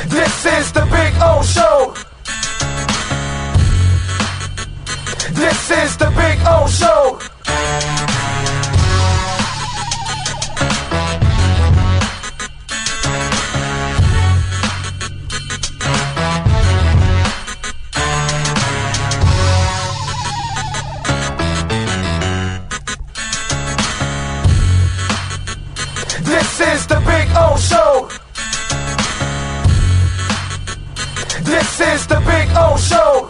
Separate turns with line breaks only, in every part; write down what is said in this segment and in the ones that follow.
This is the Big O Show. This is the Big O Show. This is the Big O Show. This is the Big O Show.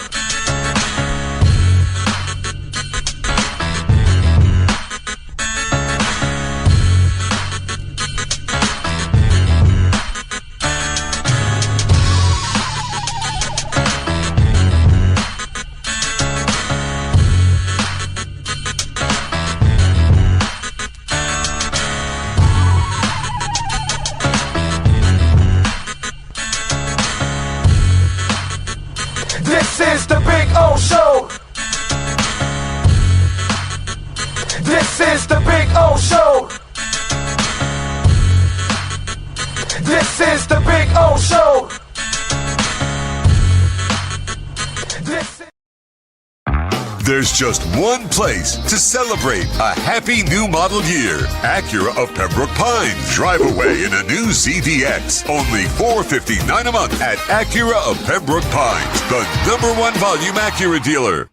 This is the Big O Show. This is the Big O Show. This is the Big O Show. This is
There's just one place to celebrate a happy new model year. Acura of Pembroke Pines. Drive away in a new ZDX. Only $459 a month at Acura of Pembroke Pines, the #1 volume Acura dealer.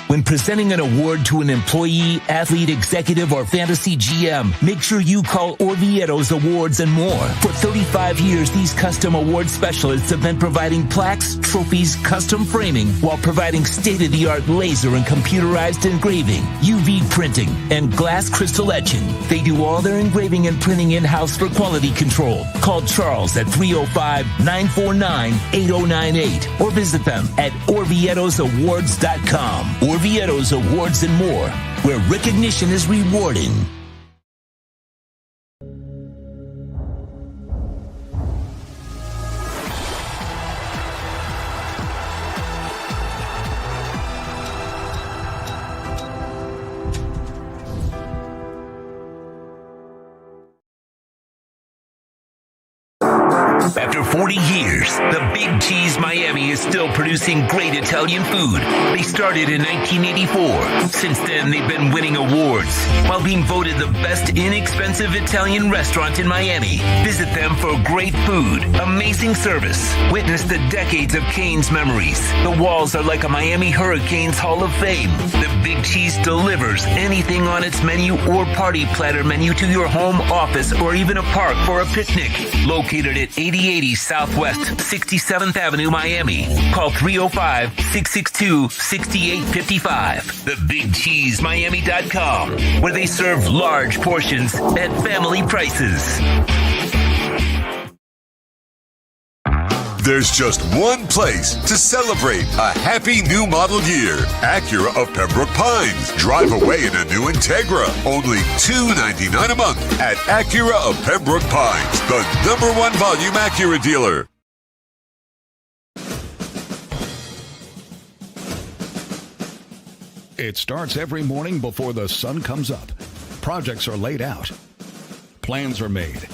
When presenting an award to an employee, athlete, executive, or fantasy GM, make sure you call Orvieto's Awards and More. For 35 years, these custom award specialists have been providing plaques, trophies, custom framing, while providing state-of-the-art laser and computerized engraving, UV printing, and glass crystal etching. They do all their engraving and printing in-house for quality control. Call Charles at 305-949-8098 or visit them at orvietosawards.com. Orvieto's Awards and More, where recognition is rewarding. After 40 years, the Big Cheese Miami is still producing great Italian food. They started in 1984. Since then, they've been winning awards while being voted the best inexpensive Italian restaurant in Miami. Visit them for great food, amazing service. Witness the decades of Cane's memories. The walls are like a Miami Hurricanes Hall of Fame. The Big Cheese delivers anything on its menu or party platter menu to your home, office, or even a park for a picnic. Located at 8080 Southwest 67th Avenue, Miami. Call 305-662-6855. TheBigCheeseMiami.com, where they serve large portions at family prices.
There's just one place to celebrate a happy new model year. Acura of Pembroke Pines. Drive away in a new Integra. Only $299 a month at Acura of Pembroke Pines, the #1 volume Acura dealer.
It starts every morning before the sun comes up. Projects are laid out. Plans are made.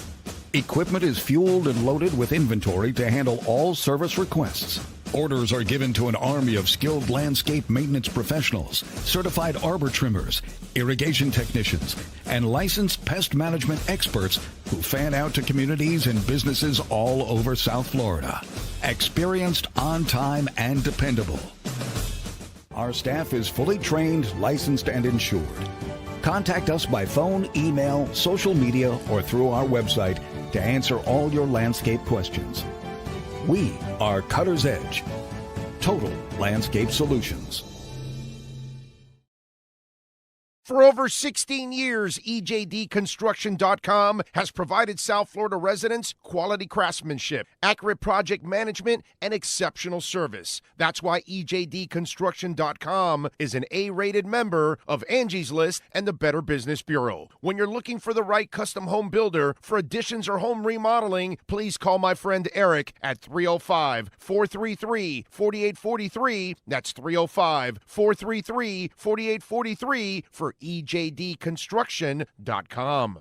Equipment is fueled and loaded with inventory to handle all service requests. Orders are given to an army of skilled landscape maintenance professionals, certified arbor trimmers, irrigation technicians, and licensed pest management experts who fan out to communities and businesses all over South Florida. Experienced, on time, and dependable. Our staff is fully trained, licensed, and insured. Contact us by phone, email, social media, or through our website to answer all your landscape questions. We are Cutter's Edge. Total Landscape Solutions.
For over 16 years, EJDconstruction.com has provided South Florida residents quality craftsmanship, accurate project management, and exceptional service. That's why EJDconstruction.com is an A-rated member of Angie's List and the Better Business Bureau. When you're looking for the right custom home builder for additions or home remodeling, please call my friend Eric at 305-433-4843. That's 305-433-4843 for EJDconstruction.com.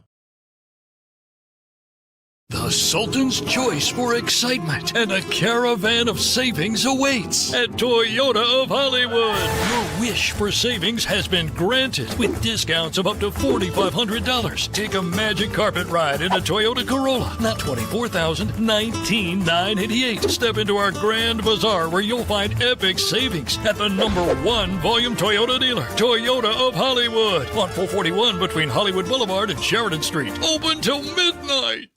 The Sultan's choice for excitement and a caravan of savings awaits at Toyota of Hollywood. Your wish for savings has been granted with discounts of up to $4,500. Take a magic carpet ride in a Toyota Corolla, not $24,000, $19,988. Step into our grand bazaar where you'll find epic savings at the #1 volume Toyota dealer, Toyota of Hollywood, on 441 between Hollywood Boulevard and Sheridan Street. Open till midnight.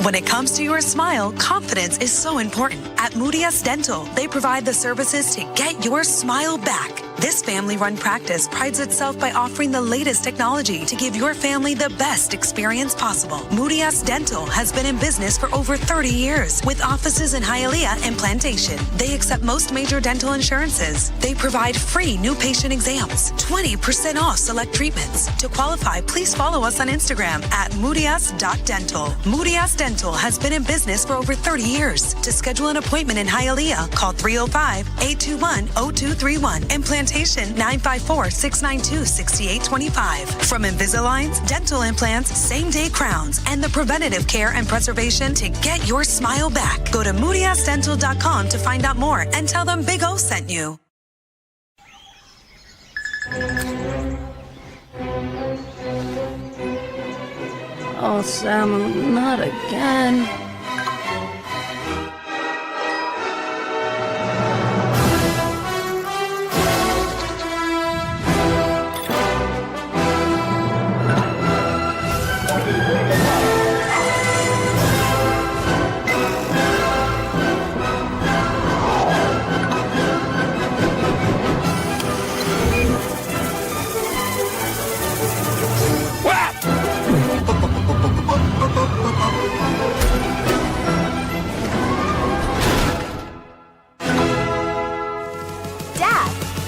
When it comes to your smile, confidence is so important. At Moody S Dental, they provide the services to get your smile back. This family-run practice prides itself by offering the latest technology to give your family the best experience possible. Moody S Dental has been in business for over 30 years with offices in Hialeah and Plantation. They accept most major dental insurances. They provide free new patient exams, 20% off select treatments. To qualify, please follow us on Instagram at moodys.dental. Moody S Dental has been in business for over 30 years. To schedule an appointment in Hialeah, call 305-821-0231 and Plantation 954-692-6825. From Invisaligns, dental implants, same-day crowns, and the preventative care and preservation to get your smile back. Go to moodysdental.com to find out more and tell them Big O sent you.
Oh, Sam, not again.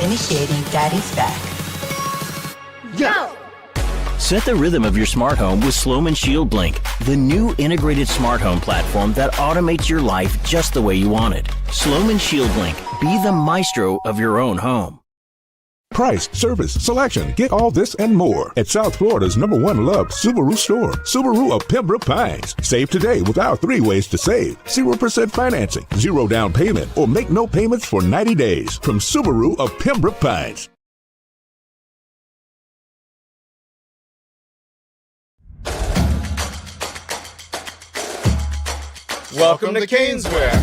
Initiating Daddy's back.
Go!
Set the rhythm of your smart home with Sloman Shield Blink, the new integrated smart home platform that automates your life just the way you want it. Sloman Shield Blink. Be the maestro of your own home.
Price, service, selection. Get all this and more at South Florida's #1 loved Subaru store. Subaru of Pembroke Pines. Save today with our 3 ways to save. 0% financing, 0 down payment, or make no payments for 90 days. From Subaru of Pembroke Pines.
Welcome to Caneswear.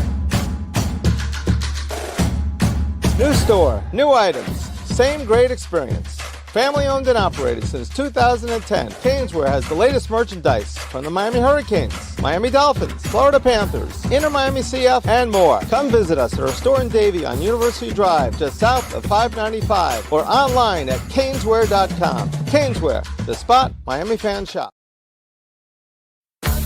New store, new items. Same great experience. Family owned and operated since 2010, Caneswear has the latest merchandise from the Miami Hurricanes, Miami Dolphins, Florida Panthers, Inter Miami CF, and more. Come visit us at our store in Davie on University Drive, just south of 595, or online at caneswear.com. Caneswear, the spot Miami fans shop.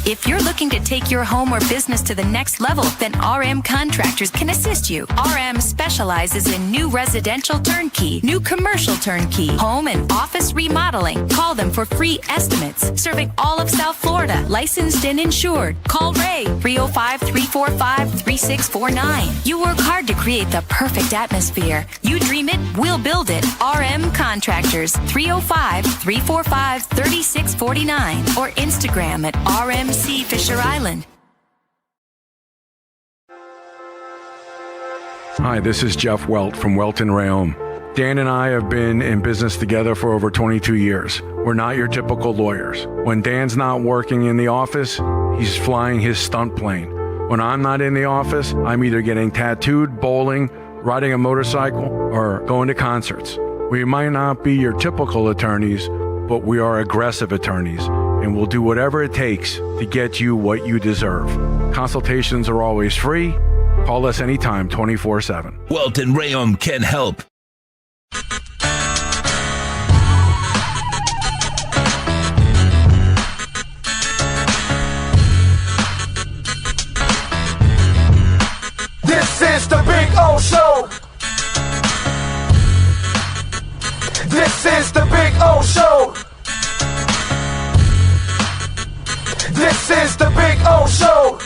If you're looking to take your home or business to the next level, then RM Contractors can assist you. RM specializes in new residential turnkey, new commercial turnkey, home and office remodeling. Call them for free estimates. Serving all of South Florida, licensed and insured. Call Ray, 305-345-3649. You work hard to create the perfect atmosphere. You dream it, we'll build it. RM Contractors, 305-345-3649 or Instagram at RMC Fisher Island.
Hi, this is Jeff Welt from Welton Rayom. Dan and I have been in business together for over 22 years. We're not your typical lawyers. When Dan's not working in the office, he's flying his stunt plane. When I'm not in the office, I'm either getting tattooed, bowling, riding a motorcycle, or going to concerts. We might not be your typical attorneys, but we are aggressive attorneys, and we'll do whatever it takes to get you what you deserve. Consultations are always free. Call us anytime, 24/7.
Welton Rayom can help.
This is the Big O Show. This is the Big O Show. This is the Big O Show.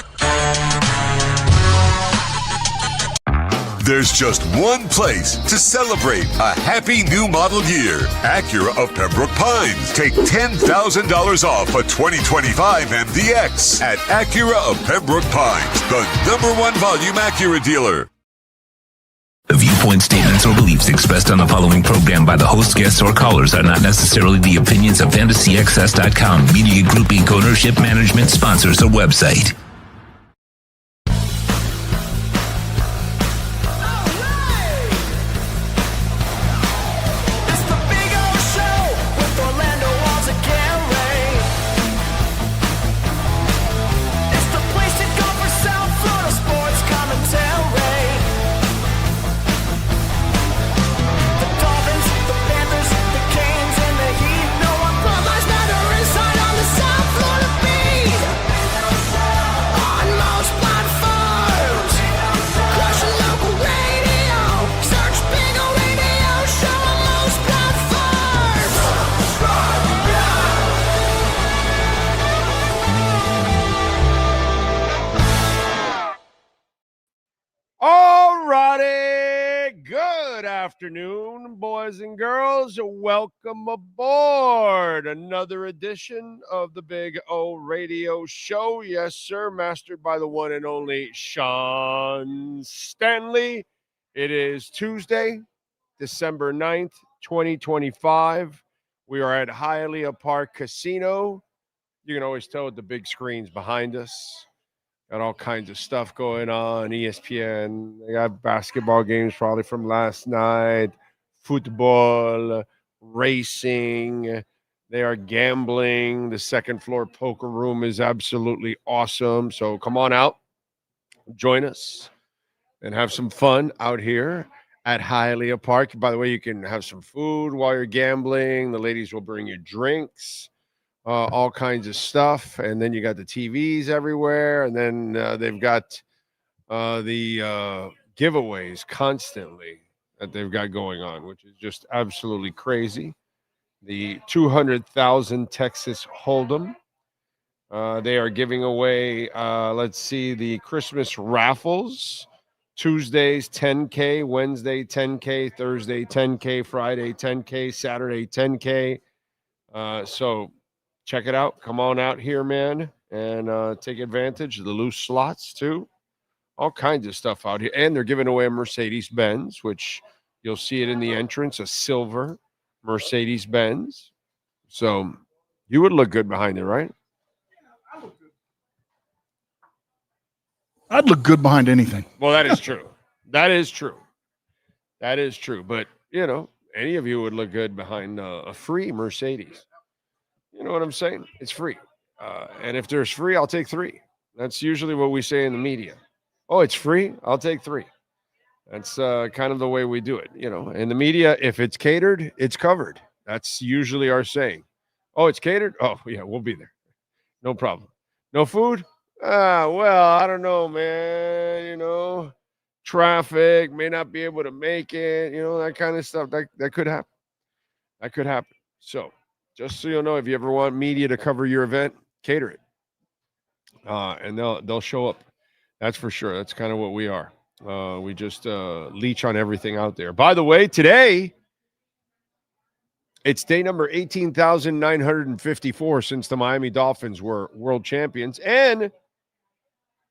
There's just one place to celebrate a happy new model year. Acura of Pembroke Pines. Take $10,000 off a 2025 MDX at Acura of Pembroke Pines, the #1 volume Acura dealer.
The viewpoint statements or beliefs expressed on the following program by the host, guests, or callers are not necessarily the opinions of FantasyXS.com, Media Group Inc. ownership, management, sponsors, or website.
Afternoon, boys and girls. Welcome aboard another edition of the Big O Radio Show. Yes, sir, mastered by the one and only Sean Stanley. It is Tuesday, December 9th, 2025. We are at Hialeah Park Casino. You can always tell with the big screens behind us. Got all kinds of stuff going on. ESPN. They got basketball games probably from last night. Football, racing. They are gambling. The second floor poker room is absolutely awesome. So come on out. Join us and have some fun out here at Hialeah Park. By the way, you can have some food while you're gambling. The ladies will bring you drinks. All kinds of stuff, and then you got the TVs everywhere, and then they've got the giveaways constantly that they've got going on, which is just absolutely crazy. The 200,000 Texas Hold'em. They are giving away, let's see, the Christmas raffles. Tuesdays, 10K, Wednesday, 10K, Thursday, 10K, Friday, 10K, Saturday, 10K. So check it out. Come on out here, man, and take advantage of the loose slots, too. All kinds of stuff out here. And they're giving away a Mercedes-Benz, which you'll see it in the entrance, a silver Mercedes-Benz. So you would look good behind it, right?
I'd look good behind anything.
Well, that is true. That is true. That is true. But, you know, any of you would look good behind a free Mercedes. You know what I'm saying? It's free. And if there's free, I'll take 3. That's usually what we say in the media. Oh, it's free? I'll take 3. That's kind of the way we do it. You know, in the media, if it's catered, it's covered. That's usually our saying. Oh, it's catered? Oh, yeah, we'll be there. No problem. No food? Well, I don't know, man. You know, traffic, may not be able to make it. You know, that kind of stuff. That could happen. That could happen. So, just so you'll know, if you ever want media to cover your event, cater it. And they'll show up. That's for sure. That's kind of what we are. We just leech on everything out there. By the way, today, it's day number 18,954 since the Miami Dolphins were world champions. And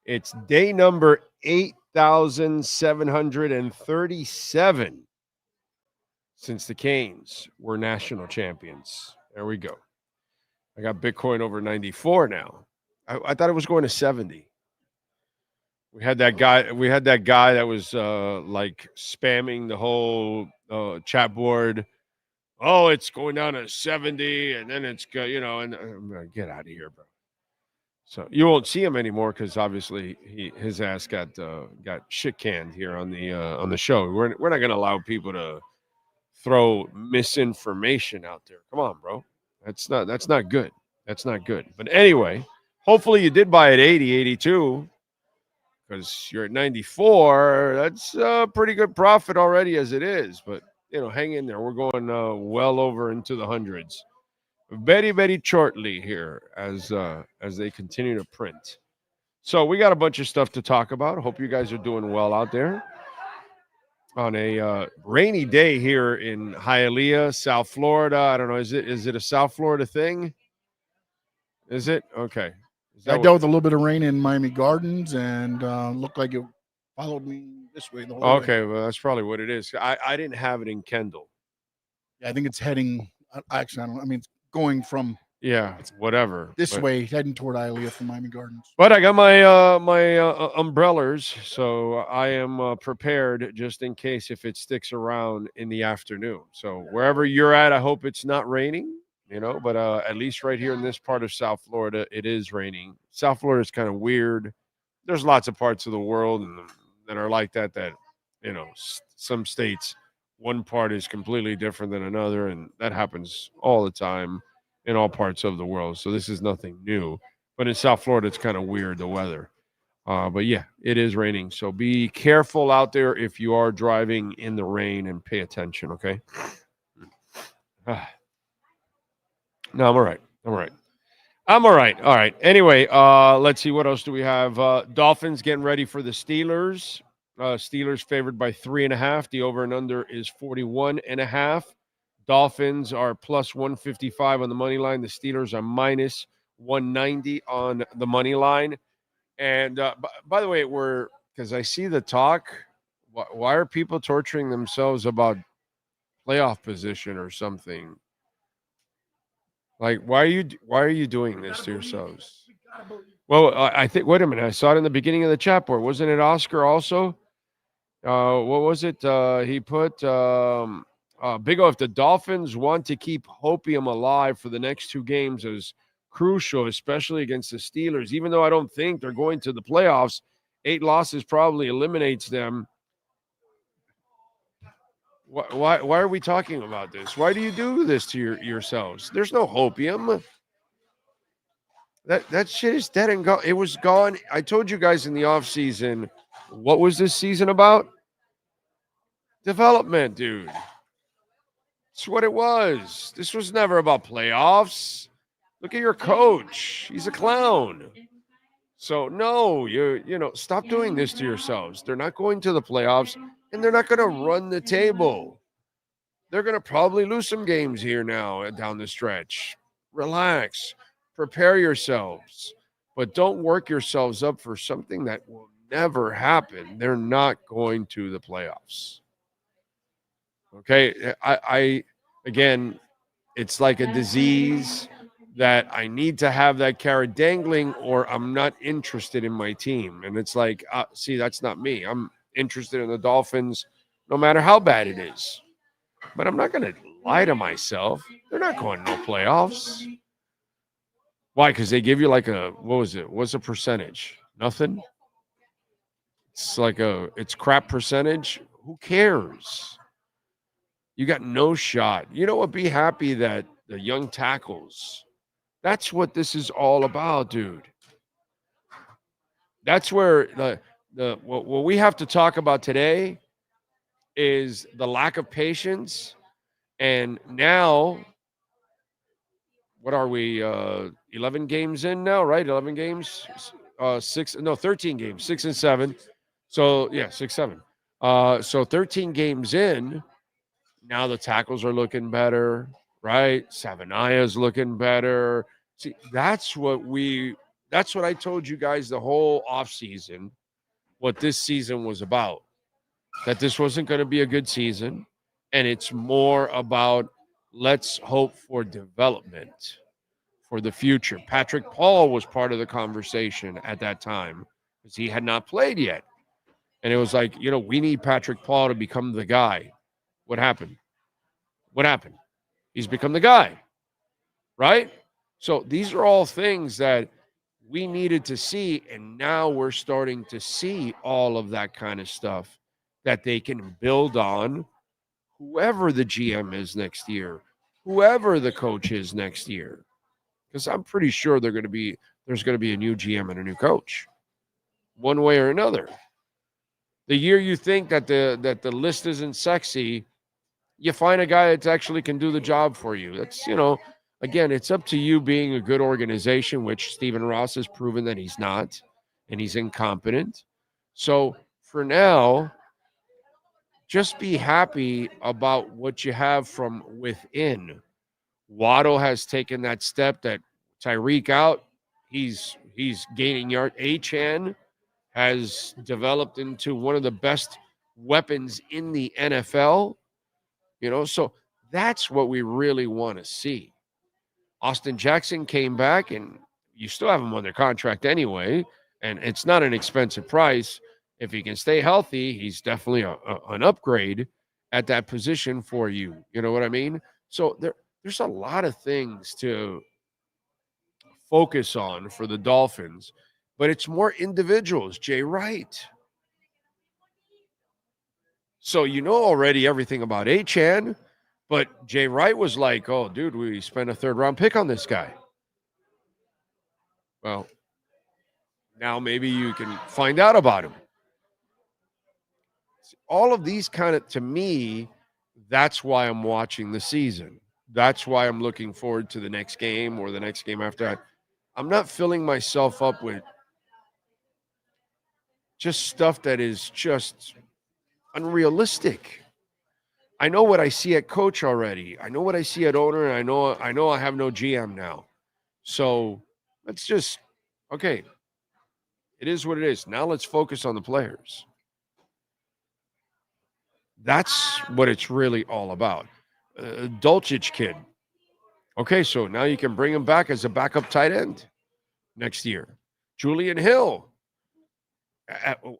it's day number 8,737 since the Canes were national champions. There we go. I got Bitcoin over 94 now. I thought it was going to 70. We had that guy that was like spamming the whole chat board. Oh, it's going down to 70, and then it's you know, and get out of here, bro. So you won't see him anymore because obviously his ass got shit canned here on the show. We're not going to allow people to throw misinformation out there. Come on, bro. That's not good. That's not good. But anyway, hopefully you did buy at 80, 82, because you're at 94. That's a pretty good profit already as it is. But, you know, hang in there. We're going well over into the hundreds very, very shortly here as they continue to print. So we got a bunch of stuff to talk about. Hope you guys are doing well out there.
on a rainy day here in Hialeah, South Florida. I don't know. Is it a South Florida thing? Is it? Okay.
I dealt with a little bit of rain in Miami Gardens, and looked like it followed me this way the whole way.
Okay, well, that's probably what it is. I didn't have it in Kendall.
Yeah, I think it's heading. Actually, I don't. I mean, it's going from
Whatever.
this way, heading toward Hialeah from Miami Gardens.
But I got my umbrellas, so I am prepared just in case if it sticks around in the afternoon. So wherever you're at, I hope it's not raining. But at least right here in this part of South Florida, it is raining. South Florida is kind of weird. There's lots of parts of the world that are like that, some states, one part is completely different than another, and that happens all the time in all parts of the world. So this is nothing new. But in South Florida, it's kind of weird, the weather. But yeah, it is raining. So be careful out there if you are driving in the rain and pay attention, okay? No, I'm all right. All right. Anyway, let's see. What else do we have? Dolphins getting ready for the Steelers. Steelers favored by 3.5. The over and under is 41.5. Dolphins are plus 155 on the money line. The Steelers are minus 190 on the money line. And by the way, because I see the talk. Why are people torturing themselves about playoff position or something? Like, why are you doing this to yourselves? Well, I think, wait a minute. I saw it in the beginning of the chat board. Wasn't it Oscar also? What was it? He put, Big O, if the Dolphins want to keep hopium alive for the next two games is crucial, especially against the Steelers. Even though I don't think they're going to the playoffs, 8 losses probably eliminates them. Why are we talking about this? Why do you do this to yourselves? There's no hopium. That shit is dead and gone. It was gone. I told you guys in the offseason, what was this season about? Development, dude. That's what it was. This was never about playoffs. Look at your coach. He's a clown. So no, stop doing this to yourselves. They're not going to the playoffs, and they're not going to run the table. They're going to probably lose some games here now down the stretch. Relax. Prepare yourselves. But don't work yourselves up for something that will never happen. They're not going to the playoffs. Okay? Again, it's like a disease that I need to have that carrot dangling or I'm not interested in my team. And it's like, see, that's not me. I'm interested in the Dolphins no matter how bad it is. But I'm not going to lie to myself. They're not going to no playoffs. Why? Because they give you like what was it? What's the percentage? Nothing? It's crap percentage. Who cares? You got no shot. You know what? Be happy that the young tackles, that's what this is all about, dude. That's where what we have to talk about today is the lack of patience. And now, what are we, 11 games in now, right? 11 games? 13 games, 6 and 7. So, yeah, 6, 7. So 13 games in, now the tackles are looking better, right? Savania's looking better. See, that's what I told you guys the whole offseason, what this season was about. That this wasn't going to be a good season, and it's more about let's hope for development for the future. Patrick Paul was part of the conversation at that time because he had not played yet. And it was like, we need Patrick Paul to become the guy. What happened? He's become the guy, right? So these are all things that we needed to see, and now we're starting to see all of that kind of stuff that they can build on, whoever the GM is next year, whoever the coach is next year. Because I'm pretty sure there's going to be a new GM and a new coach, one way or another. The year you think that the list isn't sexy, you find a guy that actually can do the job for you. That's, again, it's up to you being a good organization, which Stephen Ross has proven that he's not, and he's incompetent. So for now, just be happy about what you have from within. Waddle has taken that step. That Tyreek out, he's gaining yard. Achane has developed into one of the best weapons in the NFL. So that's what we really want to see. Austin Jackson came back, and you still have him under contract anyway, and it's not an expensive price. If he can stay healthy, he's definitely an upgrade at that position for you. You know what I mean? So there's a lot of things to focus on for the Dolphins, but it's more individuals. Jay Wright. So already everything about Achane, but Jay Wright was like, oh, dude, we spent a 3rd-round pick on this guy. Well, now maybe you can find out about him. All of these to me, that's why I'm watching the season. That's why I'm looking forward to the next game or the next game after that. I'm not filling myself up with just stuff that is just unrealistic. I know what I see at coach already. I know what I see at owner, and I know I have no GM now. So let's just, okay, it is what it is. Now let's focus on the players. That's what it's really all about. Dulcich kid. Okay, so now you can bring him back as a backup tight end next year. Julian Hill.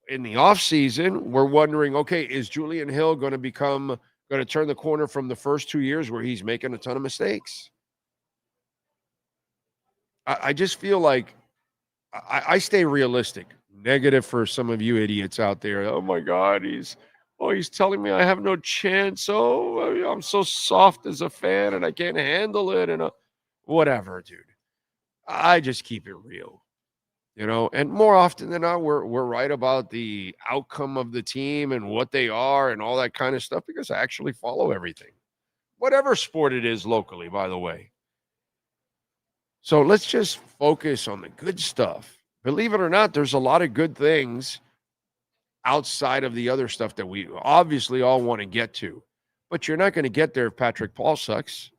In the offseason, we're wondering, okay, is Julian Hill going to turn the corner from the first 2 years where he's making a ton of mistakes? I just feel like I stay realistic. Negative for some of you idiots out there. Oh my God, he's telling me I have no chance. Oh, I'm so soft as a fan and I can't handle it. And whatever, dude. I just keep it real. And more often than not, we're right about the outcome of the team and what they are and all that kind of stuff because I actually follow everything. Whatever sport it is locally, by the way. So let's just focus on the good stuff. Believe it or not, there's a lot of good things outside of the other stuff that we obviously all want to get to. But you're not going to get there if Patrick Paul sucks.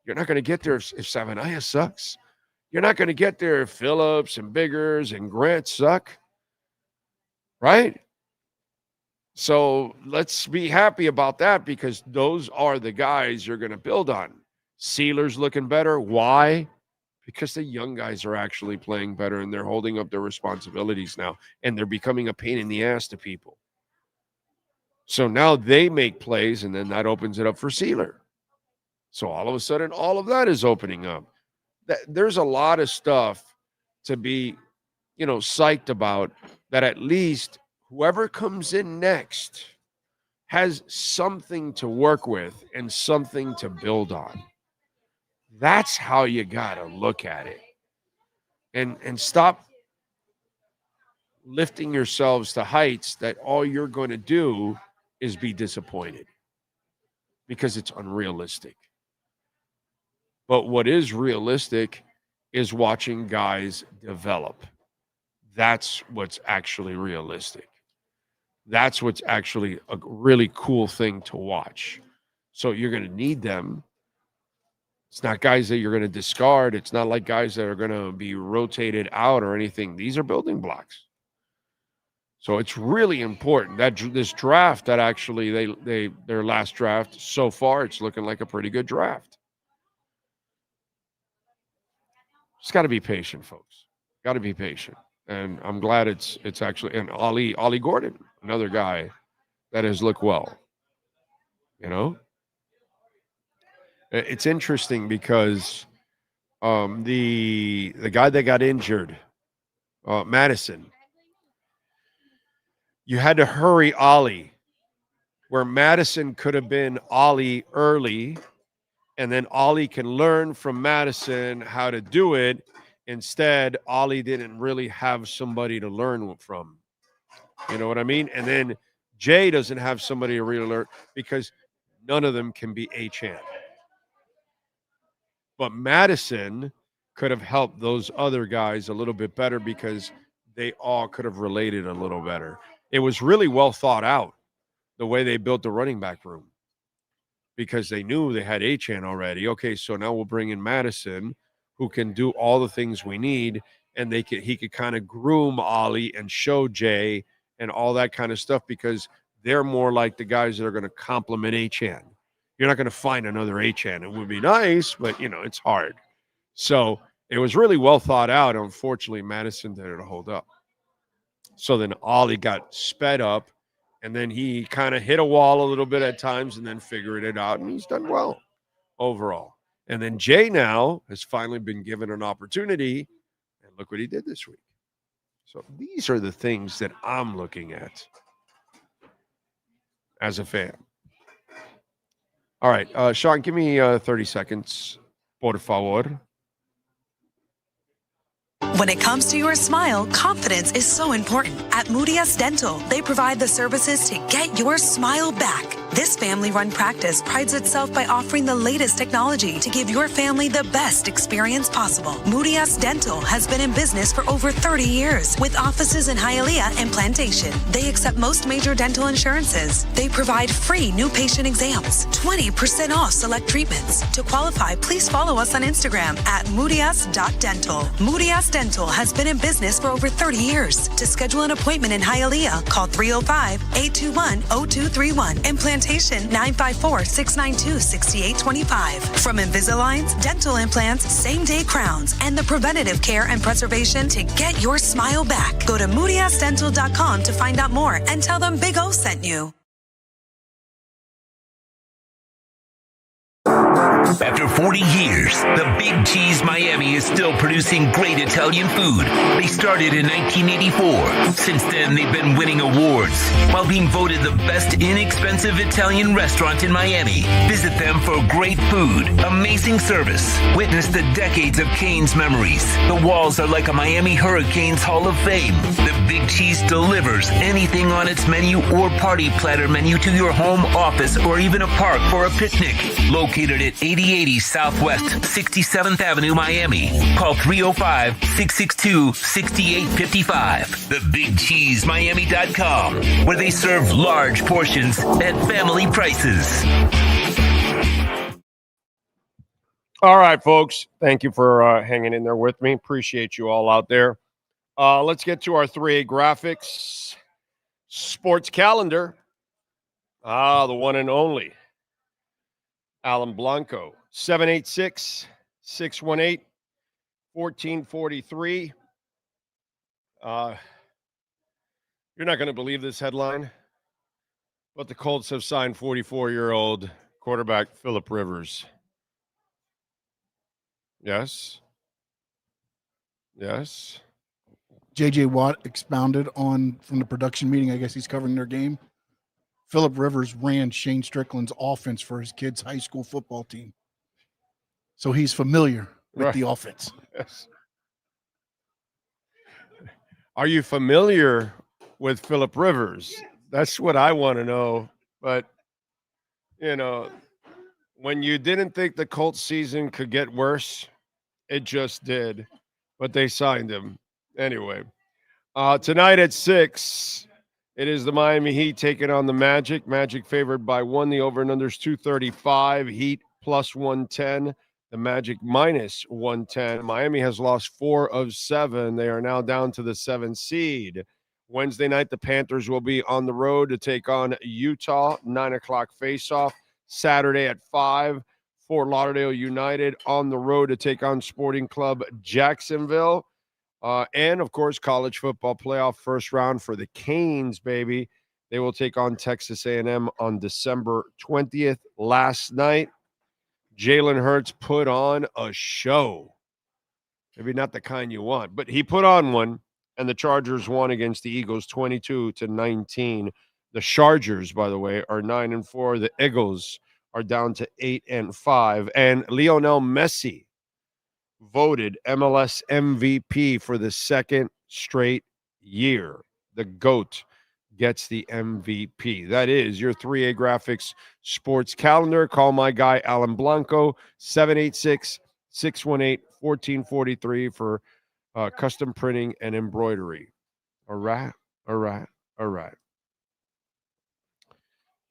You're not going to get there if Savaniah sucks. You're not going to get there if Phillips and Biggers and Grant suck, right? So let's be happy about that because those are the guys you're going to build on. Sealer's looking better. Why? Because the young guys are actually playing better and they're holding up their responsibilities now and they're becoming a pain in the ass to people. So now they make plays and then that opens it up for Sealer. So all of a sudden, all of that is opening up. There's a lot of stuff to be, psyched about that at least whoever comes in next has something to work with and something to build on. That's how you got to look at it. And stop lifting yourselves to heights that all you're going to do is be disappointed because it's unrealistic. But what is realistic is watching guys develop. That's what's actually realistic. That's what's actually a really cool thing to watch. So you're going to need them. It's not guys that you're going to discard. It's not like guys that are going to be rotated out or anything. These are building blocks. So it's really important that this draft that actually their last draft so far, it's looking like a pretty good draft. Just got to be patient, folks. Got to be patient. And I'm glad it's actually, and Ollie Gordon, another guy that has looked well. It's interesting because the guy that got injured, Madison, you had to hurry Ollie, where Madison could have been Ollie early, and then Ollie can learn from Madison how to do it. Instead, Ollie didn't really have somebody to learn from. You know what I mean? And then Jay doesn't have somebody to really learn because none of them can be Achane. But Madison could have helped those other guys a little bit better because they all could have related a little better. It was really well thought out. the way they built the running back room because they knew they had Achane already. Okay, so now we'll bring in Madison, who can do all the things we need, and he could kind of groom Ollie and show Jay and all that kind of stuff because they're more like the guys that are going to complement Achane. You're not going to find another Achane. It would be nice, but, it's hard. So it was really well thought out. Unfortunately, Madison didn't hold up. So then Ollie got sped up, and then he kind of hit a wall a little bit at times and then figured it out, and he's done well overall. And then Jay now has finally been given an opportunity, and look what he did this week. So these are the things that I'm looking at as a fan. All right, Sean, give me 30 seconds, por favor.
When it comes to your smile, confidence is so important. At Moody S Dental, they provide the services to get your smile back. This family-run practice prides itself by offering the latest technology to give your family the best experience possible. Moody S Dental has been in business for over 30 years with offices in Hialeah and Plantation. They accept most major dental insurances. They provide free new patient exams, 20% off select treatments. To qualify, please follow us on Instagram at moodys.dental. Moody S Dental has been in business for over 30 years. To schedule an appointment in Hialeah, call 305-821-0231 and Plantation 954-692-6825. From Invisaligns, dental implants, same-day crowns, and the preventative care and preservation to get your smile back. Go to moodysdental.com to find out more and tell them Big O sent you.
After 40 years, the Big Cheese Miami is still producing great Italian food. They started in 1984. Since then, they've been winning awards while being voted the best inexpensive Italian restaurant in Miami. Visit them for great food, amazing service. Witness the decades of Cane's memories. The walls are like a Miami Hurricanes Hall of Fame. The Big Cheese delivers anything on its menu or party platter menu to your home, office, or even a park for a picnic. Located at 8080 Southwest 67th Avenue, Miami. Call 305-662-6855. TheBigCheeseMiami.com, where they serve large portions at family prices.
All right, folks. Thank you for hanging in there with me. Appreciate you all out there. Let's get to our 3A graphics sports calendar. The one and only Alan Blanco, 786-618-1443. You're not going to believe this headline, but the Colts have signed 44-year-old quarterback Phillip Rivers. Yes. Yes.
J.J. Watt expounded on from the production meeting. I guess he's covering their game. Phillip Rivers ran Shane Strickland's offense for his kids' high school football team. So he's familiar with the offense.
Yes. Are you familiar with Phillip Rivers? That's what I want to know. But, when you didn't think the Colts season could get worse, it just did. But they signed him. Anyway, tonight at 6, it is the Miami Heat taking on the Magic. Magic favored by 1. The over and under is 235. Heat plus 110. The Magic minus 110. Miami has lost 4 of 7. They are now down to the 7th seed. Wednesday night, the Panthers will be on the road to take on Utah. 9 o'clock face-off. Saturday at 5, Fort Lauderdale United on the road to take on Sporting Club Jacksonville. And, of course, college football playoff first round for the Canes, baby. They will take on Texas A&M on December 20th. Last night, Jalen Hurts put on a show. Maybe not the kind you want, but he put on one, and the Chargers won against the Eagles 22-19. The Chargers, by the way, are 9-4. The Eagles are down to 8-5. And Lionel Messi voted MLS MVP for the second straight year. The GOAT gets the MVP. That is your 3A Graphics sports calendar. Call my guy, Alan Blanco, 786-618-1443 for custom printing and embroidery. All right.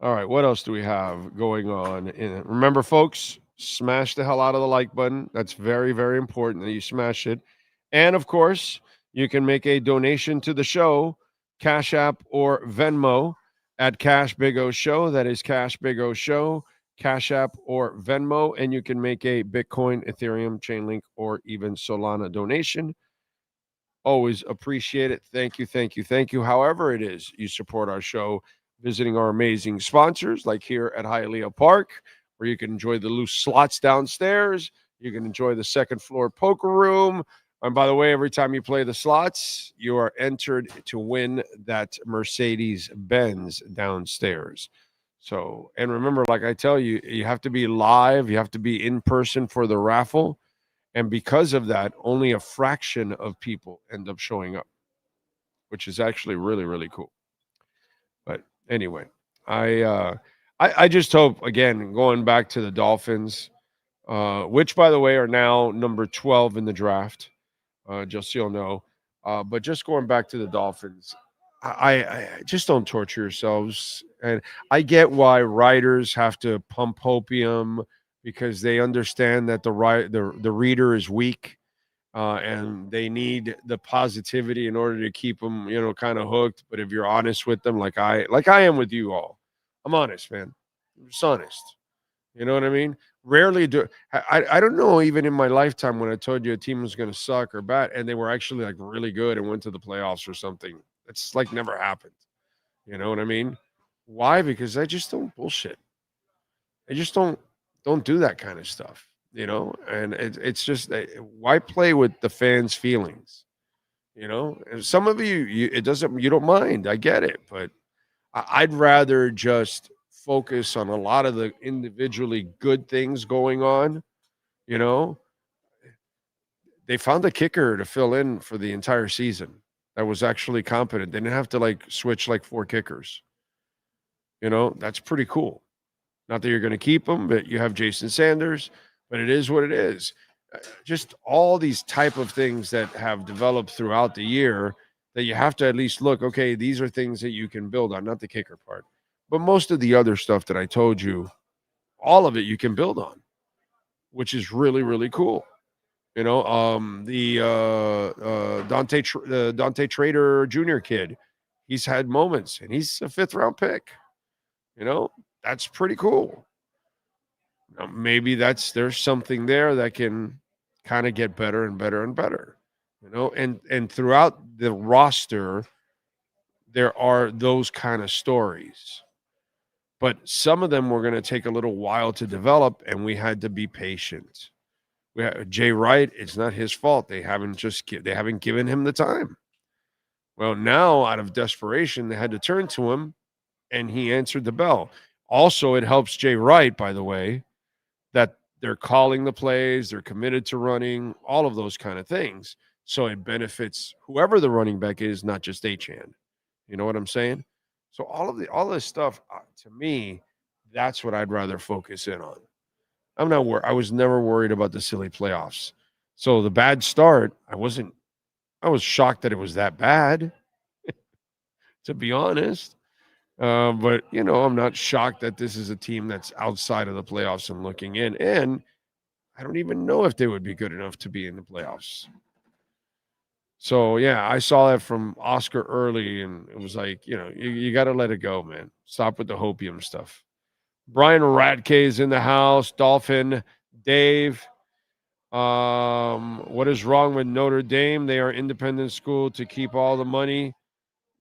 All right, what else do we have going on? Remember, folks, smash the hell out of the like button. That's very, very important that you smash it. And of course, you can make a donation to the show, Cash App or Venmo at Cash Big O Show. That is Cash Big O Show, Cash App or Venmo. And you can make a Bitcoin, Ethereum, Chainlink, or even Solana donation. Always appreciate it. Thank you, thank you, thank you. However it is you support our show, visiting our amazing sponsors like here at Hialeah Park, where you can enjoy the loose slots downstairs. You can enjoy the second floor poker room. And by the way, every time you play the slots, you are entered to win that Mercedes-Benz downstairs. So, and remember, like I tell you, you have to be live. You have to be in person for the raffle. And because of that, only a fraction of people end up showing up, which is actually really, really cool. But anyway, I just hope, again, going back to the Dolphins, which, by the way, are now number 12 in the draft, just so you'll know. But just going back to the Dolphins, I just don't torture yourselves. And I get why writers have to pump hopium, because they understand that the reader is weak, and they need the positivity in order to keep them, kind of hooked. But if you're honest with them, like I am with you all, I'm honest, man. I'm just honest. You know what I mean? Rarely do I don't know, even in my lifetime, when I told you a team was going to suck or bad, and they were actually like really good and went to the playoffs or something. It's like never happened. You know what I mean? Why? Because I just don't bullshit. I just don't do that kind of stuff, and it's just, why play with the fans' feelings, and some of you don't mind. I get it, but I'd rather just focus on a lot of the individually good things going on. They found a kicker to fill in for the entire season that was actually competent. They didn't have to switch 4 kickers. That's pretty cool. Not that you're going to keep them, but you have Jason Sanders, but it is what it is. Just all these type of things that have developed throughout the year that you have to at least look, okay, these are things that you can build on, not the kicker part. But most of the other stuff that I told you, all of it you can build on, which is really, really cool. The Dante Trader Jr. kid, he's had moments, and he's a 5th-round pick. That's pretty cool. Now, maybe there's something there that can kind of get better and better and better, and throughout the roster, there are those kind of stories, but some of them were going to take a little while to develop, and we had to be patient. Jay Wright, it's not his fault. They haven't given him the time. Well, now out of desperation, they had to turn to him, and he answered the bell. Also, it helps Jay Wright, by the way, that they're calling the plays, they're committed to running, all of those kind of things. So it benefits whoever the running back is, not just Achane. You know what I'm saying? So all this stuff, to me, that's what I'd rather focus in on. I'm not worried. I was never worried about the silly playoffs. So the bad start, I was shocked that it was that bad, to be honest. But, I'm not shocked that this is a team that's outside of the playoffs and looking in. And I don't even know if they would be good enough to be in the playoffs. So, yeah, I saw that from Oscar early, and it was like, you got to let it go, man. Stop with the hopium stuff. Brian Radke is in the house. Dolphin, Dave. What is wrong with Notre Dame? They are independent school to keep all the money.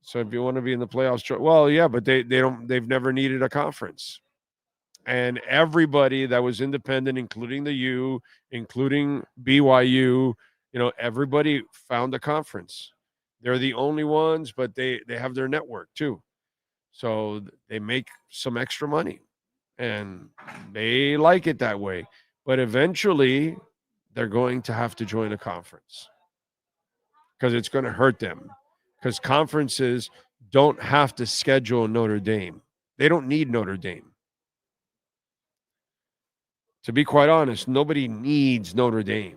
So if you want to be in the playoffs, well, yeah, but they've never needed a conference. And everybody that was independent, including the U, including BYU, everybody found a conference. They're the only ones, but they have their network too. So they make some extra money, and they like it that way. But eventually they're going to have to join a conference because it's going to hurt them. Because conferences don't have to schedule Notre Dame. They don't need Notre Dame. To be quite honest, nobody needs Notre Dame.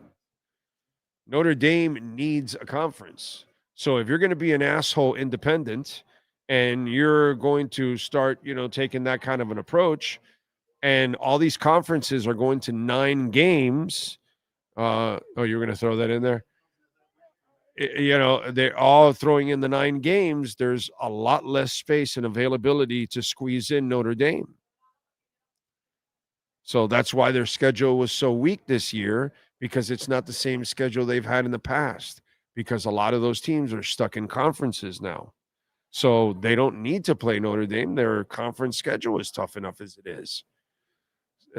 Notre Dame needs a conference. So if you're going to be an asshole independent and you're going to start, taking that kind of an approach, and all these conferences are going to 9 games. You're going to throw that in there? They're all throwing in the 9 games. There's a lot less space and availability to squeeze in Notre Dame. So that's why their schedule was so weak this year, because it's not the same schedule they've had in the past, because a lot of those teams are stuck in conferences now. So they don't need to play Notre Dame. Their conference schedule is tough enough as it is.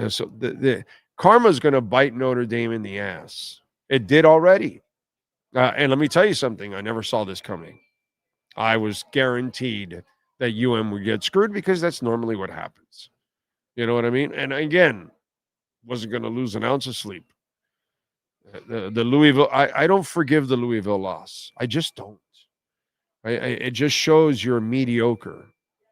So the karma is going to bite Notre Dame in the ass. It did already. And let me tell you something. I never saw this coming. I was guaranteed that UM would get screwed, because that's normally what happens. You know what I mean? And again, wasn't going to lose an ounce of sleep. The Louisville, I don't forgive the Louisville loss. I just don't. It just shows you're mediocre.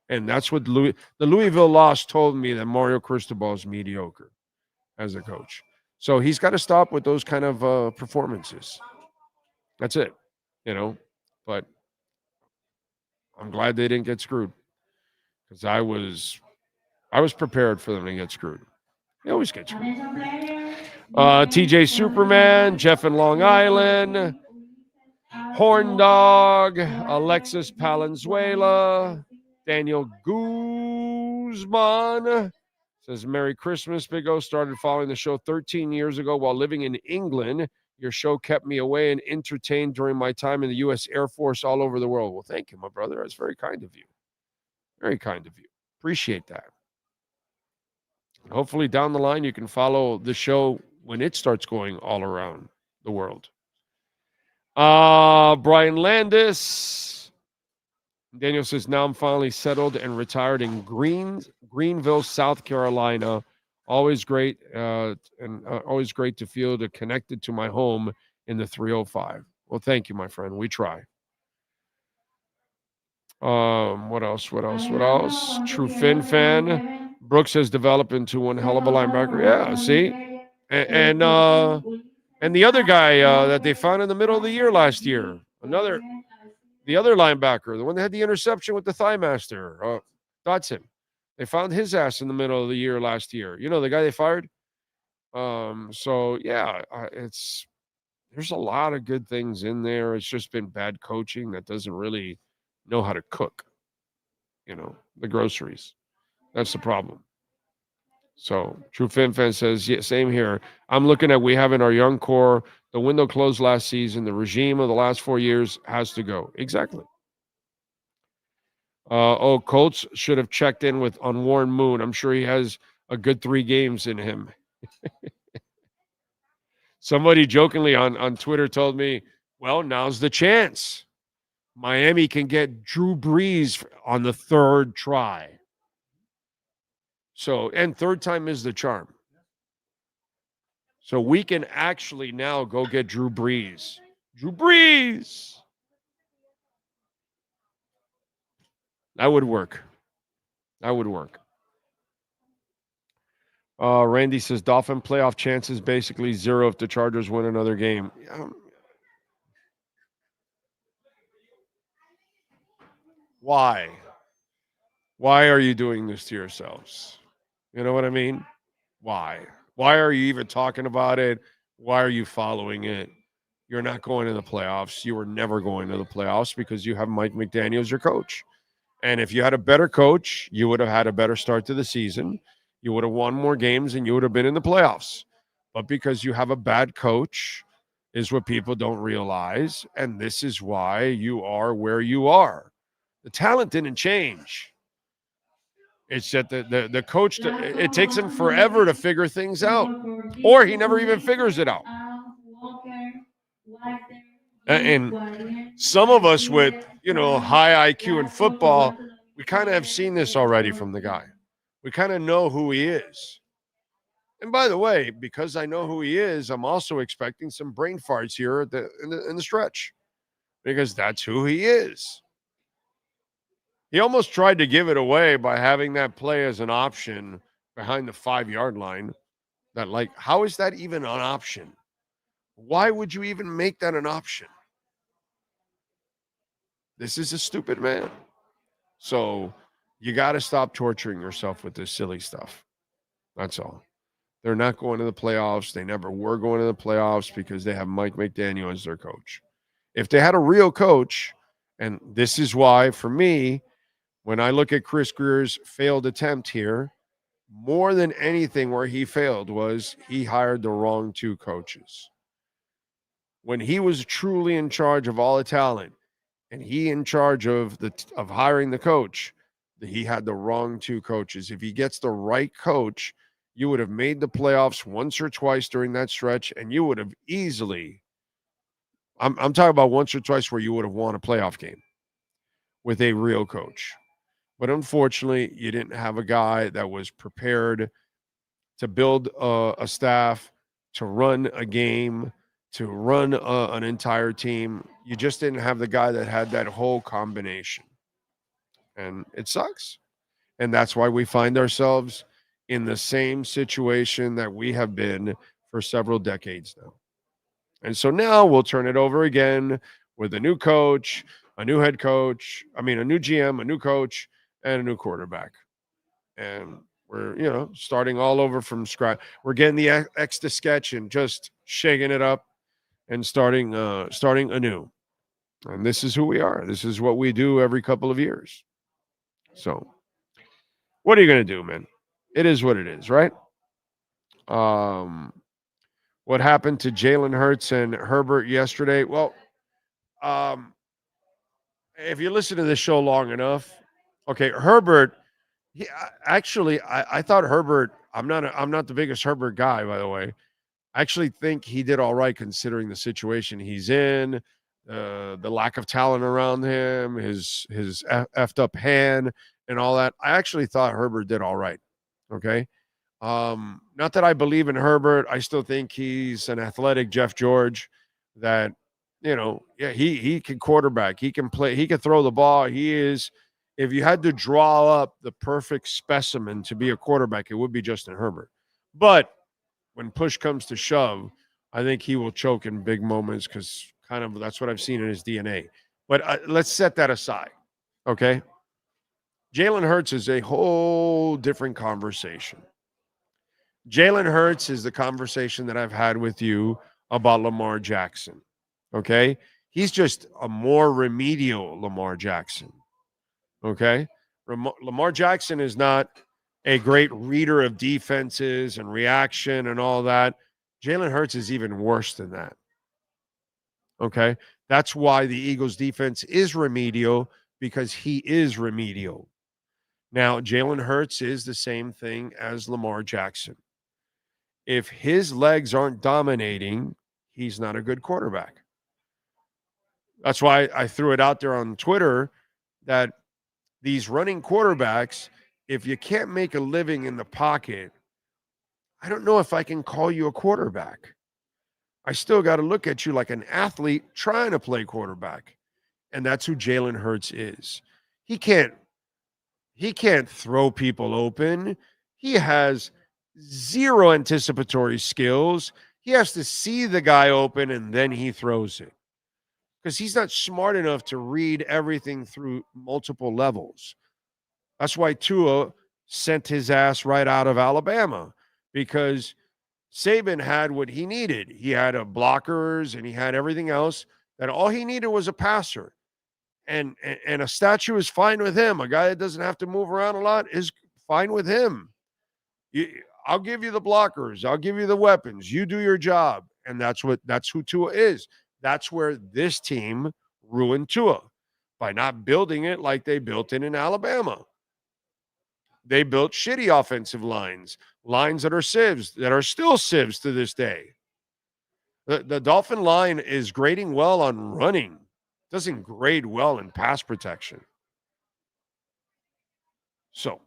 And that's what the Louisville loss told me, that Mario Cristobal is mediocre as a coach. So he's got to stop with those kind of performances. That's it, But I'm glad they didn't get screwed, because I was prepared for them to get screwed. They always get screwed. TJ Superman, Jeff in Long Island, Horn Dog, Alexis Palenzuela, Daniel Guzman says, Merry Christmas, Big O. Started following the show 13 years ago while living in England. Your show kept me away and entertained during my time in the U.S. Air Force all over the world. Well, thank you, my brother. That's very kind of you. Very kind of you. Appreciate that. And hopefully down the line you can follow the show when it starts going all around the world. Brian Landis. Daniel says, now I'm finally settled and retired in Greenville, South Carolina. Always great, always great to feel connected to my home in the 305. Well, thank you, my friend. We try. What else? True Finn fan. Brooks has developed into one hell of a linebacker. Yeah, see? And the other guy that they found in the middle of the year last year, the other linebacker, the one that had the interception with the Thigh Master, Dotson. They found his ass in the middle of the year last year. The guy they fired? So, yeah, there's a lot of good things in there. It's just been bad coaching that doesn't really know how to cook, the groceries. That's the problem. So, True Fin Fan says, yeah, same here. I'm looking at we have in our young core, the window closed last season. The regime of the last 4 years has to go. Exactly. Colts should have checked in on Warren Moon. I'm sure he has a good 3 games in him. Somebody jokingly on Twitter told me, well, now's the chance. Miami can get Drew Brees on the 3rd try. So, and 3rd time is the charm. So we can actually now go get Drew Brees. Drew Brees! That would work. Randy says, Dolphin playoff chances basically 0 if the Chargers win another game. Why? Why are you doing this to yourselves? You know what I mean? Why? Why are you even talking about it? Why are you following it? You're not going to the playoffs. You were never going to the playoffs because you have Mike McDaniel as your coach. And if you had a better coach, you would have had a better start to the season. You would have won more games and you would have been in the playoffs. But because you have a bad coach is what people don't realize. And this is why you are where you are. The talent didn't change. It's that the coach, it takes him forever to figure things out. Or he never even figures it out. And some of us with, high IQ in football, we kind of have seen this already from the guy. We kind of know who he is. And by the way, because I know who he is, I'm also expecting some brain farts here in the stretch. Because that's who he is. He almost tried to give it away by having that play as an option behind the 5-yard line. How is that even an option? Why would you even make that an option? This is a stupid man. So you got to stop torturing yourself with this silly stuff. That's all. They're not going to the playoffs. They never were going to the playoffs because they have Mike McDaniel as their coach. If they had a real coach, and this is why, for me, when I look at Chris Greer's failed attempt here, more than anything where he failed was he hired the wrong two coaches. When he was truly in charge of all the talent and he in charge of hiring the coach, he had the wrong two coaches. If he gets the right coach, you would have made the playoffs once or twice during that stretch, and you would have easily, I'm talking about once or twice where you would have won a playoff game with a real coach. But unfortunately, you didn't have a guy that was prepared to build a staff, to run a game, to run an entire team. You just didn't have the guy that had that whole combination. And it sucks. And that's why we find ourselves in the same situation that we have been for several decades now. And so now we'll turn it over again with a new coach, a new head coach, a new GM, a new coach, and a new quarterback. And we're, starting all over from scratch. We're getting the extra sketch and just shaking it up and starting anew. And this is who we are. This is what we do every couple of years. So what are you going to do, man? It is what it is, right? What happened to Jalen Hurts and Herbert yesterday? Well, if you listen to this show long enough, okay, Herbert, I thought Herbert, I'm not the biggest Herbert guy, by the way. I actually think he did all right considering the situation he's in, the lack of talent around him, his effed up hand and all that. I actually thought Herbert did all right. Okay. Not that I believe in Herbert. I still think he's an athletic Jeff George that, he can quarterback. He can play. He can throw the ball. He is, if you had to draw up the perfect specimen to be a quarterback, it would be Justin Herbert. But when push comes to shove, I think he will choke in big moments because kind of that's what I've seen in his DNA. But let's set that aside. Okay. Jalen Hurts is a whole different conversation. Jalen Hurts is the conversation that I've had with you about Lamar Jackson. Okay. He's just a more remedial Lamar Jackson. Okay. Lamar Jackson is not a great reader of defenses and reaction and all that. Jalen Hurts is even worse than that. Okay. That's why the Eagles defense is remedial, because he is remedial. Now, Jalen Hurts is the same thing as Lamar Jackson. If his legs aren't dominating, he's not a good quarterback. That's why I threw it out there on Twitter that these running quarterbacks, if you can't make a living in the pocket, I don't know if I can call you a quarterback. I still got to look at you like an athlete trying to play quarterback. And that's who Jalen Hurts is. He can't throw people open. He has zero anticipatory skills. He has to see the guy open and then he throws it, because he's not smart enough to read everything through multiple levels. That's why Tua sent his ass right out of Alabama, because Saban had what he needed. He had blockers and he had everything else, that all he needed was a passer. And a statue is fine with him. A guy that doesn't have to move around a lot is fine with him. I'll give you the blockers. I'll give you the weapons. You do your job. And that's who Tua is. That's where this team ruined Tua, by not building it like they built it in Alabama. They built shitty offensive lines that are sieves, that are still sieves to this day. The Dolphin line is grading well on running. Doesn't grade well in pass protection. So,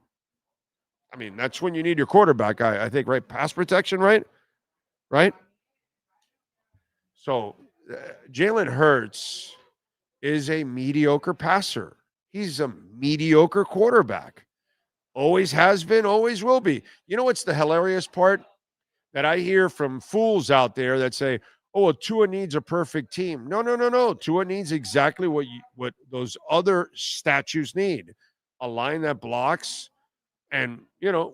I mean, that's when you need your quarterback, I think, right? Pass protection, right? Right? So, Jalen Hurts is a mediocre passer. He's a mediocre quarterback. Always has been, always will be. You know what's the hilarious part? That I hear from fools out there that say, oh, well, Tua needs a perfect team. No. Tua needs exactly what those other statues need. a line that blocks and,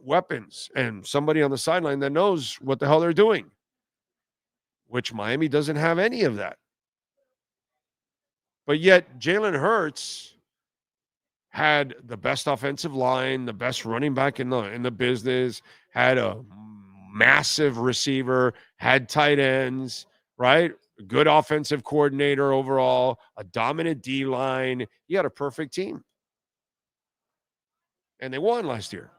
weapons and somebody on the sideline that knows what the hell they're doing, which Miami doesn't have any of that. But yet Jalen Hurts had the best offensive line, the best running back in the business, had a massive receiver, had tight ends, right? Good offensive coordinator overall, a dominant D line. He had a perfect team. And they won last year.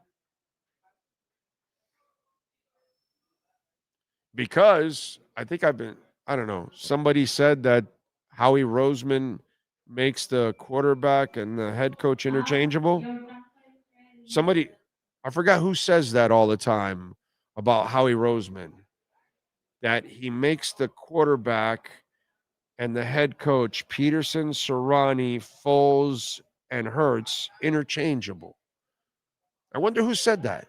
Because I think I don't know, somebody said that Howie Roseman makes the quarterback and the head coach interchangeable. I forgot who says that all the time about Howie Roseman, that he makes the quarterback and the head coach, Peterson, Sirianni, Foles, and Hurts, interchangeable. I wonder who said that.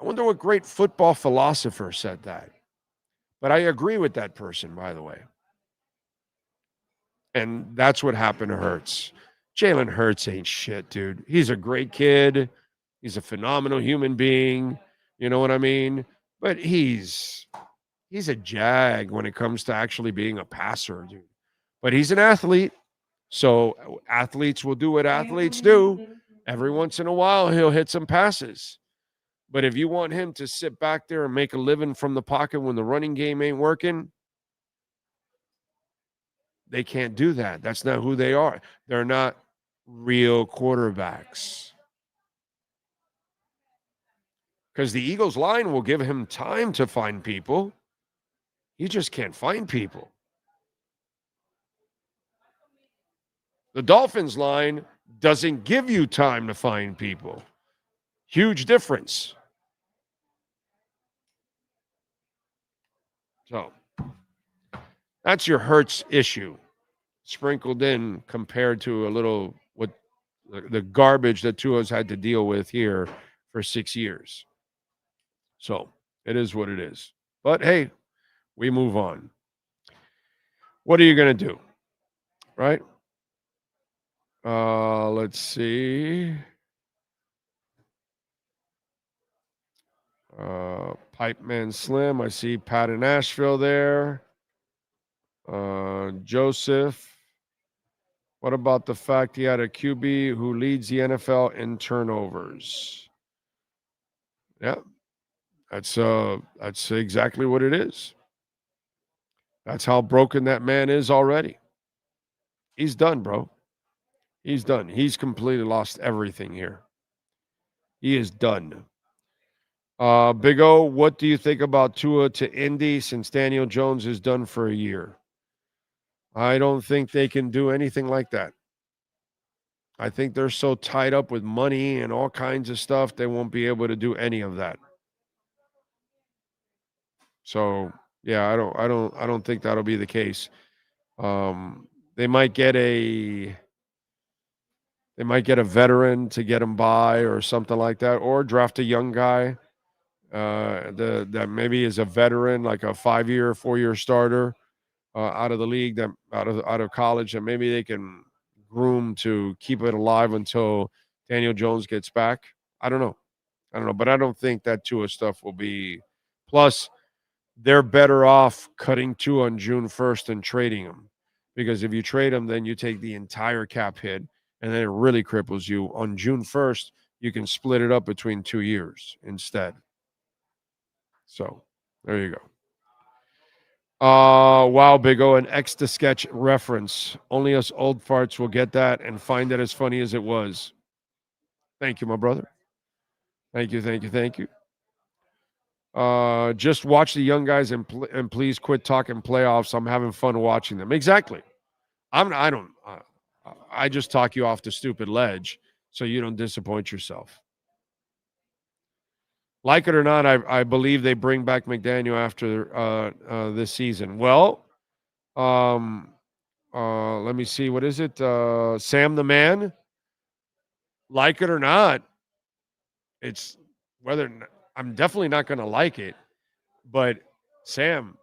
I wonder what great football philosopher said that. But I agree with that person, by the way. And that's what happened to Hurts. Jalen Hurts ain't shit, dude. He's a great kid. He's a phenomenal human being. You know what I mean? But he's a jag when it comes to actually being a passer, dude. But he's an athlete. So athletes will do what athletes do. Every once in a while, he'll hit some passes. But if you want him to sit back there and make a living from the pocket when the running game ain't working, they can't do that. That's not who they are. They're not real quarterbacks. Because the Eagles line will give him time to find people. He just can't find people. The Dolphins line doesn't give you time to find people. Huge difference. So that's your Hurts issue, sprinkled in compared to a little what the garbage that Tua's had to deal with here for 6 years. So it is what it is. But hey, we move on. What are you going to do? Right? Let's see. Pipe Man Slim. I see Pat in Nashville there. Joseph. What about the fact he had a QB who leads the NFL in turnovers? Yeah. That's exactly what it is. That's how broken that man is already. He's done, bro. He's done. He's completely lost everything here. He is done. Big O, what do you think about Tua to Indy since Daniel Jones is done for a year? I don't think they can do anything like that. I think they're so tied up with money and all kinds of stuff, they won't be able to do any of that. So, yeah, I don't think that'll be the case. They might get a veteran to get him by or something like that, or draft a young guy that maybe is a veteran, like a 5-year, 4-year starter out of the league, that out of college, and maybe they can groom to keep it alive until Daniel Jones gets back. I don't know, but I don't think that Tua stuff will be. Plus, they're better off cutting Tua on June 1st and trading him, because if you trade him, then you take the entire cap hit, and then it really cripples you. On June 1st, you can split it up between 2 years instead. So there you go. Wow, Big O, an X-to-Sketch reference. Only us old farts will get that and find it as funny as it was. Thank you, my brother. Thank you. Just watch the young guys and please quit talking playoffs. I'm having fun watching them. Exactly. I just talk you off the stupid ledge so you don't disappoint yourself. Like it or not, I believe they bring back McDaniel after this season. Well, let me see. What is it? Sam the Man? Like it or not, it's whether I'm definitely not going to like it, but Sam,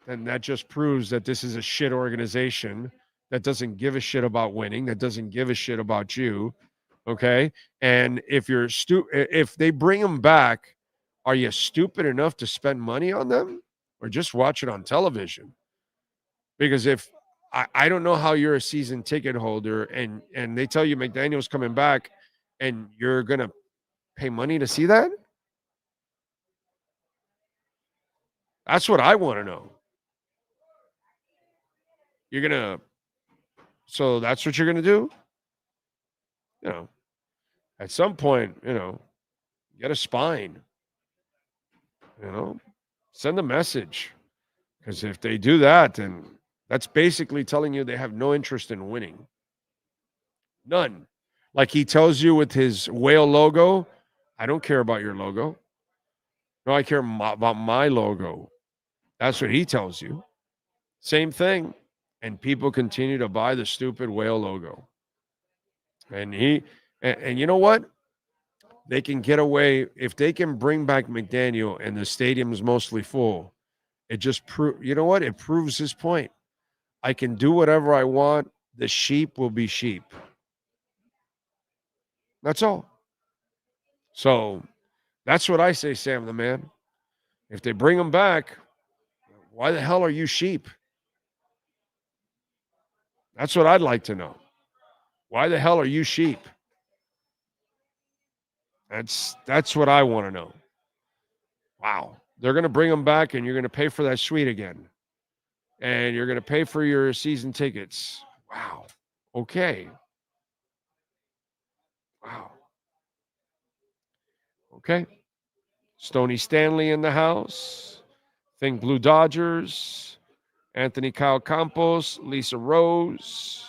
and that just proves that this is a shit organization that doesn't give a shit about winning, that doesn't give a shit about you. Okay. And if you're if they bring them back, are you stupid enough to spend money on them or just watch it on television? Because if I don't know how you're a season ticket holder and they tell you McDaniel's coming back and you're going to pay money to see that? That's what I want to know. So that's what you're going to do? You know, at some point, get a spine, send a message. Because if they do that, then that's basically telling you they have no interest in winning. None. Like he tells you with his whale logo, I don't care about your logo. No, I care about my logo. That's what he tells you. Same thing. And people continue to buy the stupid whale logo. And you know what? They can get away if they can bring back McDaniel and the stadium's mostly full. It just you know what? It proves his point. I can do whatever I want. The sheep will be sheep. That's all. So that's what I say, Sam the man. If they bring him back, why the hell are you sheep? That's what I'd like to know. Why the hell are you sheep? That's what I want to know. Wow. They're going to bring them back and you're going to pay for that suite again. And you're going to pay for your season tickets. Wow. Okay. Wow. Okay. Stoney Stanley in the house. Think Blue Dodgers. Anthony Kyle Campos. Lisa Rose.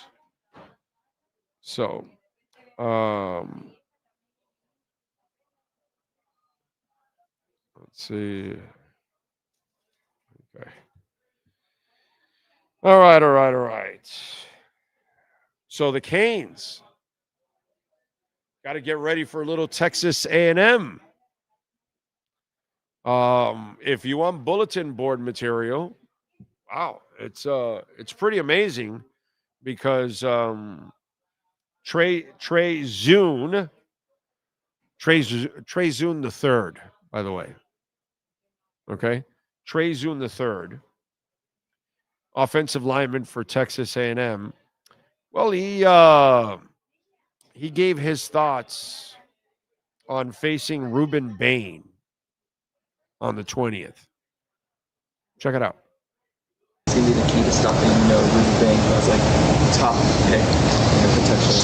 So, let's see. Okay. All right. So the Canes got to get ready for a little Texas A&M. If you want bulletin board material, wow, it's pretty amazing because Trey Zune the third, by the way. Okay, Trey Zune the third, offensive lineman for Texas A&M. Well, he gave his thoughts on facing Ruben Bain on the 20th. Check it out.
It's going to be the key to stopping, Ruben Bain, who was like top pick, potentially.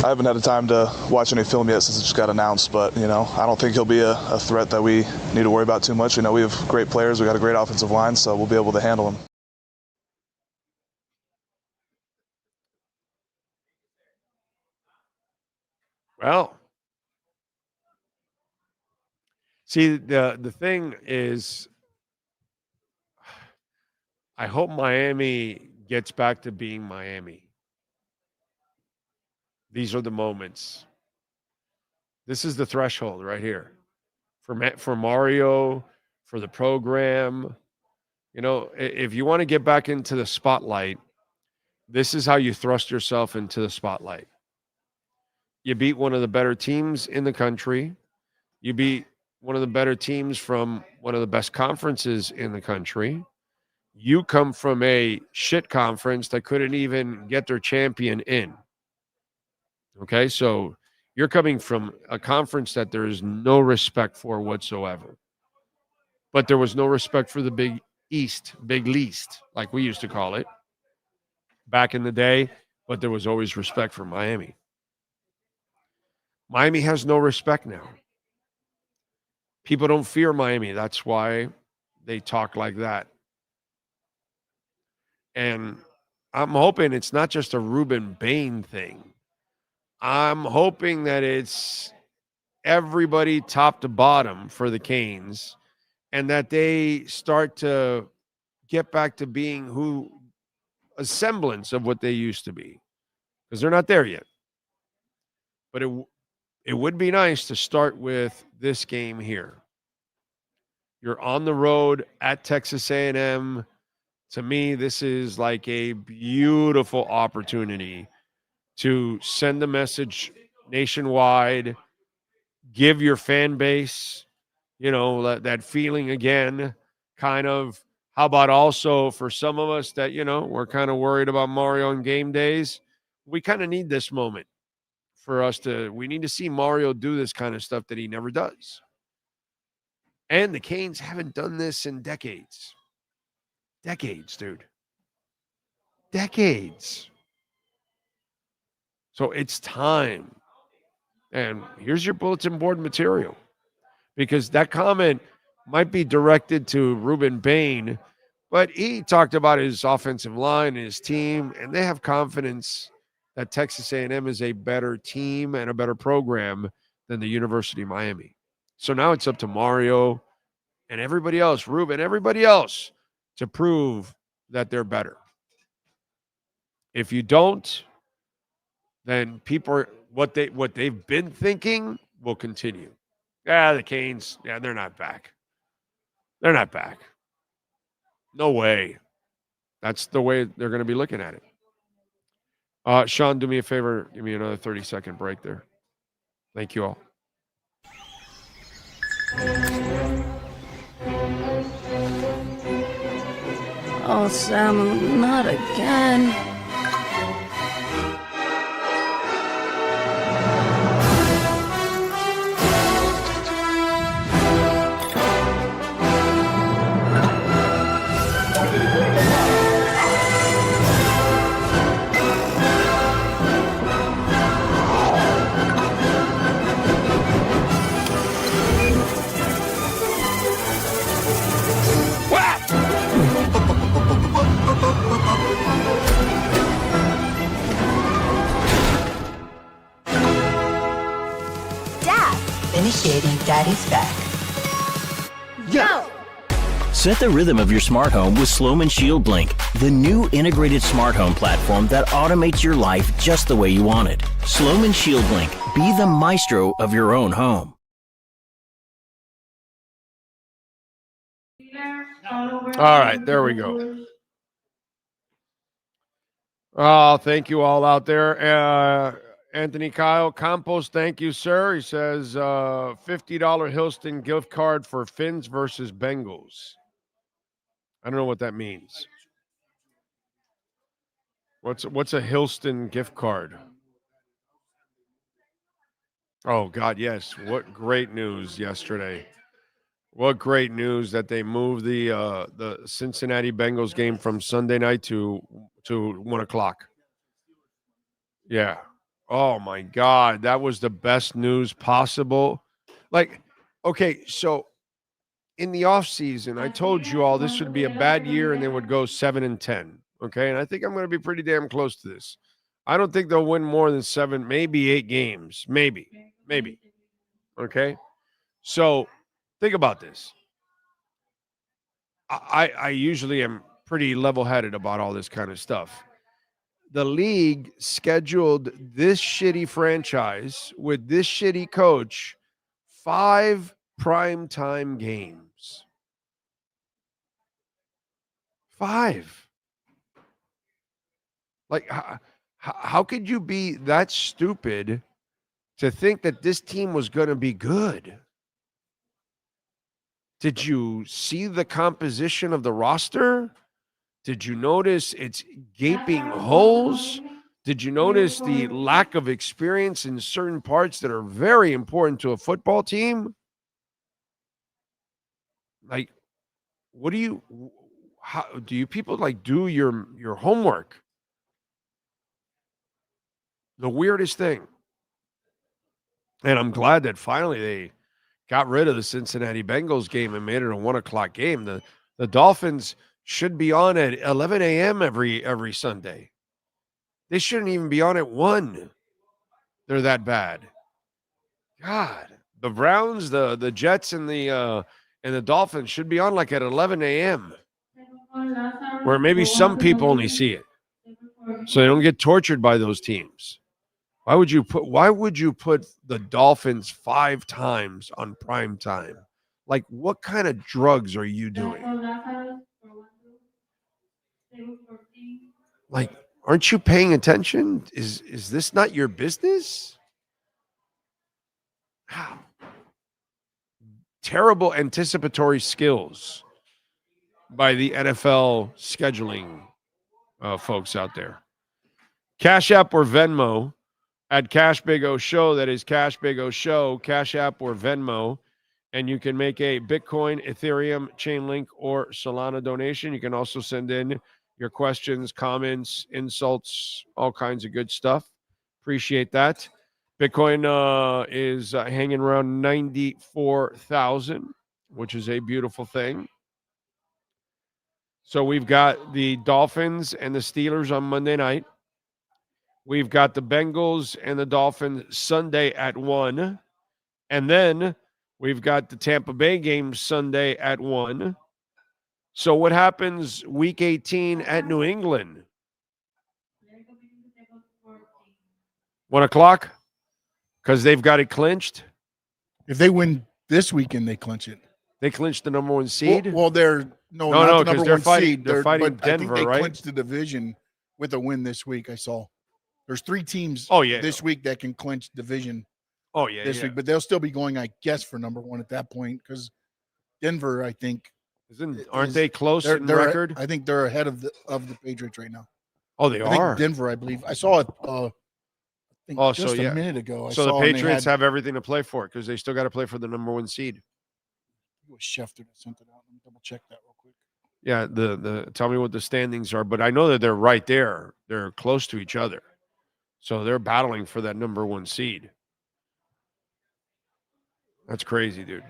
I haven't had the time to watch any film yet since it just got announced, but, I don't think he'll be a threat that we need to worry about too much. We have great players. We got a great offensive line, so we'll be able to handle him.
Well, see, the thing is, I hope Miami gets back to being Miami. These are the moments. This is the threshold right here for Mario, for the program. If you want to get back into the spotlight, this is how you thrust yourself into the spotlight. You beat one of the better teams in the country. You beat one of the better teams from one of the best conferences in the country. You come from a shit conference that couldn't even get their champion in. Okay, so you're coming from a conference that there is no respect for whatsoever. But there was no respect for the Big East, Big Least, like we used to call it back in the day. But there was always respect for Miami. Miami has no respect now. People don't fear Miami. That's why they talk like that. And I'm hoping it's not just a Ruben Bain thing. I'm hoping that it's everybody top to bottom for the Canes and that they start to get back to being a semblance of what they used to be, because they're not there yet. But it would be nice to start with this game here. You're on the road at Texas A&M. To me, this is like a beautiful opportunity to send a message nationwide, give your fan base, that feeling again, kind of. How about also for some of us that, we're kind of worried about Mario on game days? We kind of need this moment for us we need to see Mario do this kind of stuff that he never does. And the Canes haven't done this in decades. Decades, dude. Decades. So it's time. And here's your bulletin board material. Because that comment might be directed to Ruben Bain, but he talked about his offensive line and his team, and they have confidence that Texas A&M is a better team and a better program than the University of Miami. So now it's up to Mario and everybody else, Ruben, everybody else, to prove that they're better. If you don't, then people what they've been thinking will continue. The Canes, they're not back. They're not back. No way. That's the way they're going to be looking at it. Sean, do me a favor. Give me another 30-second break there. Thank you all.
Oh, Sam, not again.
Initiating Daddy's back.
Go!
Set the rhythm of your smart home with Sloman Shield Blink, the new integrated smart home platform that automates your life just the way you want it. Sloman Shield Blink, be the maestro of your own home.
All right, there we go. Oh, thank you all out there. Anthony Kyle Campos, thank you, sir. He says $50 Hilston gift card for Finns versus Bengals. I don't know what that means. What's a Hilston gift card? Oh, God, yes. What great news yesterday. What great news that they moved the Cincinnati Bengals game from Sunday night to 1 o'clock. Yeah. Oh, my God. That was the best news possible. Okay, so in the offseason, I told you all this would be a bad year and they would go 7-10. Okay, and I think I'm going to be pretty damn close to this. I don't think they'll win more than 7, maybe 8 games. Maybe. Okay? So think about this. I usually am pretty level-headed about all this kind of stuff. The league scheduled this shitty franchise with this shitty coach 5 primetime games. 5. How could you be that stupid to think that this team was going to be good? Did you see the composition of the roster? Did you notice its gaping holes? Did you notice the lack of experience in certain parts that are very important to a football team? How do you people do your homework? The weirdest thing. And I'm glad that finally they got rid of the Cincinnati Bengals game and made it a 1 o'clock game. The Dolphins should be on at 11 a.m. every Sunday. They shouldn't even be on at 1. They're that bad. God, the Browns, the Jets, and the Dolphins should be on at 11 a.m. where maybe some people only see it, so they don't get tortured by those teams. Why would you put the Dolphins 5 times on prime time? What kind of drugs are you doing? Like, aren't you paying attention? Is this not your business? Wow. Terrible anticipatory skills by the NFL scheduling folks out there. Cash App or Venmo at Cash Big O Show. That is Cash Big O Show, Cash App or Venmo. And you can make a Bitcoin, Ethereum, Chainlink, or Solana donation. You can also send in your questions, comments, insults, all kinds of good stuff. Appreciate that. Bitcoin is hanging around 94,000, which is a beautiful thing. So we've got the Dolphins and the Steelers on Monday night. We've got the Bengals and the Dolphins Sunday at 1. And then we've got the Tampa Bay game Sunday at 1. So what happens week 18 at New England? 1 o'clock? Because they've got it clinched?
If they win this weekend, they clinch it.
They clinched the number 1 seed?
Well they're not the number one seed.
They're fighting
but
Denver,
I think they
right?
clinched the division with a win this week. I saw there's 3 teams this week that can clinch division. This week, but they'll still be going, I guess, for number 1 at that point because Denver, I think,
aren't they close in record?
I think they're ahead of the Patriots right now.
Oh, they are.
Think Denver, I believe. I saw it. I think just a minute ago.
So the Patriots have everything to play for because they still got to play for the number 1 seed.
It was Schefter that sent it out. Let me double check that real quick.
Yeah, the tell me what the standings are, but I know that they're right there. They're close to each other, so they're battling for that number 1 seed. That's crazy, dude.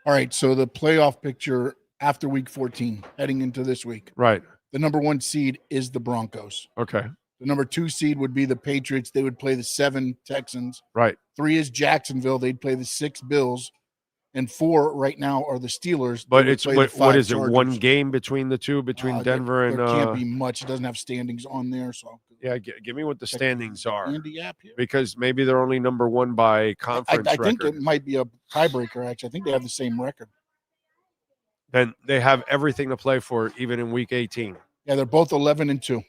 All right, so the playoff picture after week 14, heading into this week.
Right.
The number 1 seed is the Broncos.
Okay.
The number 2 seed would be the Patriots. They would play the 7 Texans.
Right.
3 is Jacksonville. They'd play the 6 Bills. And 4 right now are the Steelers.
But it's what is Chargers. It? 1 game between the two, Denver and
there can't be much. It doesn't have standings on there. So
yeah, give me what the standings are.
Andy app here.
Because maybe they're only number 1 by conference
I think
record.
it might be a tiebreaker, actually. I think they have the same record.
Then they have everything to play for, even in week 18.
Yeah, they're both 11-2.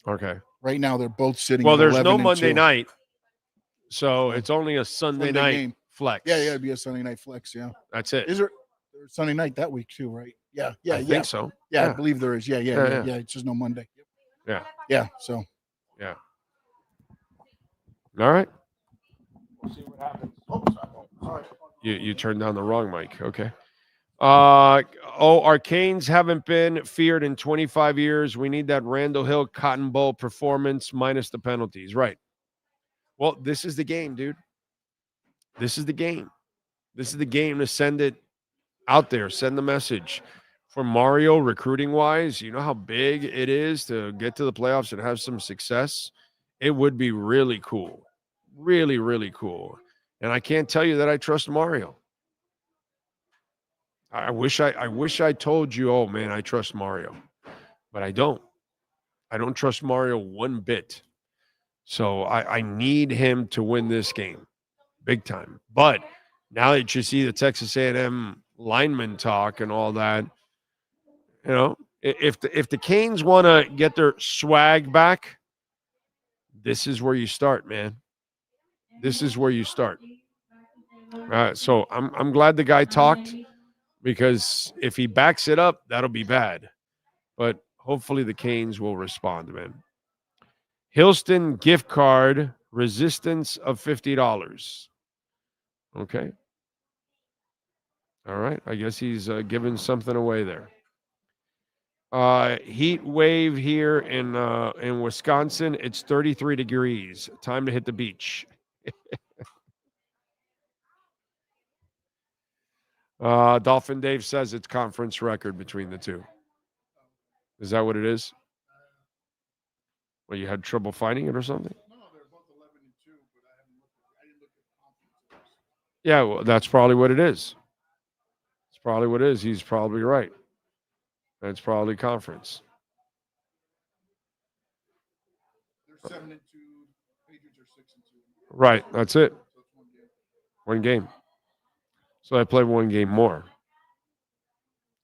Okay.
Right now, they're both sitting.
Well, there's no
11-2.
Monday night, so it's only a Sunday night
game.
Flex.
Yeah, it'd be a Sunday night flex. Yeah,
that's it.
Is there Sunday night that week too? Right? Yeah.
I think so.
Yeah, I believe there is. Yeah. It's just no Monday.
Yeah.
So.
Yeah. All right. We'll see what happens.
Sorry.
You turned down the wrong mic. Okay. Our Canes haven't been feared in 25 years. We need that Randall Hill Cotton Bowl performance minus the penalties. Right. Well, this is the game, dude. This is the game. This is the game to send it out there. Send the message. For Mario, recruiting-wise, you know how big it is to get to the playoffs and have some success? It would be really cool. Really, really cool. And I can't tell you that I trust Mario. I wish I told you, oh, man, I trust Mario. But I don't. I don't trust Mario one bit. So I need him to win this game. Big time. But now that you see the Texas A&M lineman talk and all that, you know, if the Canes want to get their swag back, this is where you start, man. This is where you start. So I'm glad the guy talked, because if he backs it up, that'll be bad. But hopefully the Canes will respond, man. Hillston gift card, resistance of $50. Okay. All right. I guess he's giving something away there. Heat wave here in Wisconsin. It's 33 degrees. Time to hit the beach. Dolphin Dave says it's conference record between the two. Is that what it is? Well, you had trouble finding it or something?
No, they're both 11-2, but I didn't look at conference.
Yeah, well, that's probably what it is. It's probably what it is. He's probably right. That's probably conference.
They're 7-2. Patriots are 6-2.
Right. That's it. One game. So I play one game more.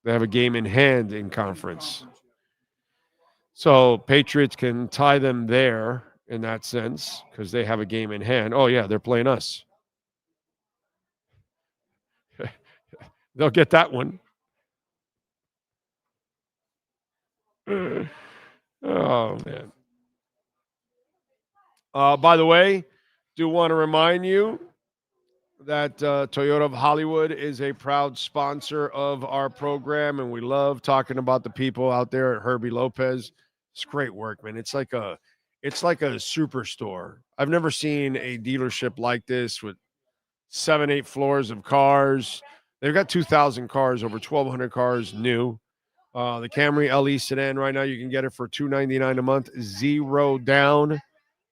They have a game in hand in conference. So Patriots can tie them there in that sense because they have a game in hand. Oh, yeah, they're playing us. They'll get that one. Oh, man. By the way, do want to remind you that Toyota of Hollywood is a proud sponsor of our program, and we love talking about the people out there at Herbie Lopez. It's great work, man. It's like a superstore. I've never seen a dealership like this with 7-8 floors of cars. They've got 2,000 cars, over 1,200 cars new. The Camry LE sedan right now, you can get it for $299 a month, 0 down.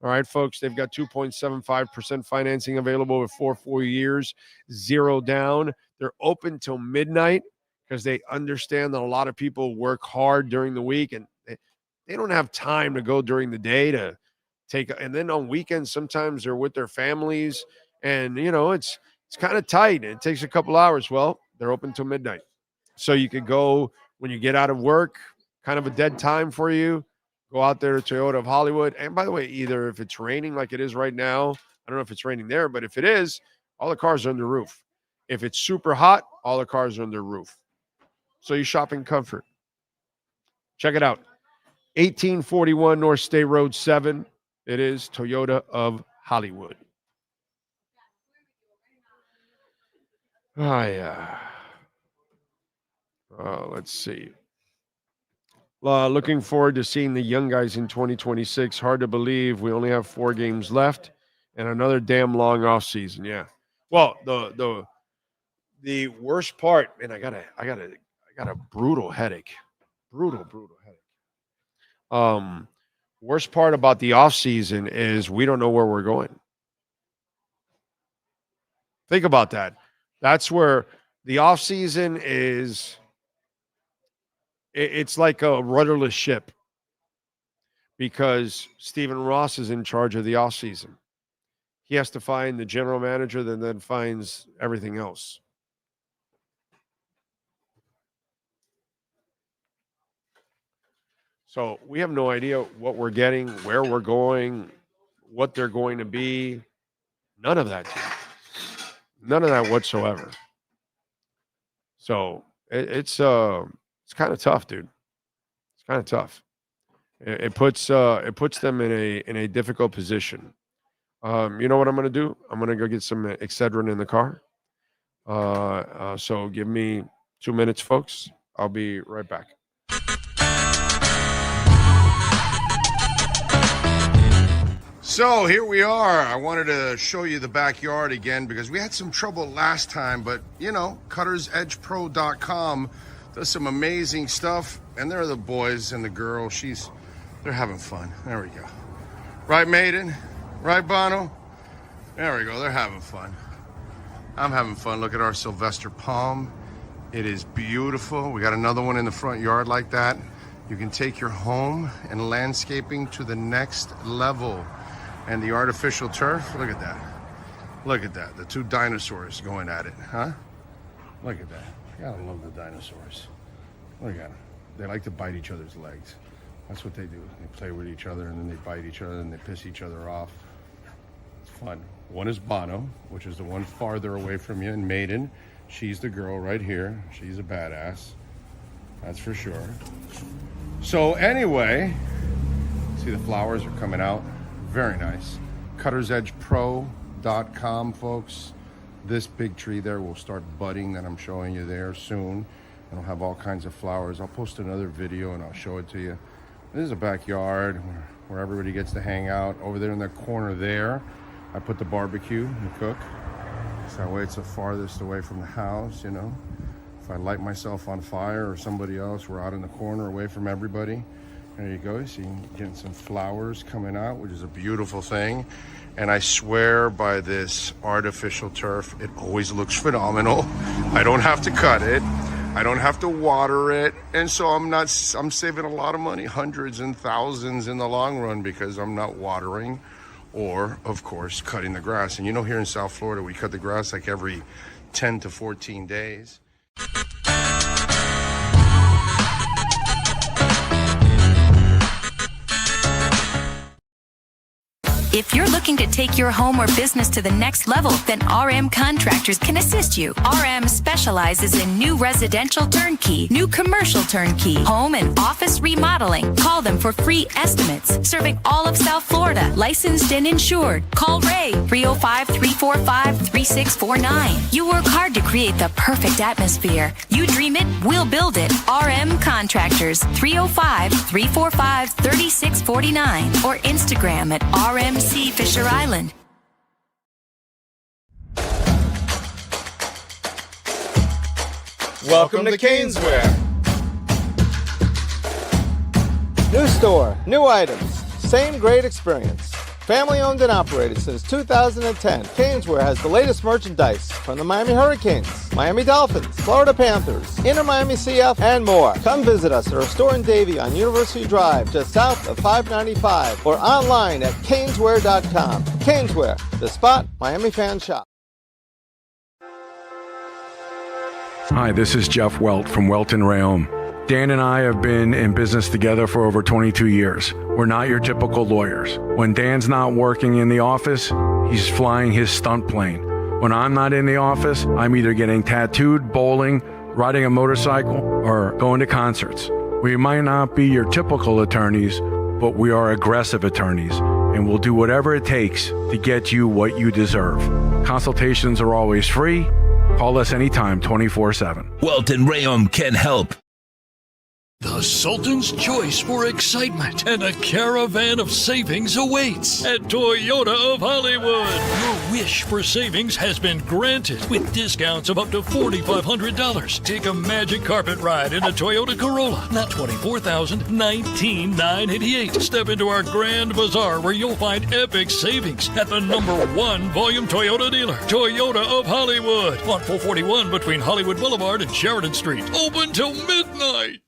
All right, folks, they've got 2.75% financing available for 4 years, 0 down. They're open till midnight because they understand that a lot of people work hard during the week and they don't have time to go during the day to take. And then on weekends, sometimes they're with their families and, you know, it's kind of tight. It takes a couple hours. Well, they're open till midnight. So you could go when you get out of work, kind of a dead time for you. Go out there to Toyota of Hollywood. And by the way, either if it's raining like it is right now, I don't know if it's raining there, but if it is, all the cars are under roof. If it's super hot, all the cars are under roof. So you shop in comfort. Check it out. 1841 North State Road 7. It is Toyota of Hollywood. Oh, yeah. Let's see. Looking forward to seeing the young guys in 2026. Hard to believe we only have 4 games left and another damn long off season. Yeah. Well, the worst part, and I got a brutal headache. Brutal headache. Worst part about the off season is we don't know where we're going. Think about that. That's where the off season is. It's like a rudderless ship because Stephen Ross is in charge of the offseason. He has to find the general manager that then finds everything else. So we have no idea what we're getting, where we're going, what they're going to be. None of that. None of that whatsoever. So it's kind of tough, dude. It's kind of tough. It puts them in a difficult position. You know what I'm going to do? I'm going to go get some Excedrin in the car. So give me 2 minutes, folks. I'll be right back.
So here we are. I wanted to show you the backyard again because we had some trouble last time, but you know, cuttersedgepro.com does some amazing stuff, and there are the boys and the girl. They're having fun. There we go. Right, Maiden? Right, Bono? There we go. They're having fun. I'm having fun. Look at our Sylvester palm. It is beautiful. We got another one in the front yard like that. You can take your home and landscaping to the next level. And the artificial turf, look at that. Look at that. The 2 dinosaurs going at it, huh? Look at that. Gotta love the dinosaurs. Look at them. They like to bite each other's legs. That's what they do. They play with each other and then they bite each other and they piss each other off. It's fun. One is Bono, which is the one farther away from you, and Maiden. She's the girl right here. She's a badass. That's for sure. So anyway, see the flowers are coming out. Very nice. cuttersedgepro.com, folks. This big tree there will start budding that I'm showing you there soon. It'll have all kinds of flowers. I'll post another video and I'll show it to you. This is a backyard where everybody gets to hang out. Over there in the corner there, I put the barbecue and cook. So that way it's the farthest away from the house, you know. If I light myself on fire or somebody else, we're out in the corner away from everybody. There you go. See, getting some flowers coming out, which is a beautiful thing. And I swear by this artificial turf, it always looks phenomenal. I don't have to cut it. I don't have to water it. And so I'm saving a lot of money, hundreds and thousands in the long run, because I'm not watering or, of course, cutting the grass. And you know, here in South Florida, we cut the grass like every 10 to 14 days.
If you're looking to take your home or business to the next level, then RM Contractors can assist you. RM specializes in new residential turnkey, new commercial turnkey, home and office remodeling. Call them for free estimates. Serving all of South Florida, licensed and insured. Call Ray, 305-345-3649. You work hard to create the perfect atmosphere. You dream it, we'll build it. RM Contractors, 305-345-3649. Or Instagram at RMC Fisher Island.
Welcome to Caneswear. New store, new items, same great experience. Family owned and operated since 2010, Caneswear has the latest merchandise from the Miami Hurricanes, Miami Dolphins, Florida Panthers, Inter Miami CF, and more. Come visit us at our store in Davie on University Drive, just south of 595, or online at caneswear.com. Caneswear, the spot Miami fans shop.
Hi, this is Jeff Welt from Welton Rayom. Dan and I have been in business together for over 22 years. We're not your typical lawyers. When Dan's not working in the office, he's flying his stunt plane. When I'm not in the office, I'm either getting tattooed, bowling, riding a motorcycle, or going to concerts. We might not be your typical attorneys, but we are aggressive attorneys, and we'll do whatever it takes to get you what you deserve. Consultations are always free. Call us anytime, 24/7.
Welton Rayom can help.
The Sultan's choice for excitement and a caravan of savings awaits at Toyota of Hollywood. Your wish for savings has been granted with discounts of up to $4,500. Take a magic carpet ride in a Toyota Corolla, not $24,000, $19,988. Step into our Grand Bazaar where you'll find epic savings at the #1 volume Toyota dealer, Toyota of Hollywood, on 441 between Hollywood Boulevard and Sheridan Street. Open till midnight.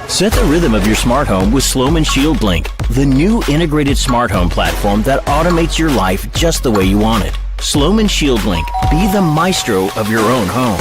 Set the rhythm of your smart home with Sloman Shield Blink, the new integrated smart home platform that automates your life just the way you want it. Sloman Shield Blink, be the maestro of your own home.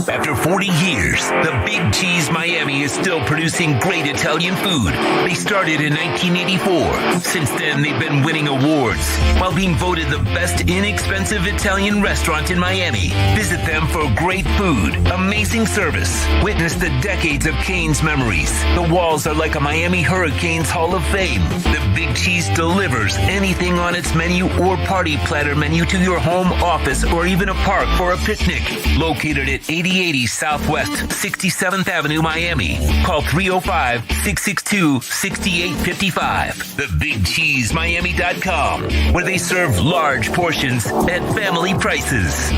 After 40 years, the Big Cheese Miami is still producing great Italian food. They started in 1984. Since then, they've been winning awards while being voted the best inexpensive Italian restaurant in Miami. Visit them for great food, amazing service. Witness the decades of Cane's memories. The walls are like a Miami Hurricanes Hall of Fame. The Big Cheese delivers anything on its menu or party platter menu to your home, office, or even a park for a picnic. Located at 8080 Southwest 67th Avenue, Miami. Call 305-662-6855. TheBigCheeseMiami.com, where they serve large portions at family prices.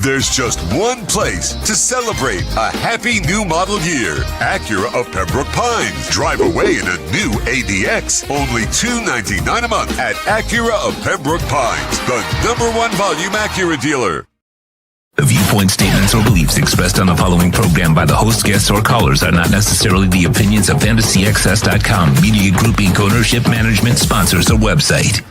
There's just one place to celebrate a happy new model year. Acura of Pembroke Pines. Drive away in a new ADX. Only $299 a month at Acura of Pembroke Pines, the #1 volume Acura dealer.
The viewpoint statements or beliefs expressed on the following program by the host, guests, or callers are not necessarily the opinions of FantasyXS.com, Media Group Inc. ownership, management, sponsors, or website.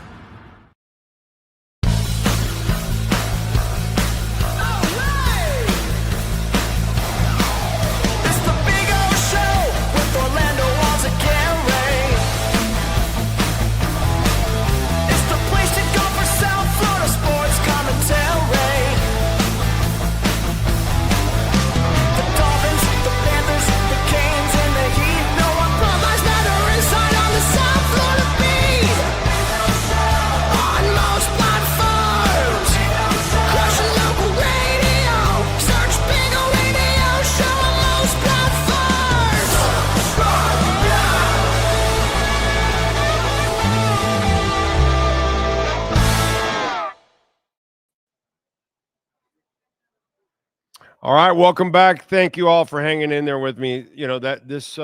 All right, welcome back. Thank you all for hanging in there with me. You know that this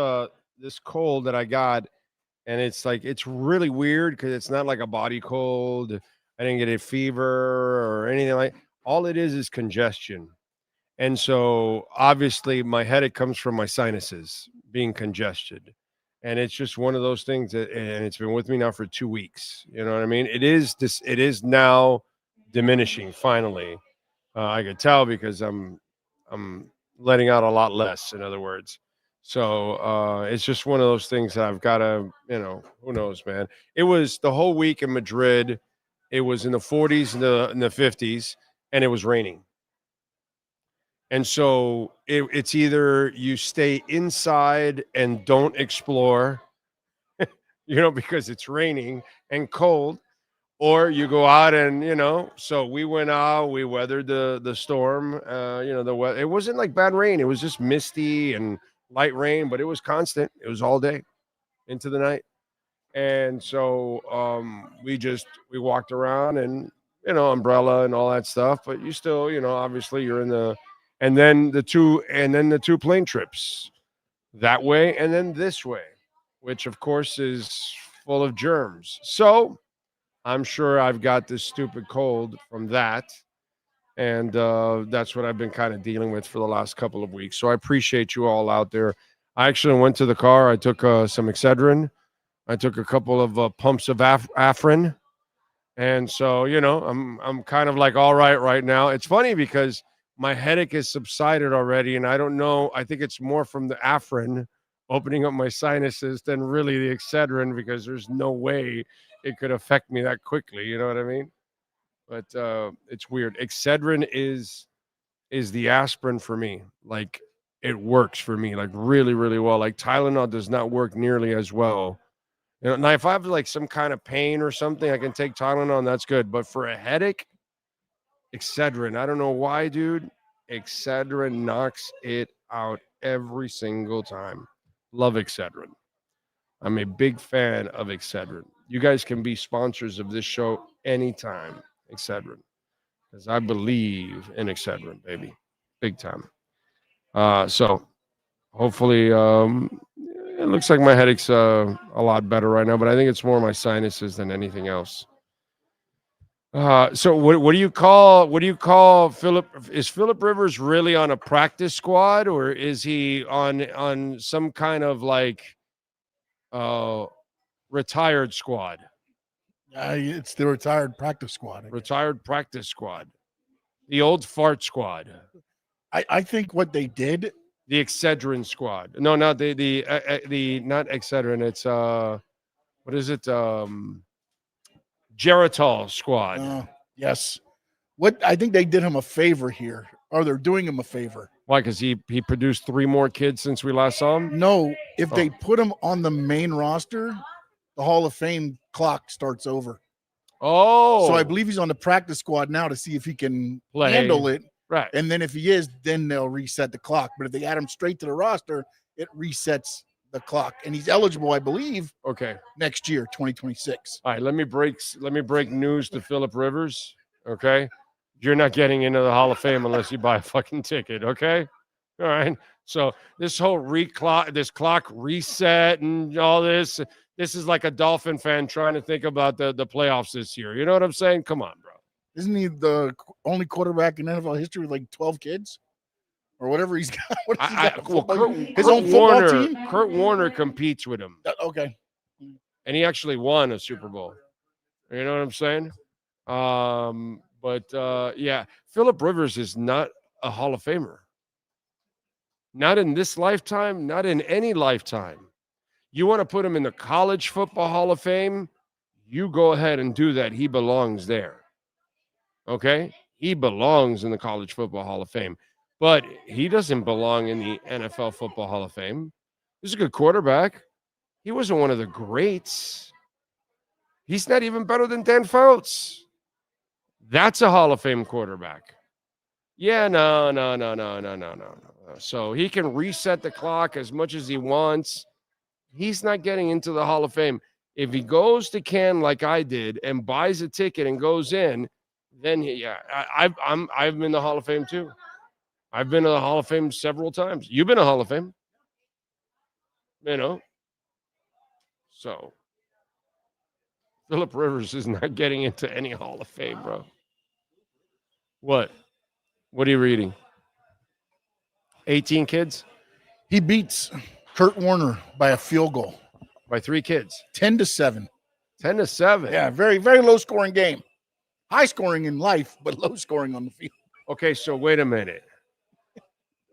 cold that I got, and it's really weird because it's not like a body cold. I didn't get a fever or anything like. All it is congestion, and so obviously my headache comes from my sinuses being congested, and it's just one of those things that, and it's been with me now for 2 weeks. You know what I mean? It is now diminishing. Finally, I could tell because I'm letting out a lot less, in other words. So it's just one of those things that I've got to, who knows, man. It was the whole week in Madrid. It was in the 40s and in the 50s, and it was raining. And so it's either you stay inside and don't explore, because it's raining and cold, or you go out and, so we went out, we weathered the storm, the weather. It wasn't like bad rain. It was just misty and light rain, but it was constant. It was all day into the night. And so we walked around and, umbrella and all that stuff, but you still, obviously you're in and then the two plane trips that way. And then this way, which of course is full of germs. So I'm sure I've got this stupid cold from that. And that's what I've been kind of dealing with for the last couple of weeks. So I appreciate you all out there. I actually went to the car. I took some Excedrin. I took a couple of pumps of Afrin. And so, I'm kind of like all right now. It's funny because my headache has subsided already. And I don't know. I think it's more from the Afrin opening up my sinuses than really the Excedrin, because there's no way it could affect me that quickly. You know what I mean? But it's weird. Excedrin is the aspirin for me. Like, it works for me like really, really well. Like Tylenol does not work nearly as well. Now if I have like some kind of pain or something, I can take Tylenol and that's good. But for a headache, Excedrin, I don't know why, dude. Excedrin knocks it out every single time. Love Excedrin. I'm a big fan of Excedrin. You guys can be sponsors of this show anytime, Excedrin, because I believe in Excedrin, baby, big time. So hopefully, it looks like my headache's a lot better right now, but I think it's more my sinuses than anything else. So what do you call Philip? Is Philip Rivers really on a practice squad, or is he on some kind of like retired squad?
It's the retired practice squad.
Retired practice squad. The old fart squad.
I think what they did.
The Excedrin squad. No, not the not Excedrin. It's what is it? Geritol squad.
Yes. What I think they did him a favor here, or they're doing him a favor.
Why? Because he produced 3 more kids since we last saw him?
No, if they put him on the main roster, the Hall of Fame clock starts over.
Oh.
So I believe he's on the practice squad now to see if he can
play.
Handle it.
Right.
And then if he is, then they'll reset the clock. But if they add him straight to the roster, it resets the clock. And he's eligible, I believe, next year, 2026.
All right, let me break news to Philip Rivers, okay? You're not getting into the Hall of Fame unless you buy a fucking ticket, okay? All right. So this whole clock reset and all this is like a Dolphin fan trying to think about the playoffs this year. You know what I'm saying? Come on, bro.
Isn't he the only quarterback in NFL history with like 12 kids or whatever he's got? His own football team?
Kurt Warner competes with him.
Okay.
And he actually won a Super Bowl. You know what I'm saying? Yeah, Philip Rivers is not a Hall of Famer. Not in this lifetime, not in any lifetime. You want to put him in the College Football Hall of Fame? You go ahead and do that. He belongs there. Okay? He belongs in the College Football Hall of Fame. But he doesn't belong in the NFL Football Hall of Fame. He's a good quarterback. He wasn't one of the greats. He's not even better than Dan Fouts. That's a Hall of Fame quarterback. Yeah, no. So he can reset the clock as much as he wants. He's not getting into the Hall of Fame. If he goes to Cannes like I did and buys a ticket and goes in, then I'm in the Hall of Fame too. I've been to the Hall of Fame several times. You've been to Hall of Fame. So Phillip Rivers is not getting into any Hall of Fame, bro. What? What are you reading? 18 kids?
He beats Kurt Warner by a field goal.
By 3 kids.
10-7.
10-7.
Yeah, very, very low scoring game. High scoring in life, but low scoring on the field.
Okay, so wait a minute.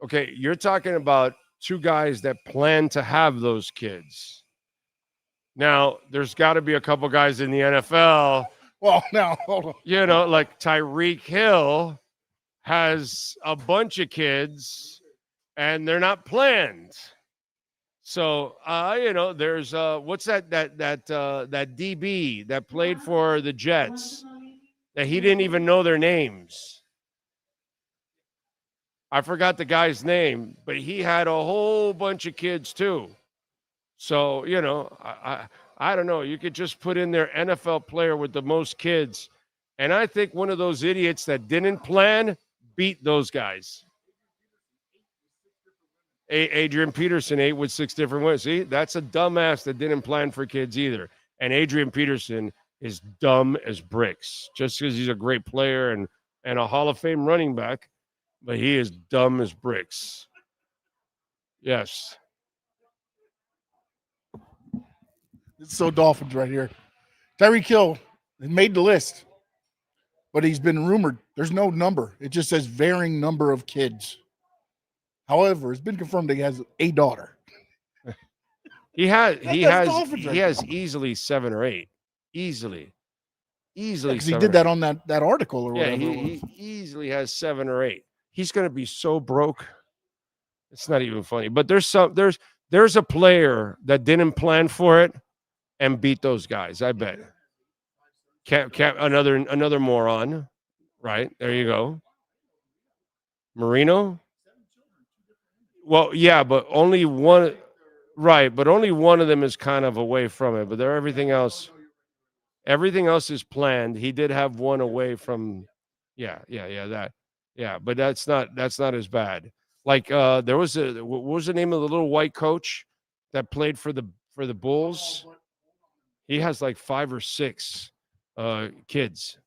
Okay, you're talking about 2 guys that plan to have those kids. Now, there's got to be a couple guys in the NFL.
Well, now, hold on.
Like Tyreek Hill has a bunch of kids, and they're not planned. So, there's what's that DB that played for the Jets that he didn't even know their names. I forgot the guy's name, but he had a whole bunch of kids too. So, I don't know. You could just put in their NFL player with the most kids. And I think one of those idiots that didn't plan beat those guys. Adrian Peterson, 8 with 6 different women. See, that's a dumbass that didn't plan for kids either. And Adrian Peterson is dumb as bricks just because he's a great player and a Hall of Fame running back, but he is dumb as bricks. Yes.
It's so Dolphins right here. Tyreek Hill made the list, but he's been rumored. There's no number. It just says varying number of kids. However, it's been confirmed that he has a daughter.
He has easily 7 or 8. Easily.
Because he did that on that article or whatever.
Yeah, he easily has 7 or 8. He's going to be so broke. It's not even funny. But there's a player that didn't plan for it and beat those guys. I bet. Another moron. Right there you go. Marino. Well, yeah, but only one. Right, but only one of them is kind of away from it. But everything else is planned. He did have one away from. That. Yeah, but that's not as bad. Like there was what was the name of the little white coach that played for the Bulls? He has like 5 or 6 kids.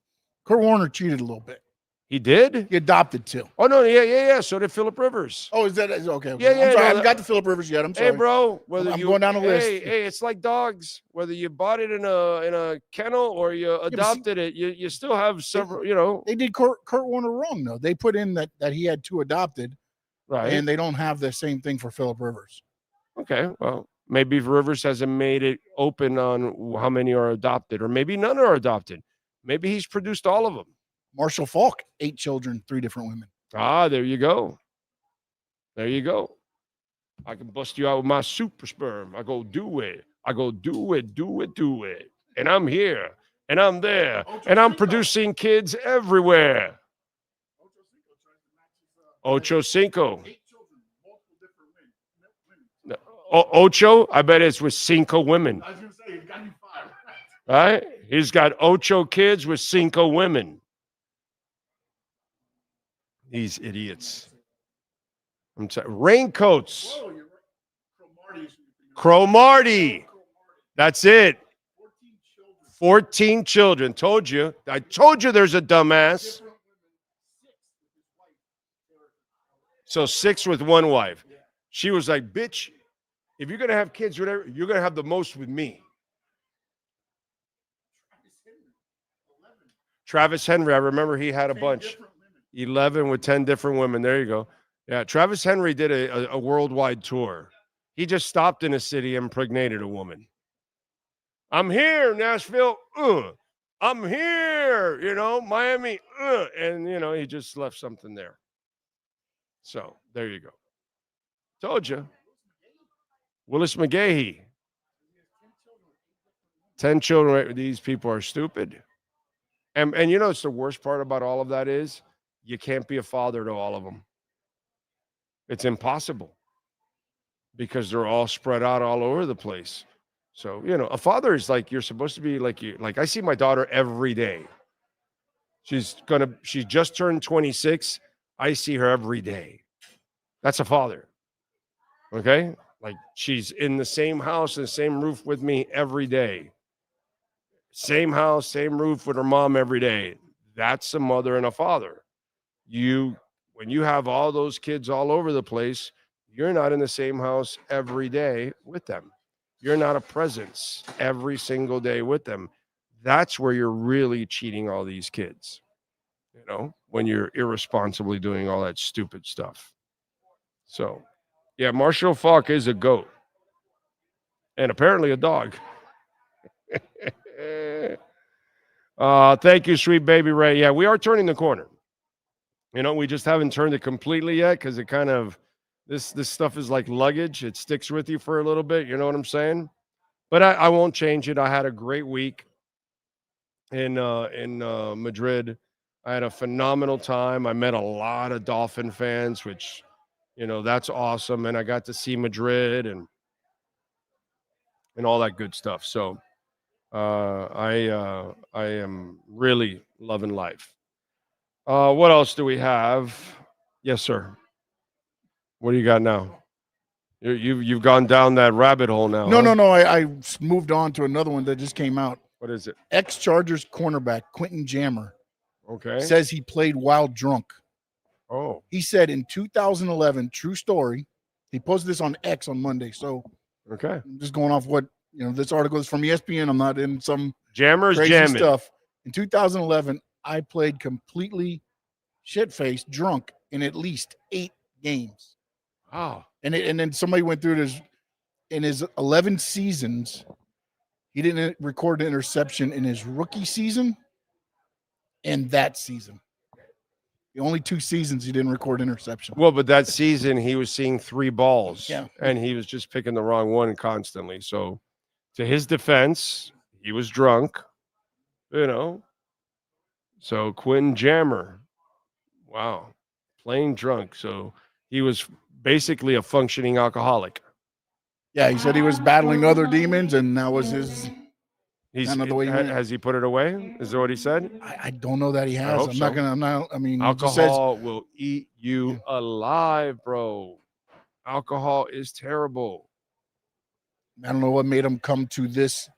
Kurt Warner cheated a little bit.
He did?
He adopted 2.
Oh no, yeah. So did Phillip Rivers.
Oh, is that okay?
Yeah.
I'm sorry, I haven't got to Phillip Rivers yet. I'm sorry.
Hey, bro,
I'm going down the list.
Hey, it's like dogs. Whether you bought it in a kennel or you adopted it, you still have several.
They did Kurt Warner wrong though. They put in that he had 2 adopted,
right?
And they don't have the same thing for Phillip Rivers.
Okay, well, maybe Rivers hasn't made it open on how many are adopted, or maybe none are adopted. Maybe he's produced all of them.
Marshall Faulk, 8 children, 3 different women.
There you go. I can bust you out with my super sperm. I go do it. Do it. And I'm here, and I'm there, and I'm producing kids everywhere. Ocho Cinco. Ocho? I bet it's with 5 women.
I was going to say, it's got to be 5.
Right? He's got 8 kids with 5 women. These idiots. I'm sorry. Raincoats.
Whoa, you're right.
Cromartie. That's it. 14 children. I told you there's a dumbass. So 6 with 1 wife. She was like, bitch, if you're going to have kids, whatever, you're going to have the most with me. Travis Henry. I remember he had a bunch. 11 with 10 different women. There you go. Yeah, Travis Henry did a worldwide tour. He just stopped in a city and impregnated a woman. I'm here, Nashville. I'm here, Miami. And, he just left something there. So there you go. Told you. Willis McGahee. 10 children. These people are stupid. And it's the worst part about all of that is you can't be a father to all of them. It's impossible because they're all spread out all over the place. So, a father is like, you're supposed to be like you. Like I see my daughter every day. She just turned 26. I see her every day. That's a father. Okay? Like she's in the same house and the same roof with me every day. Same house, same roof with her mom every day. That's a mother and a father. When you have all those kids all over the place, you're not in the same house every day with them. You're not a presence every single day with them. That's where you're really cheating all these kids, when you're irresponsibly doing all that stupid stuff. So, yeah, Marshall Faulk is a goat and apparently a dog. Thank you, sweet baby Ray. Yeah, we are turning the corner. We just haven't turned it completely yet because it kind of this stuff is like luggage. It sticks with you for a little bit. You know what I'm saying? But I won't change it. I had a great week in Madrid. I had a phenomenal time. I met a lot of Dolphin fans, which, that's awesome. And I got to see Madrid and all that good stuff. So I am really loving life. What else do we have? Yes, sir. What do you got now? You've gone down that rabbit hole now.
No. I moved on to another one that just came out.
What is it?
Ex-Chargers cornerback Quentin Jammer.
Okay.
Says he played while drunk.
Oh.
He said in 2011, true story. He posted this on X on Monday. So
okay,
I'm just going off what this article is from ESPN. I'm not in some
Jammer's
crazy
jamming
stuff. In 2011, I played completely shit-faced, drunk in at least 8 games.
Wow.
And then somebody went through this in his 11 seasons. He didn't record an interception in his rookie season and that season. The only 2 seasons he didn't record interception.
Well, but that season he was seeing 3 balls.
Yeah.
And he was just picking the wrong one constantly. So to his defense, he was drunk, So Quentin Jammer, wow, playing drunk. So he was basically a functioning alcoholic.
Yeah, he said he was battling other demons, and that was his. Kind of the way
Has he put it away? Is that what he said?
I don't know that he has. I mean,
alcohol will eat you alive, bro. Alcohol is terrible.
I don't know what made him come to this,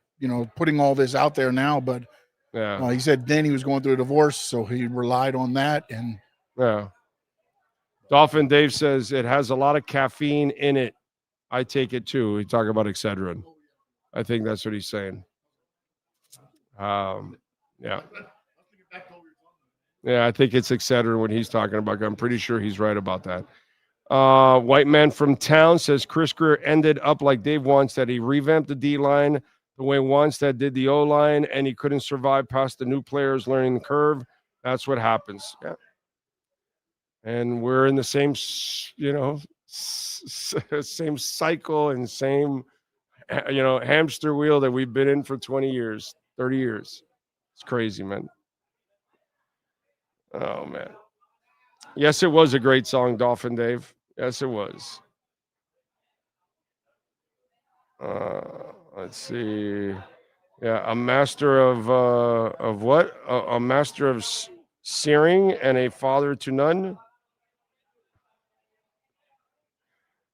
putting all this out there now, but
yeah,
he said then he was going through a divorce, so he relied on that. And
yeah, Dolphin Dave says it has a lot of caffeine in it. I take it too. We talk about Excedrin. I think that's what he's saying. Yeah, I think it's Excedrin when he's talking about. I'm pretty sure he's right about that. White man from town says Chris Greer ended up like Dave Wanstead. He revamped the D-line the way Wanstead did the O-line, and he couldn't survive past the new players learning the curve. That's what happens. Yeah. And we're in the same, same cycle and same, hamster wheel that we've been in for 20 years, 30 years. It's crazy, man. Oh, man. Yes, it was a great song, Dolphin Dave. Yes, it was. Let's see. Yeah, a master of what? A master of searing and a father to none.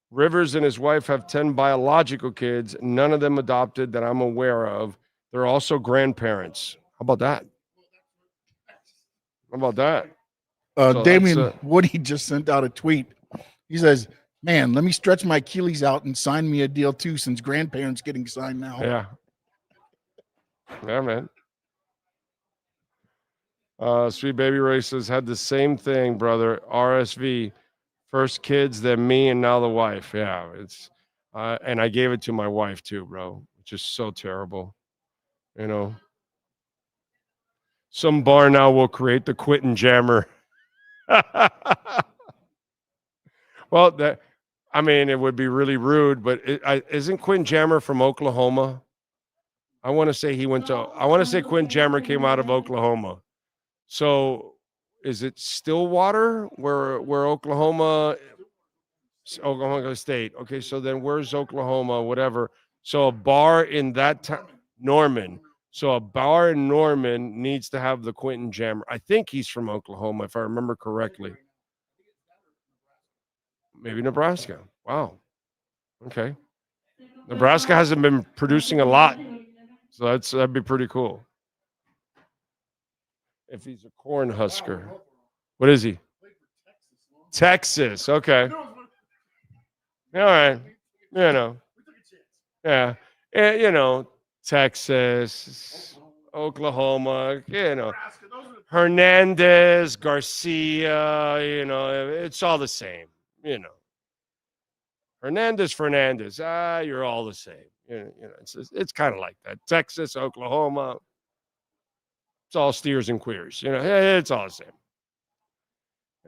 Rivers and his wife have 10 biological kids, none of them adopted that I'm aware of. They're also grandparents. How about that? How about that?
Damian Woody just sent out a tweet. He says, man, let me stretch my Achilles out and sign me a deal too, since grandparents getting signed now.
Yeah. Yeah, man. Sweet Baby Ray says, had the same thing, brother. RSV. First kids, then me, and now the wife. Yeah, it's and I gave it to my wife too, bro, which is so terrible. Some bar now will create the Quentin Jammer. Well, it would be really rude, but isn't Quentin Jammer from Oklahoma? I want to say Quentin Jammer came out of Oklahoma. So is it Stillwater where Oklahoma State? Okay, so then where's Oklahoma? Whatever. So a bar in that town, Norman. So a bar in Norman needs to have the Quentin Jammer. I think he's from Oklahoma, if I remember correctly. Maybe Nebraska. Wow. Okay. Nebraska hasn't been producing a lot, so that'd be pretty cool. If he's a corn husker, what is he? Texas. Okay. All right. Yeah. Texas, Oklahoma. Hernandez, Garcia. It's all the same. Fernandez. You're all the same. It's kind of like that. Texas, Oklahoma. It's all steers and queers. It's all the same.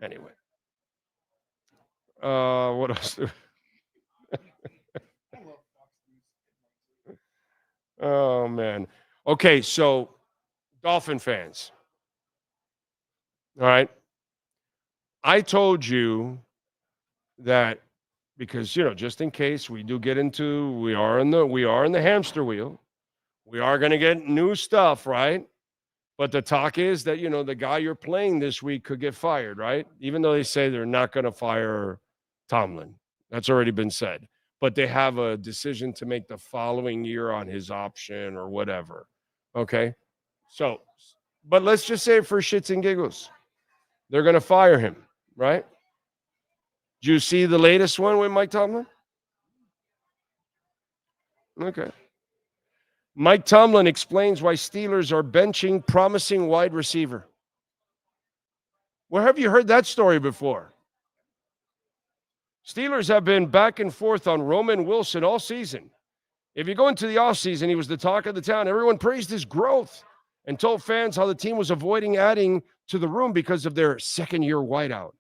Anyway. What else? Oh, man. Okay, so Dolphin fans. All right. I told you that because, just in case we do get into, we are in the hamster wheel. We are going to get new stuff, right? But the talk is that, the guy you're playing this week could get fired, right? Even though they say they're not going to fire Tomlin. That's already been said. But they have a decision to make the following year on his option or whatever. Okay? So, but let's just say for shits and giggles, they're going to fire him, right? Did you see the latest one with Mike Tomlin? Okay. Mike Tomlin explains why Steelers are benching promising wide receiver. Where have you heard that story before? Steelers have been back and forth on Roman Wilson all season. If you go into the offseason, he was the talk of the town. Everyone praised his growth and told fans how the team was avoiding adding to the room because of their second-year wideout.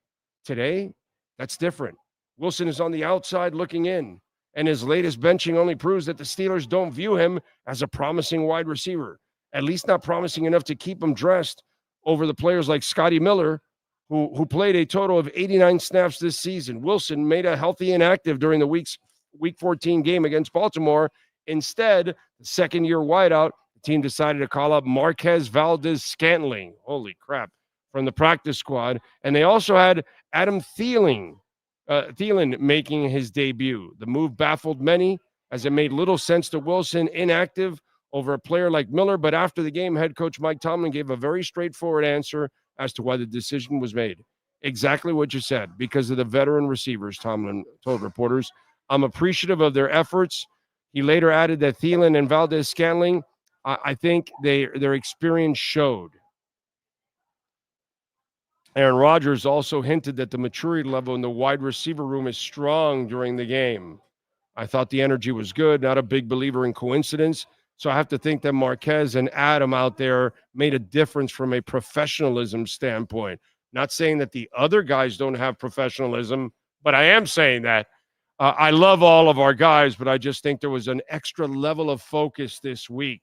Today, that's different. Wilson is on the outside looking in, and his latest benching only proves that the Steelers don't view him as a promising wide receiver, at least not promising enough to keep him dressed over the players like Scotty Miller, who played a total of 89 snaps this season. Wilson made a healthy inactive during the Week 14 game against Baltimore. Instead, the second-year wideout, the team decided to call up Marquez Valdez-Scantling, holy crap, from the practice squad. And they also had Adam Thielen making his debut. The move baffled many as it made little sense to Wilson inactive over a player like Miller. But after the game, head coach Mike Tomlin gave a very straightforward answer as to why the decision was made. Exactly what you said, because of the veteran receivers, Tomlin told reporters. I'm appreciative of their efforts. He later added that Thielen and Valdez-Scantling, I think their experience showed. Aaron Rodgers also hinted that the maturity level in the wide receiver room is strong during the game. I thought the energy was good, not a big believer in coincidence. So I have to think that Marquez and Adam out there made a difference from a professionalism standpoint. Not saying that the other guys don't have professionalism, but I am saying that. I love all of our guys, but I just think there was an extra level of focus this week.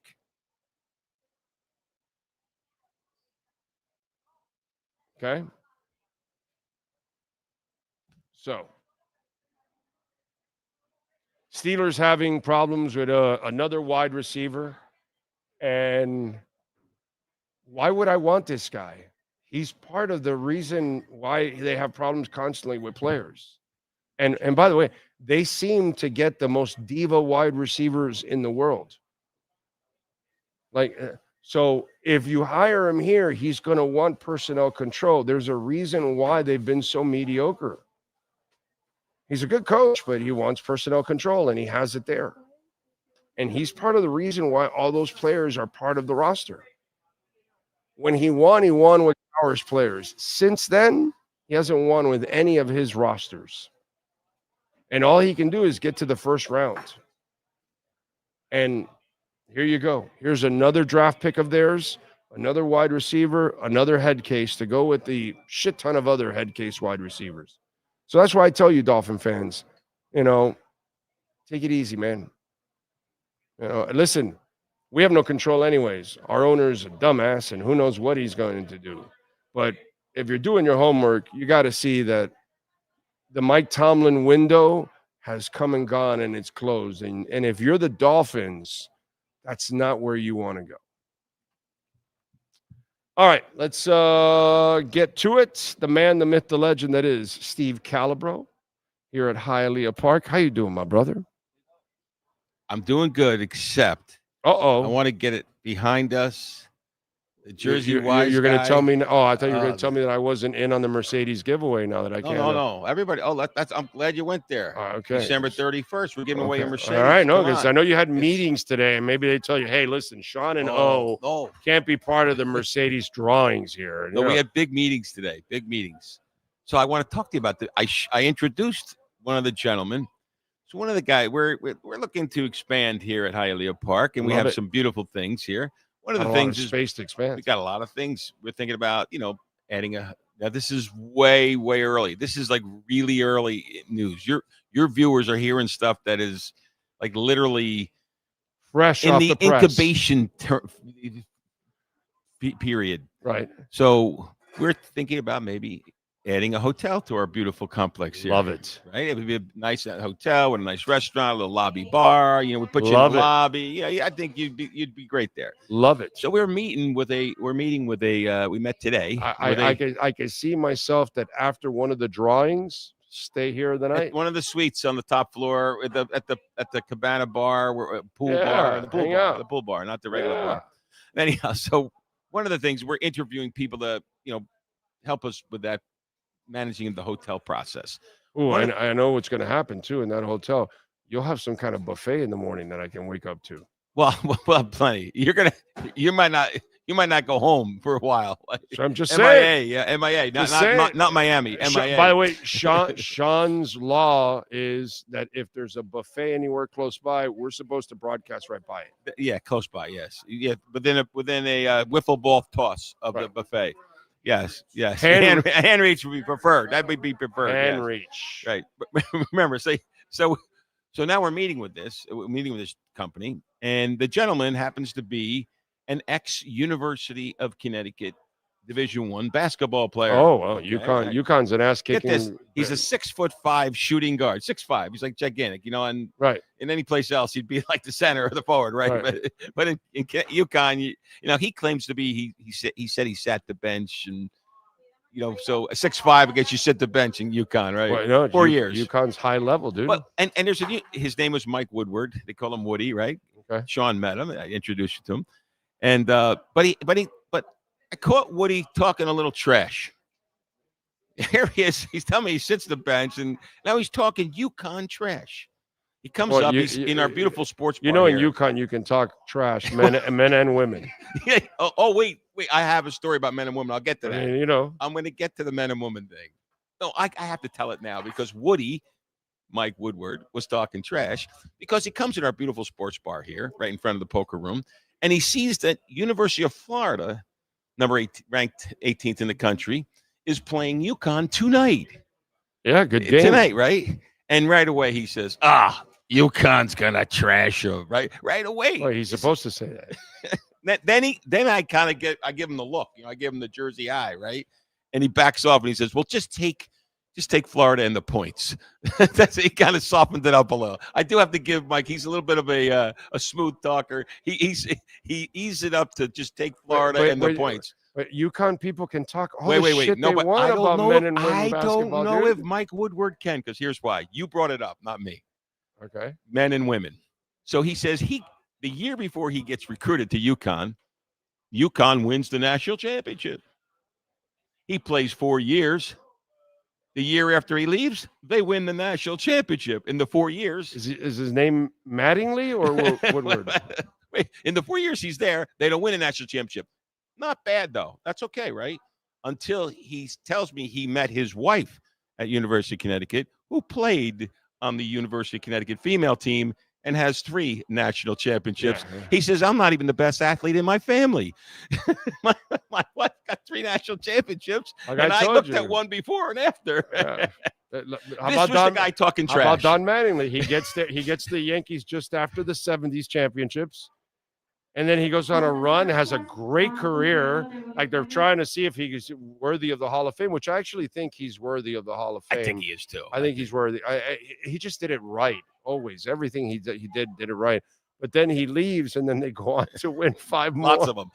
Okay? So, Steelers having problems with another wide receiver. And why would I want this guy? He's part of the reason why they have problems constantly with players. And by the way, they seem to get the most diva wide receivers in the world. So if you hire him here, he's going to want personnel control. There's a reason why they've been so mediocre. He's a good coach, but he wants personnel control, and he has it there. And he's part of the reason why all those players are part of the roster. When he won with Powers players. Since then, he hasn't won with any of his rosters. And all he can do is get to the first round. And here you go. Here's another draft pick of theirs, another wide receiver, another head case to go with the shit ton of other head case wide receivers. So that's why I tell you, Dolphin fans, take it easy, man. Listen, we have no control anyways. Our owner's a dumbass, and who knows what he's going to do. But if you're doing your homework, you got to see that the Mike Tomlin window has come and gone, and it's closed. And if you're the Dolphins, that's not where you want to go. All right, let's get to it. The man, the myth, the legend that is Steve Calabro here at Hialeah Park. How you doing, my brother?
I'm doing good, except I want to get it behind us. The Jersey Wise
You're going to tell me? Oh, I thought you were going to
uh,
tell me that I wasn't in on the Mercedes giveaway. Now that I can't.
No. Everybody. Oh, that's. I'm glad you went there.
Okay.
December 31st, we're giving away a Mercedes.
All right, no,
Come
because
on.
I know you had meetings today, and maybe they tell you, hey, listen, Sean and O can't be part of the Mercedes drawings here.
No, we had big meetings today. Big meetings. So I want to talk to you about I introduced one of the gentlemen. So one of the guys, we're looking to expand here at Hialeah Park, and we have some beautiful things here. One of the things is
space to expand.
We got a lot of things we're thinking about, adding now this is way early. This is like really early news. Your viewers are hearing stuff that is like literally
fresh
in
off
the
press.
incubation period.
Right.
So we're thinking about maybe adding a hotel to our beautiful complex here.
Love it.
Right? It would be a nice hotel with a nice rrestaurant, a little lobby bar. We put you in the lobby. Yeah, I think you'd be great there.
Love it.
So we met today.
I can see myself that after one of the drawings, stay here the night.
At one of the suites on the top floor at the Cabana bar, the pool bar, not the regular bar. Anyhow, so one of the things we're interviewing people to help us with that, managing the hotel process.
Oh, I know what's going to happen too in that hotel. You'll have some kind of buffet in the morning that I can wake up to.
Well, plenty. You might not go home for a while.
So I'm just
saying. MIA, not Miami. MIA.
By the way, Sean's law is that if there's a buffet anywhere close by, we're supposed to broadcast right by it.
Yeah, close by. Yes. Yeah, within a wiffle ball toss of the buffet. Yes. Hand reach would be preferred. That would be preferred.
Hand reach.
Right. But remember, so now we're meeting with this company, and the gentleman happens to be an ex-University of Connecticut Division I basketball player.
Oh, well, UConn's an ass kicking.
Get this. He's a 6'5" shooting guard. 6'5". He's like gigantic, and
right.
In any place else, he'd be like the center or the forward, right? But in UConn, he claims to be. He said he sat the bench, and so a 6'5", I guess you sit the bench in UConn, right?
Well, no,
4 years.
UConn's high level, dude.
Well, and there's his name was Mike Woodward. They call him Woody, right?
Okay.
Sean met him. I introduced you to him, and but I caught Woody talking a little trash. Here he is. He's telling me he sits the bench, and now he's talking UConn trash. He comes up. He's in our beautiful sports bar
in
here.
UConn, you can talk trash, men and women.
Yeah. Wait. I have a story about men and women. I'll get to that. I'm going to get to the men and women thing. No, I have to tell it now because Woody, Mike Woodward, was talking trash because he comes in our beautiful sports bar here, right in front of the poker room, and he sees that University of Florida, ranked 18th in the country, is playing UConn tonight.
Yeah, good game.
Tonight, right? And right away he says, UConn's gonna trash him. Right away.
Well, he's supposed to say that.
then I give him the look. I give him the Jersey eye, right? And he backs off and he says, well, just take Florida and the points. He kind of softened it up a little. I do have to give Mike. He's a little bit of a smooth talker. He eased it up to just take Florida and the points.
But UConn people can talk all
wait.
shit
No,
they
but
want
I don't
about
know.
men and women
I don't
basketball,
know
dude.
if Mike Woodward can, because here's why. You brought it up, not me.
Okay.
Men and women. So he says the year before he gets recruited to UConn wins the national championship. He plays 4 years. The year after he leaves, they win the national championship. In the 4 years.
Is his name Mattingly or Woodward?
Wait, in the 4 years he's there, they don't win a national championship. Not bad, though. That's okay, right? Until he tells me he met his wife at University of Connecticut, who played on the University of Connecticut female team and has 3 national championships. Yeah. He says, I'm not even the best athlete in my family. my wife got 3 national championships, and I looked at one before and after.
Yeah.
This was the guy talking trash.
How about Don Mattingly? He gets the Yankees just after the 70s championships. And then he goes on a run, has a great career. Like they're trying to see if he's worthy of the Hall of Fame, which I actually think he's worthy of the Hall of Fame.
I think he is too.
I think he's worthy. He just did it right always. Everything he did it right. But then he leaves, and then they go on to win 5 more.
Lots of them.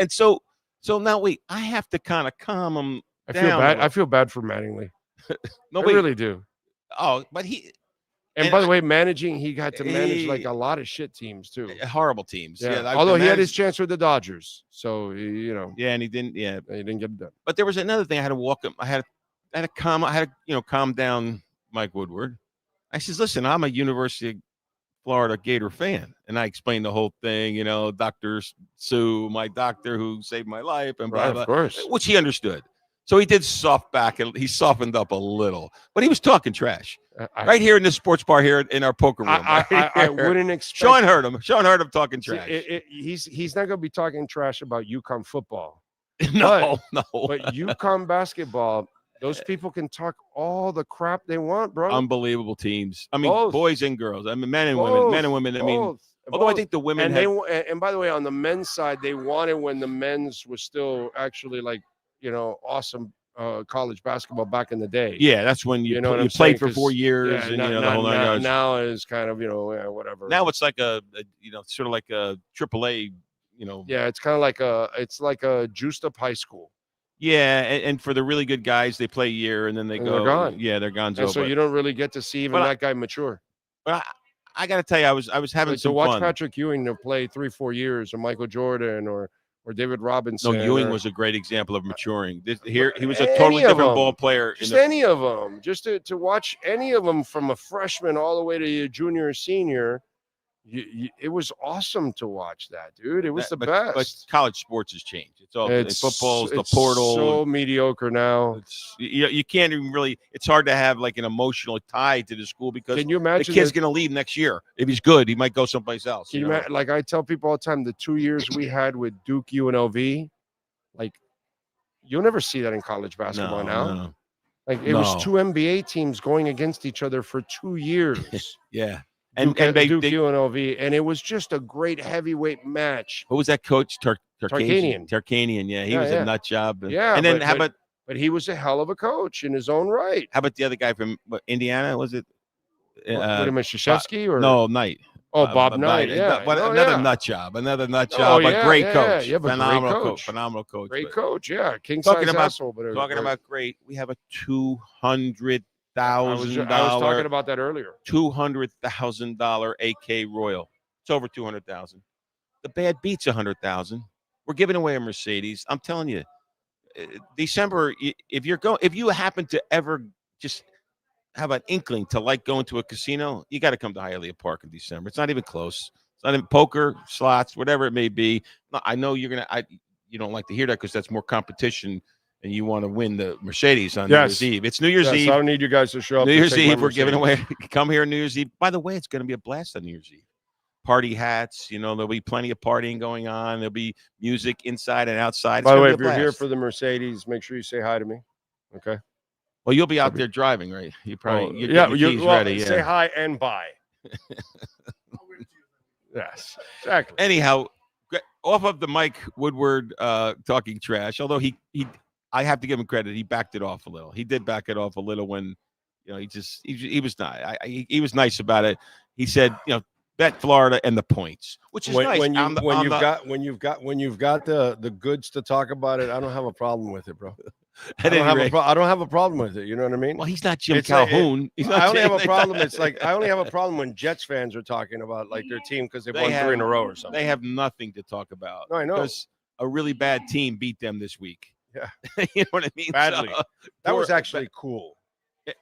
And so now wait, I have to kind of calm him down.
I feel bad for Mattingly.
No,
I really do.
Oh, but he.
And by the way, he got to manage like a lot of shit teams too.
Horrible teams.
Yeah. Although he had his chance with the Dodgers, so
Yeah, and he didn't. Yeah,
he didn't get it done.
But there was another thing. I had to walk him. I had to calm down Mike Woodward. I says, listen, I'm a University of Florida Gator fan, and I explained the whole thing. Dr. Sue, my doctor who saved my life, and blah,
Right,
blah,
of course.
which he understood. So he did soft back, and he softened up a little, but he was talking trash right here in this sports bar here in our poker room.
I wouldn't expect.
Sean heard him. Sean heard him talking trash.
He's not going to be talking trash about UConn football.
No.
But UConn basketball, those people can talk all the crap they want, bro.
Unbelievable teams. I mean,
Both.
boys and girls. I mean, men and women. I mean,
Both.
although I think the women
and by the way, on the men's side, they won it when the men's was still actually awesome college basketball back in the day.
Yeah, that's when you
know what I'm
played
saying?
for 4 years, and the whole 9 yards.
Now is kind of whatever.
Now it's like a sort of like a AAA.
Yeah, it's kind of like a juiced up high school.
Yeah, and for the really good guys, they play a year and then they go.
They're gone.
Yeah, they're gone.
And so you don't really get to see even that guy mature.
But I got to tell you, I was having some
to watch
fun.
Patrick Ewing to play 3-4 years, or Michael Jordan, or David Robinson.
No, Ewing was a great example of maturing. He was a totally different ball player.
Just any of them. Just to watch any of them from a freshman all the way to a junior or senior. It was awesome to watch that, dude. It was the best.
But college sports has changed. It's football's the portal.
So mediocre now.
You can't even really. It's hard to have like an emotional tie to the school because
can you imagine
the kid's going to leave next year. If he's good, he might go someplace else.
Can you imagine, like I tell people all the time, the 2 years we had with Duke, UNLV, like you'll never see that in college basketball now.
No.
Like it was two NBA teams going against each other for 2 years.
Yeah.
Duke UNLV, and it was just a great heavyweight match.
What was that coach?
Tarkanian.
Tarkanian, yeah, he was a nut job.
Yeah,
and then how about?
But he was a hell of a coach in his own right.
How about the other guy from Indiana? Was it?
Krzyzewski or
no, Knight.
Oh, Bob Knight. Yeah,
another nut job. Another nut job. But great coach.
Yeah,
phenomenal coach. Phenomenal coach.
Great coach. Yeah, king
talking
size
about
asshole. But
talking about great. We have a $200,000.
I was talking about that earlier.
$200,000 AK Royal. It's over 200,000. The bad beats 100,000. We're giving away a Mercedes. I'm telling you, December. If you happen to ever just have an inkling to like going to a casino, you got to come to Hialeah Park in December. It's not even close. It's not even poker, slots, whatever it may be. I know you don't like to hear that because that's more competition. And you want to win the Mercedes on New Year's Eve. It's New Year's Eve.
I don't need you guys to show up.
New Year's Eve, we're giving away. Come here New Year's Eve. By the way, it's going to be a blast on New Year's Eve. Party hats. There'll be plenty of partying going on. There'll be music inside and outside.
By the way, if you're here for the Mercedes, make sure you say hi to me. Okay.
Well, you'll be out there driving, right? You probably
you're
ready.
Say hi and bye. Yes, exactly.
Anyhow, off of the Mike Woodward talking trash, although I have to give him credit. He backed it off a little. He did back it off a little when, he was not. He was nice about it. He said, bet Florida and the points, which is nice.
When you've got the goods to talk about it, I don't have a problem with it, bro. I don't have a problem with it. You know what I mean?
Well, he's not Jim Calhoun.
I only have a problem. It's like I only have a problem when Jets fans are talking about like their team because they've won 3 in a row or something.
They have nothing to talk about.
No, I know.
Because a really bad team beat them this week.
Yeah.
You know what I mean?
Badly. That was actually cool.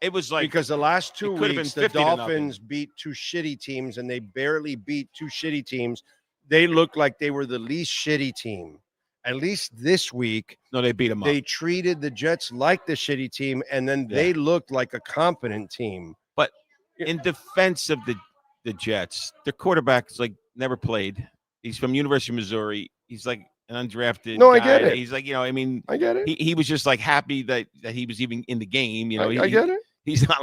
It was like
because the last 2 weeks the Dolphins beat 2 shitty teams and they barely beat 2 shitty teams. They looked like they were the least shitty team. At least this week,
they beat them up.
They treated the Jets like the shitty team, and then they looked like a competent team.
But in defense of the Jets, their quarterback is like never played. He's from University of Missouri. He's like an undrafted guy.
I get it.
He's like, I
get it.
He was just like happy that he was even in the game.
I get it.
He's not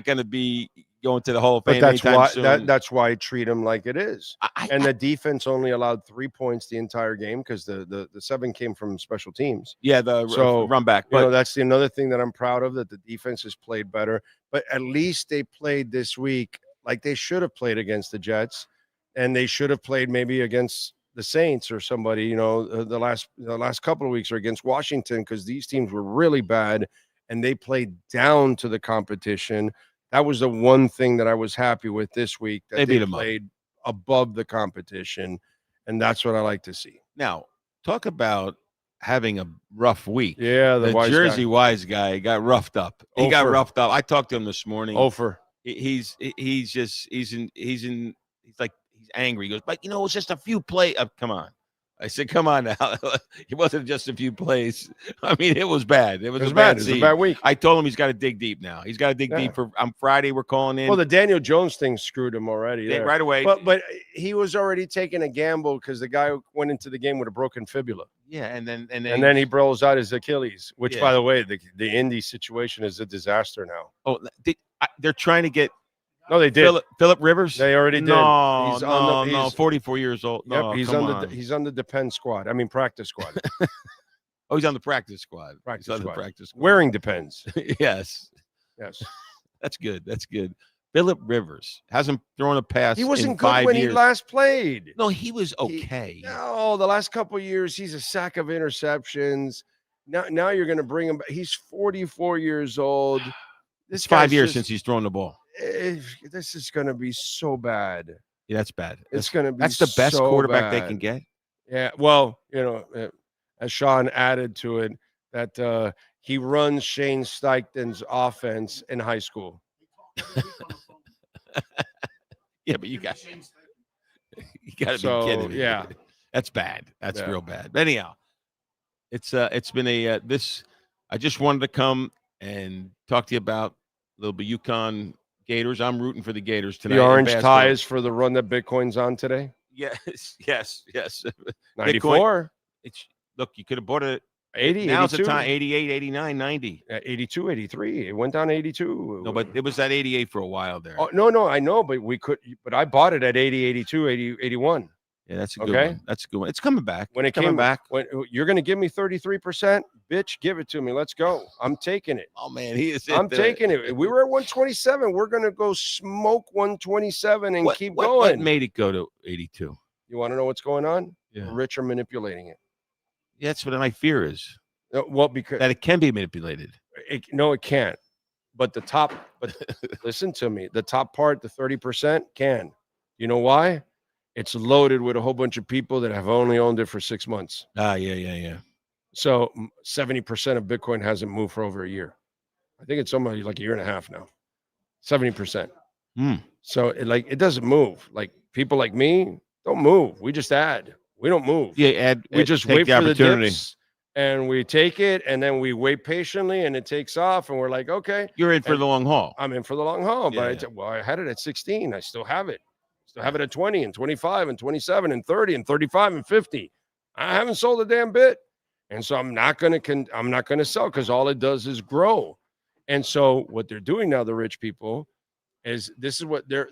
going to be going to the Hall of Fame.
But that's why I treat him like it is. And the defense only allowed 3 points the entire game because the 7 came from special teams.
Yeah, the run back.
But that's another thing that I'm proud of, that the defense has played better. But at least they played this week like they should have played against the Jets, and they should have played maybe against the Saints or somebody. The last couple of weeks, or against Washington, because these teams were really bad. And they played down to the competition.
That was the one thing that I was happy with this week, that
They beat 'em up.
played above the competition, and that's what I like to see.
Now, talk about having a rough week.
Yeah, the wise
Jersey
guy.
wise guy got roughed up. He got
Ofer.
roughed up. I talked to him this morning.
Ofer.
He's angry. He goes, but it's just a few plays. Come on. I said, come on now. It wasn't just a few plays. I mean, it was bad. It was a bad
It was
scene.
a bad week.
I told him he's got to dig deep now. He's got to dig deep for on Friday. We're calling in.
Well, the Daniel Jones thing screwed him already.
They-
there.
right away.
But he was already taking a gamble because the guy went into the game with a broken fibula.
Yeah, and then
he blows out his Achilles, which,
Yeah.
by the way, the Indy situation is a disaster now.
Oh, they're trying to get.
No, they did.
Philip Rivers.
They already did.
No,
He's
no,
on the,
no.
he's,
44 years old.
Yep,
No,
he's
come
on
on.
he's on the depend squad. I mean, practice squad.
Oh, he's on the practice squad.
Practice
He's on
squad.
the practice squad.
Wearing depends.
Yes.
Yes.
That's good. That's good. Philip Rivers hasn't thrown a pass.
He wasn't
in
good
5
when
years.
he last played.
No, he was okay.
No, the last couple of years, he's a sack of interceptions. Now you're going to bring him back. He's 44 years old.
It's 5 years since he's thrown the ball.
This is going to be so bad.
Yeah, that's bad.
It's going to be
That's the best
so
quarterback they
bad.
can get.
Yeah, well, as Sean added to it, that he runs Shane Steichen's offense in high school.
Yeah, but you got to be kidding me.
Yeah,
that's bad. That's
Yeah.
real bad. But anyhow, it's been a I just wanted to come and talk to you about a little bit UConn Gators. I'm rooting for the Gators tonight.
The
in
orange
basketball.
tie is for the run that Bitcoin's on today.
Yes.
94.
Look, you could have bought it
80,
Now's the
82.
time. 88, 89, 90.
82, 83. It went down to 82.
No, but it was at 88 for a while there.
Oh, no, I know, but I bought it at 80, 82, 80, 81.
Yeah, that's a good one. That's a good one. It's coming back.
When it
It's coming
came
back.
when you're going to give me 33%, bitch, give it to me. Let's go. I'm taking it.
Oh man, he is.
I'm taking it. We were at 127. We're going to go smoke 127 and keep going.
What made it go to 82?
You want to know what's going on?
Yeah.
Rich are manipulating it.
Yeah, that's what my fear is.
Well, because
that it can be manipulated.
No, it can't. But listen to me. The top part, the 30%, can. You know why? It's loaded with a whole bunch of people that have only owned it for 6 months.
Yeah.
So 70% of Bitcoin hasn't moved for over a year. I think it's almost like a year and a half now. 70%. So it doesn't move. Like people like me don't move. We just add. We don't move.
Yeah,
We just
take
wait
the
for the
opportunity.
dips, and we take it, and then we wait patiently, and it takes off, and we're like, okay.
You're in for the long haul.
I'm in for the long haul.
Yeah,
But I had it at 16. I still have it. Still have it at 20 and 25 and 27 and 30 and 35 and 50. I haven't sold a damn bit. And so I'm not going to sell because all it does is grow. And so what they're doing now, the rich people, is this is what they're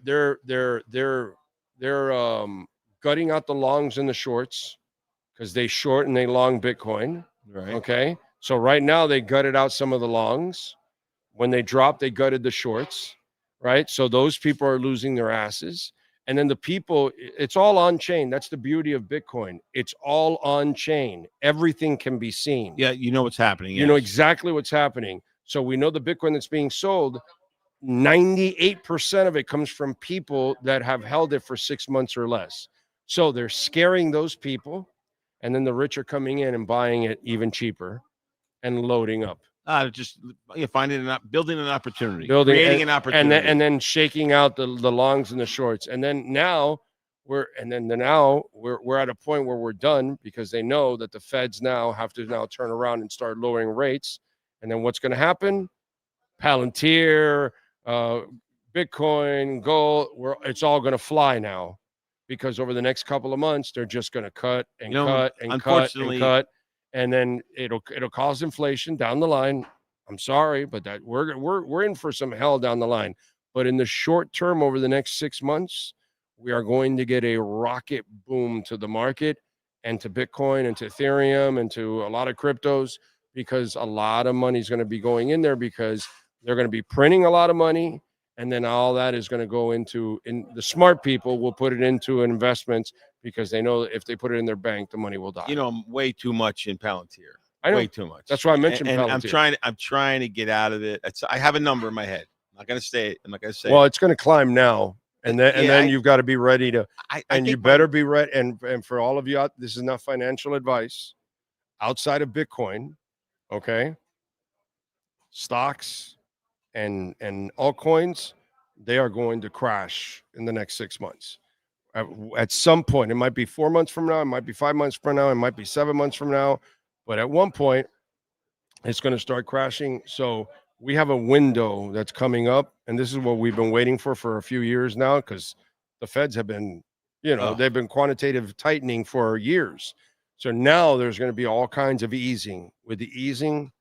gutting out the longs and the shorts because they short and they long Bitcoin.
Right.
Okay. So right now they gutted out some of the longs. When they dropped, they gutted the shorts. Right. So those people are losing their asses. And then the people, it's all on chain. That's the beauty of Bitcoin. It's all on chain. Everything can be seen.
Yeah, you know what's happening.
You know exactly what's happening. So we know the Bitcoin that's being sold, 98% of it comes from people that have held it for 6 months or less. So they're scaring those people. And then the rich are coming in and buying it even cheaper and loading up.
Just building an opportunity,
Building
creating an opportunity,
and then shaking out the longs and the shorts. And then now we're at a point where we're done because they know that the feds now have to now turn around and start lowering rates. And then what's going to happen? Palantir, Bitcoin, gold, it's all going to fly now because over the next couple of months they're just going to cut and cut and cut and cut. And then it'll cause inflation down the line. I'm sorry, but that we're in for some hell down the line. But in the short term, over the next 6 months, we are going to get a rocket boom to the market and to Bitcoin and to Ethereum and to a lot of cryptos because a lot of money is going to be going in there because they're going to be printing a lot of money. And then all that is going to go into the smart people will put it into investments because they know that if they put it in their bank, the money will die.
You know, I'm way too much in Palantir.
I know.
Way too much.
That's why I mentioned
and
Palantir.
I'm trying to get out of it. I have a number in my head. I'm not going to say it. I'm not going to say
Well,
it.
it's going to climb now. And then you've got to be ready to, and you better be ready. And for all of you out, this is not financial advice. Outside of Bitcoin, okay, stocks and altcoins, they are going to crash in the next 6 months. At some point, it might be 4 months from now, it might be 5 months from now, it might be 7 months from now, but at one point, it's going to start crashing. So we have a window that's coming up, and this is what we've been waiting for a few years now, because the Feds have been, they've been quantitative tightening for years. So now there's going to be all kinds of easing. With the easing,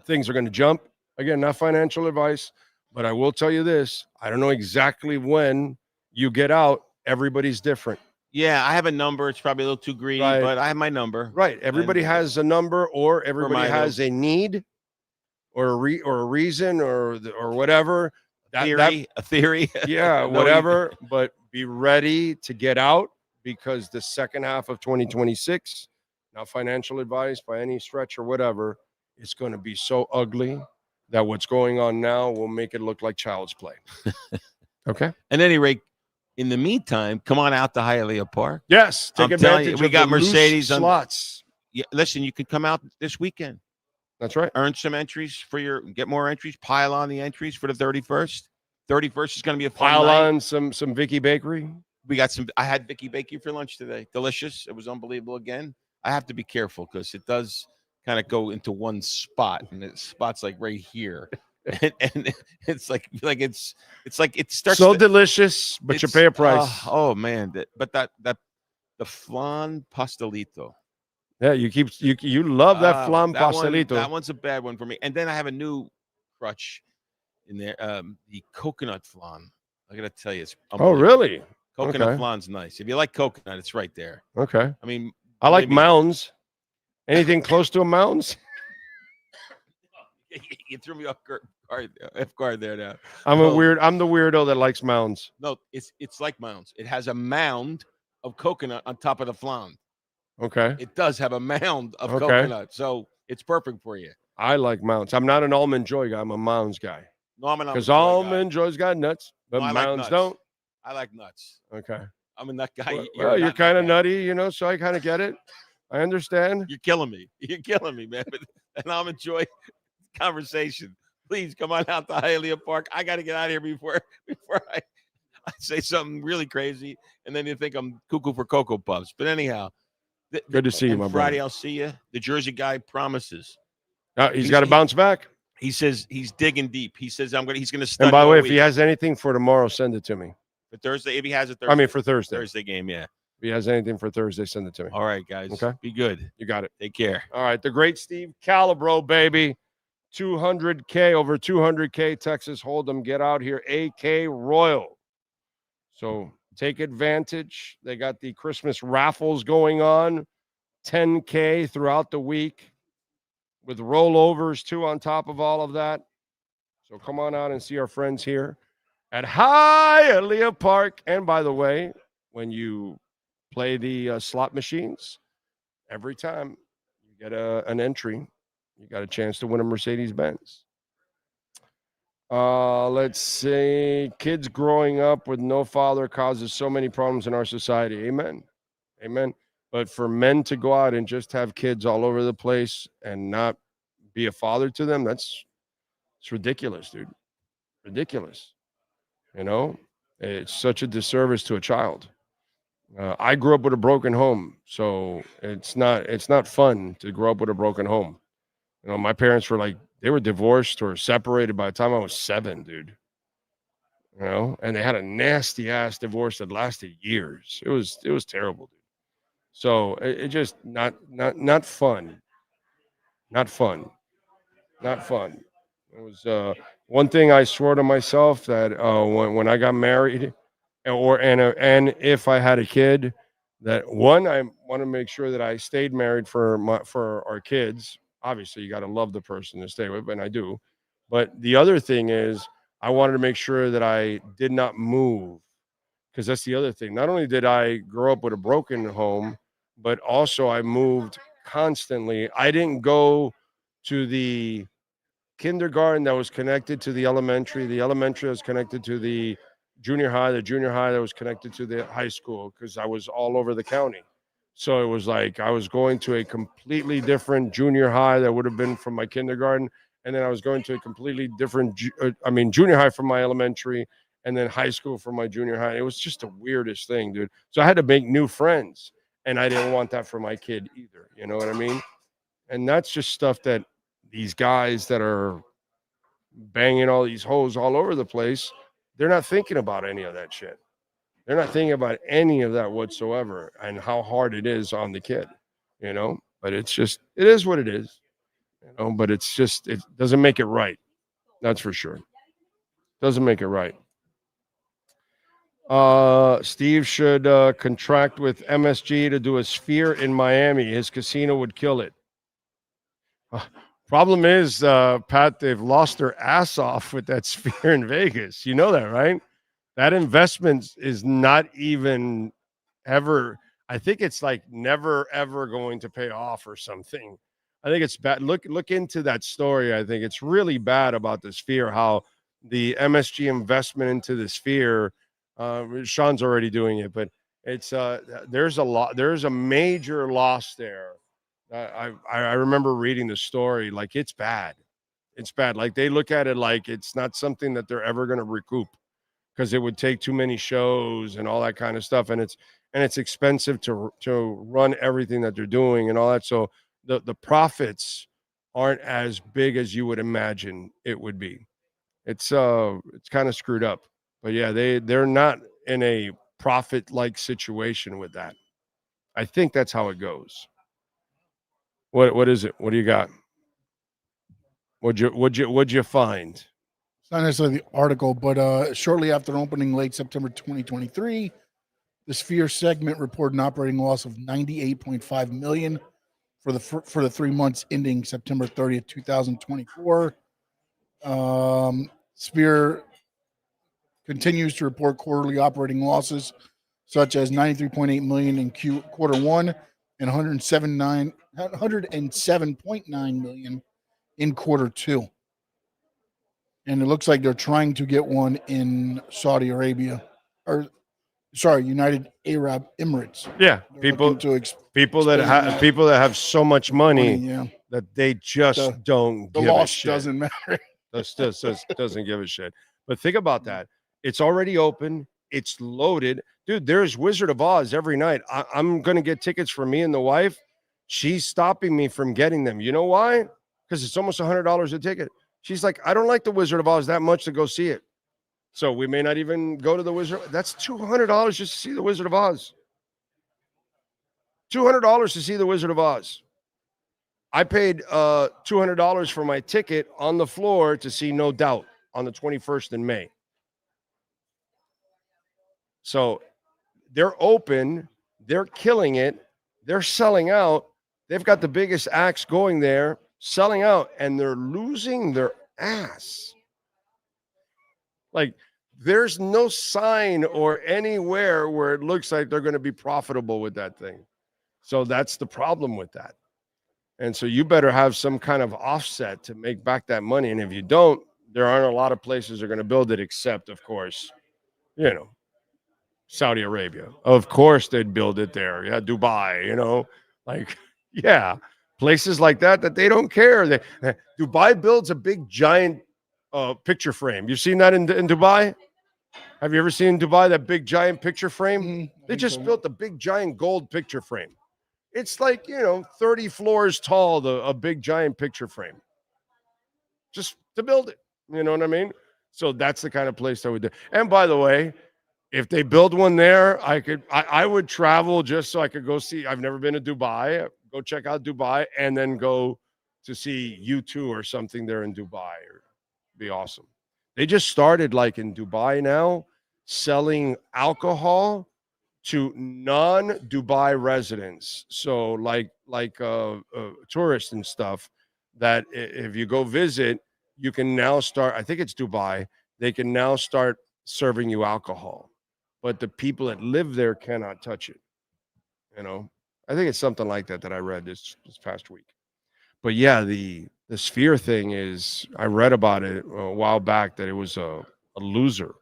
things are going to jump. Again, not financial advice, but I will tell you this. I don't know exactly when you get out. Everybody's different.
Yeah, I have a number. It's probably a little too greedy, but I have my number.
Right. Everybody has a number, or everybody has a need, or a reason, or whatever.
A theory.
Yeah, whatever. But be ready to get out, because the second half of 2026, not financial advice by any stretch or whatever, it's going to be so ugly that what's going on now will make it look like child's play. Okay.
At any rate, in the meantime, come on out to Hialeah Park.
Yes, take advantage.
We got Mercedes
slots.
Yeah, listen, you can come out this weekend.
That's right.
Earn some entries get more entries. Pile on the entries for the 31st. 31st is going to be a fun
pile
night.
on some Vicky Bakery.
We got some. I had Vicky Bakery for lunch today. Delicious. It was unbelievable. Again, I have to be careful because it does kind of go into one spot, and the spot's like right here. and it's like it's like it starts
so delicious, but you pay a price.
Oh man, the flan pastelito.
Yeah, you love that flan pastelito.
That one's a bad one for me. And then I have a new crutch in there, the coconut flan. I gotta tell you, it's
really?
Coconut flan's nice. If you like coconut, it's right there.
Okay.
I mean,
I like mounds. Anything close to a mounds?
You threw me off guard there now.
I'm the weirdo that likes mounds.
No, it's like mounds. It has a mound of coconut on top of the flan.
Okay.
It does have a mound of coconut, so it's perfect for you.
I like mounds. I'm not an almond joy guy. I'm a mounds guy.
No, I'm an
because almond joy's got nuts, but
no,
mounds don't.
I like nuts.
Okay.
I'm a nut guy.
Well, you're kind of nutty, so I kind of get it. I understand.
You're killing me. You're killing me, man. And I'm enjoying conversation. Please come on out to Hialeah Park. I got to get out of here before I say something really crazy, and then you think I'm cuckoo for Cocoa Puffs. But anyhow,
good to see you, my brother.
Friday, I'll see you. The Jersey guy promises.
He's got to bounce back.
He says he's digging deep. He says he's gonna study.
And by the way, if
week.
he has anything for tomorrow, send it to me.
For Thursday, if he has a Thursday.
I mean, for Thursday.
Thursday game, yeah.
If he has anything for Thursday, send it to me.
All right, guys.
Okay.
Be good.
You got it.
Take care.
All right. The great Steve Calabro, baby. 200K, over 200K Texas Hold'em. Get out here. AK Royal. So take advantage. They got the Christmas raffles going on. 10K throughout the week with rollovers too on top of all of that. So come on out and see our friends here at Hialeah Park. And by the way, when you play the slot machines, every time you get an entry, you got a chance to win a Mercedes-Benz. Let's see. Kids growing up with no father causes so many problems in our society. Amen. Amen. But for men to go out and just have kids all over the place and not be a father to them, it's ridiculous, dude. Ridiculous. It's such a disservice to a child. I grew up with a broken home, so it's not fun to grow up with a broken home. My parents they were divorced or separated by the time I was 7, dude. And they had a nasty ass divorce that lasted years. It was terrible, dude. So it just not fun. Not fun. Not fun. It was one thing I swore to myself that when I got married, and if I had a kid, that one, I want to make sure that I stayed married for our kids. Obviously, you got to love the person to stay with, and I do. But the other thing is, I wanted to make sure that I did not move, because that's the other thing. Not only did I grow up with a broken home, but also I moved constantly. I didn't go to the kindergarten that was connected to the elementary that was connected to the junior high that was connected to the high school, because I was all over the county. So it was like I was going to a completely different junior high that would have been from my kindergarten, and then I was going to a completely different, junior high from my elementary, and then high school from my junior high. It was just the weirdest thing, dude. So I had to make new friends, and I didn't want that for my kid either. You know what I mean? And that's just stuff that these guys that are banging all these hoes all over the place, they're not thinking about any of that shit. They're not thinking about any of that whatsoever, and how hard it is on the kid, you know. But it is what it is, you know. But it doesn't make it right. That's for sure. Doesn't make it right. Steve should contract with MSG to do a Sphere in Miami. His casino would kill it. Problem is, Pat, they've lost their ass off with that Sphere in Vegas. You know that, right? That investment is not even ever. I think it's like never ever going to pay off or something. I think it's bad. Look into that story. I think it's really bad about the Sphere. How the MSG investment into the Sphere. Sean's already doing it, but it's there's a major loss there. I remember reading the story. Like, it's bad. It's bad. Like, they look at it like it's not something that they're ever going to recoup, because it would take too many shows and all that kind of stuff, and it's expensive to run everything that they're doing and all that. So the profits aren't as big as you would imagine it would be. It's kind of screwed up. But yeah, they're not in a profit-like situation with that. I think that's how it goes. What is it? What do you got? What'd you find?
It's not necessarily the article, but shortly after opening late September 2023, the Sphere segment reported an operating loss of $98.5 million for the 3 months ending September 30th, 2024. Sphere continues to report quarterly operating losses, such as $93.8 million in quarter one and $107.9 million in quarter two. And it looks like they're trying to get one in Saudi Arabia, United Arab Emirates.
Yeah, people that have so much money that they just don't give a shit.
Doesn't matter.
Doesn't give a shit. But think about that. It's already open. It's loaded. Dude, there's Wizard of Oz every night. I'm going to get tickets for me and the wife. She's stopping me from getting them. You know why? Because it's almost $100 a ticket. She's like, I don't like the Wizard of Oz that much to go see it. So we may not even go to the Wizard. That's $200 just to see the Wizard of Oz. $200 to see the Wizard of Oz. I paid $200 for my ticket on the floor to see No Doubt on the 21st in May. So they're open. They're killing it. They're selling out. They've got the biggest acts going there, selling out, and they're losing their ass. Like, there's no sign or anywhere where it looks like they're going to be profitable with that thing. So that's the problem with that. And so you better have some kind of offset to make back that money. And if you don't, there aren't a lot of places that are going to build it, except, of course, Saudi Arabia. Of course they'd build it there. Yeah, Dubai, places like that they don't care. Dubai builds a big giant picture frame. You've seen that in Dubai? Have you ever seen in Dubai that big giant picture frame? They just built a big giant gold picture frame. It's like, 30 floors tall, a big giant picture frame. Just to build it. You know what I mean? So that's the kind of place I would do. And by the way, if they build one there, I would travel just so I could go see. I've never been to Dubai. Go check out Dubai and then go to see U2 or something there in Dubai. It'd be awesome. They just started, like, in Dubai now, selling alcohol to non-Dubai residents. So like tourists and stuff, that if you go visit, you can now start, I think it's Dubai, they can now start serving you alcohol. But the people that live there cannot touch it. I think it's something like that I read this past week. But yeah, the Sphere thing is, I read about it a while back that it was a loser.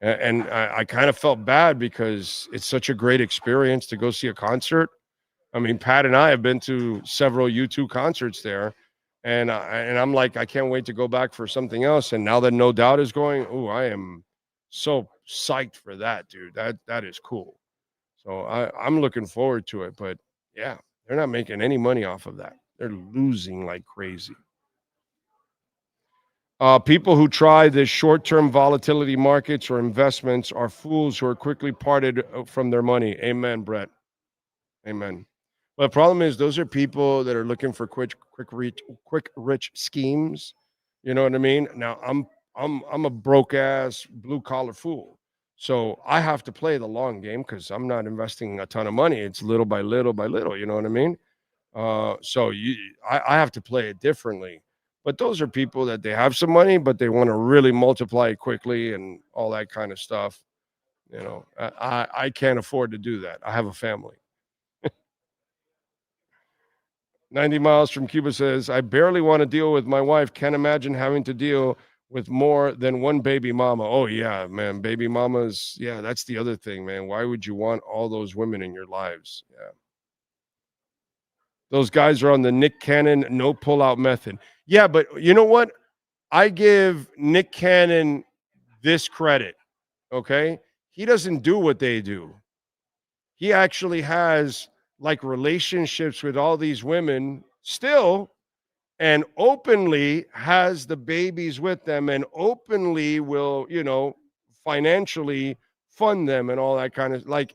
And I kind of felt bad because it's such a great experience to go see a concert. I mean, Pat and I have been to several U2 concerts there, and I'm like, I can't wait to go back for something else. And now that No Doubt is going, oh, I am so psyched for that, dude. That is cool. So I'm looking forward to it. But yeah, they're not making any money off of that. They're losing like crazy. People who try the short-term volatility markets or investments are fools who are quickly parted from their money. Amen, Brett. Amen. But the problem is, those are people that are looking for quick rich schemes. You know what I mean? Now, I'm a broke ass blue collar fool, so I have to play the long game because I'm not investing a ton of money. It's little by little by little. You know what I mean? So I have to play it differently. But those are people that they have some money, but they want to really multiply it quickly and all that kind of stuff. You know, I can't afford to do that. I have a family. 90 miles from Cuba says, I barely want to deal with my wife. Can't imagine having to deal with more than one baby mama. Oh, yeah, man. Baby mamas. Yeah, that's the other thing, man. Why would you want all those women in your lives? Yeah. Those guys are on the Nick Cannon no pullout method. Yeah, but you know what? I give Nick Cannon this credit, okay? He doesn't do what they do. He actually has like relationships with all these women still, and openly has the babies with them, and openly will, you know, financially fund them and all that kind of, like,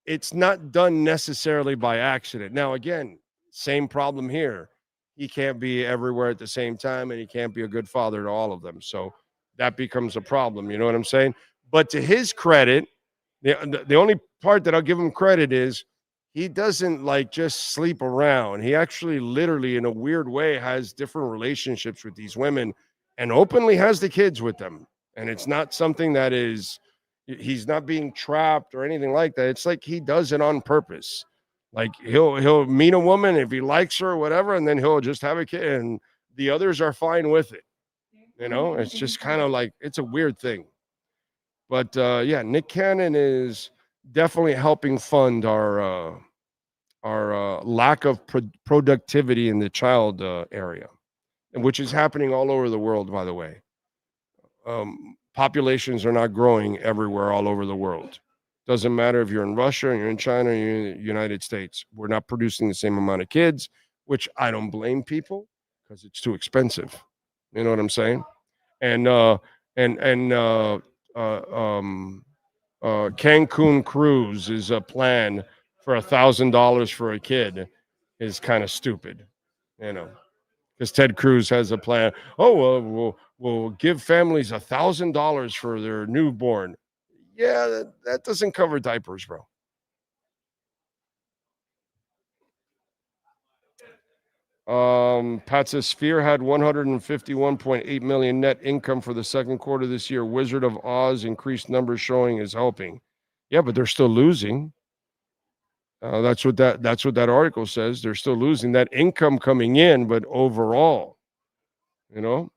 it's not done necessarily by accident. Now, again, same problem here. He can't be everywhere at the same time, and he can't be a good father to all of them. So that becomes a problem. You know what I'm saying? But to his credit, the only part that I'll give him credit is he doesn't like just sleep around. He actually literally, in a weird way, has different relationships with these women and openly has the kids with them. And it's not something that is, he's not being trapped or anything like that. It's like he does it on purpose. Like he'll meet a woman if he likes her or whatever, and then he'll just have a kid, and the others are fine with it. You know, it's just kind of like, it's a weird thing. But yeah, Nick Cannon is definitely helping fund our lack of productivity in the child area, which is happening all over the world, by the way. Populations are not growing everywhere all over the world. Doesn't matter if you're in Russia, you're in China, you're in the United States. We're not producing the same amount of kids, which I don't blame people because it's too expensive. You know what I'm saying? And Cancun cruise is a plan for $1,000 for a kid is kind of stupid, you know, because Ted Cruz has a plan. Oh, we'll give families $1,000 for their newborn. Yeah, that doesn't cover diapers, bro. Pat says Sphere had 151.8 million net income for the second quarter this year. Wizard of Oz increased numbers showing is helping. Yeah, but they're still losing. That's what that article says. They're still losing that income coming in, but overall, you know,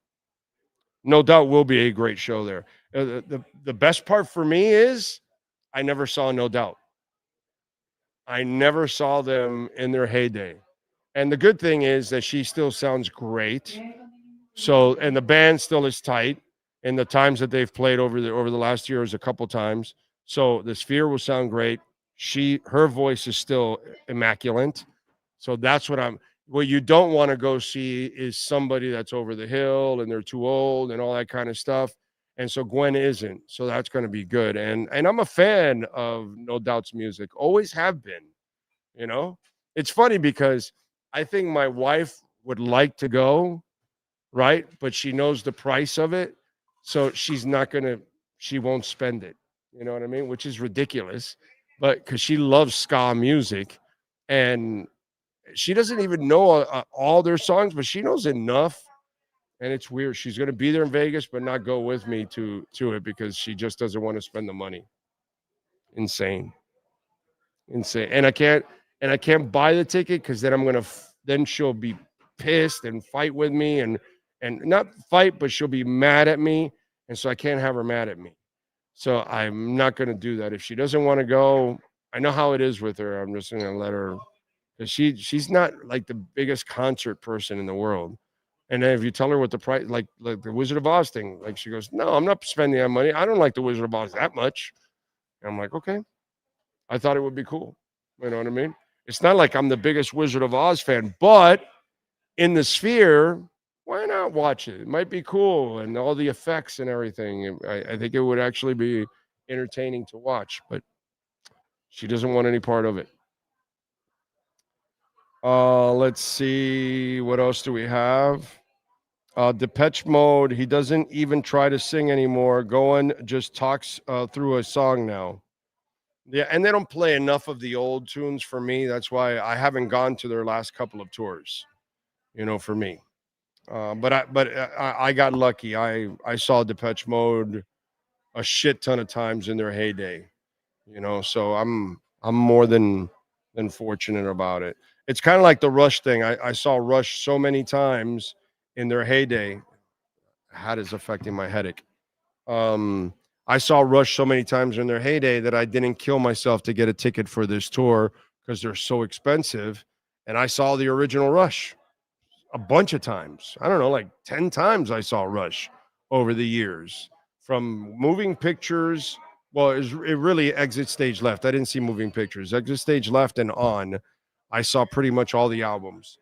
No Doubt will be a great show there. The best part for me is I never saw No Doubt. I never saw them in their heyday. And the good thing is that she still sounds great. So, and the band still is tight in the times that they've played over the last years a couple times. So the Sphere will sound great. Her voice is still immaculate. So that's what you don't want to go see is somebody that's over the hill and they're too old and all that kind of stuff. And so Gwen isn't. So that's going to be good. And I'm a fan of No Doubt's music. Always have been, you know. It's funny because I think my wife would like to go, right? But she knows the price of it. So she won't spend it. You know what I mean? Which is ridiculous. But because she loves ska music and she doesn't even know all their songs, but she knows enough. And it's weird. She's going to be there in Vegas, but not go with me to it because she just doesn't want to spend the money. Insane. And I can't buy the ticket because then then she'll be pissed and fight with me and not fight, but she'll be mad at me. And so I can't have her mad at me. So I'm not going to do that. If she doesn't want to go, I know how it is with her. I'm just going to let her, because she's not like the biggest concert person in the world. And then if you tell her what the price, like the Wizard of Oz thing, like she goes, no, I'm not spending that money. I don't like the Wizard of Oz that much. And I'm like, okay. I thought it would be cool. You know what I mean? It's not like I'm the biggest Wizard of Oz fan, but in the sphere, why not watch it? It might be cool and all the effects and everything. I think it would actually be entertaining to watch, but she doesn't want any part of it. Let's see. What else do we have? Depeche Mode. He doesn't even try to sing anymore. Goen just talks through a song now. Yeah, and they don't play enough of the old tunes for me. That's why I haven't gone to their last couple of tours, for me. But I got lucky. I saw Depeche Mode a shit ton of times in their heyday, so I'm more than fortunate about it. It's kind of like the Rush thing. I saw Rush so many times in their heyday. Hat is affecting my headache. I saw Rush so many times in their heyday that I didn't kill myself to get a ticket for this tour because they're so expensive. And I saw the original Rush a bunch of times. I don't know, like 10 times I saw Rush over the years, from Moving Pictures. Well, it really Exit Stage Left. I didn't see Moving Pictures. Exit Stage Left and on, I saw pretty much all the albums.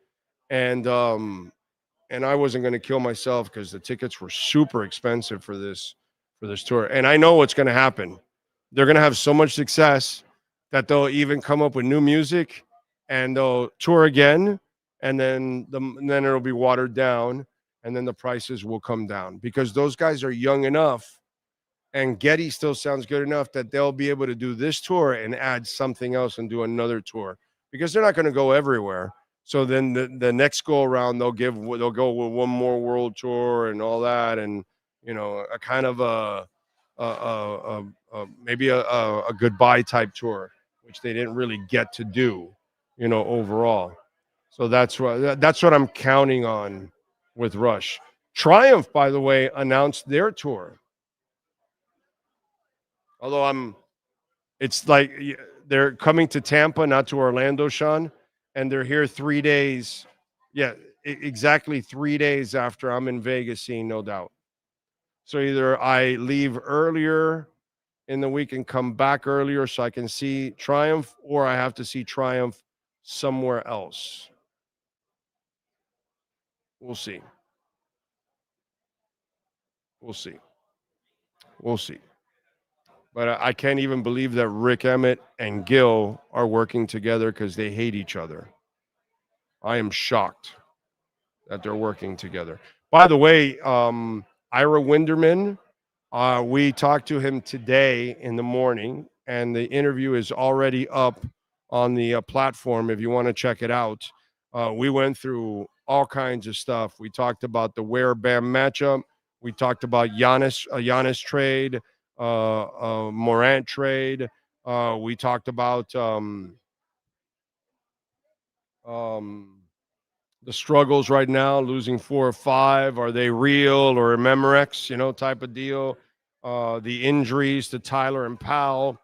And I wasn't going to kill myself because the tickets were super expensive for this tour. And I know what's going to happen. They're going to have so much success that they'll even come up with new music and they'll tour again. And then it'll be watered down, and then the prices will come down because those guys are young enough, and Getty still sounds good enough that they'll be able to do this tour and add something else and do another tour because they're not going to go everywhere. So then the next go around they'll go with one more world tour and all that, and a kind of maybe a goodbye type tour, which they didn't really get to do, overall. So that's what I'm counting on with Rush. Triumph, by the way, announced their tour. Although it's like they're coming to Tampa, not to Orlando, Sean, and they're here 3 days. Yeah, exactly 3 days after I'm in Vegas seeing No Doubt. So either I leave earlier in the week and come back earlier so I can see Triumph, or I have to see Triumph somewhere else. We'll see. But I can't even believe that Rick Emmett and Gil are working together because they hate each other. I am shocked that they're working together. By the way, Ira Winderman, we talked to him today in the morning, and the interview is already up on the platform if you want to check it out. We went through all kinds of stuff. We talked about the Ware Bam matchup. We talked about Giannis trade, Morant trade. We talked about the struggles right now, losing 4 or 5. Are they real or a Memorex, type of deal? The injuries to Tyler and Powell,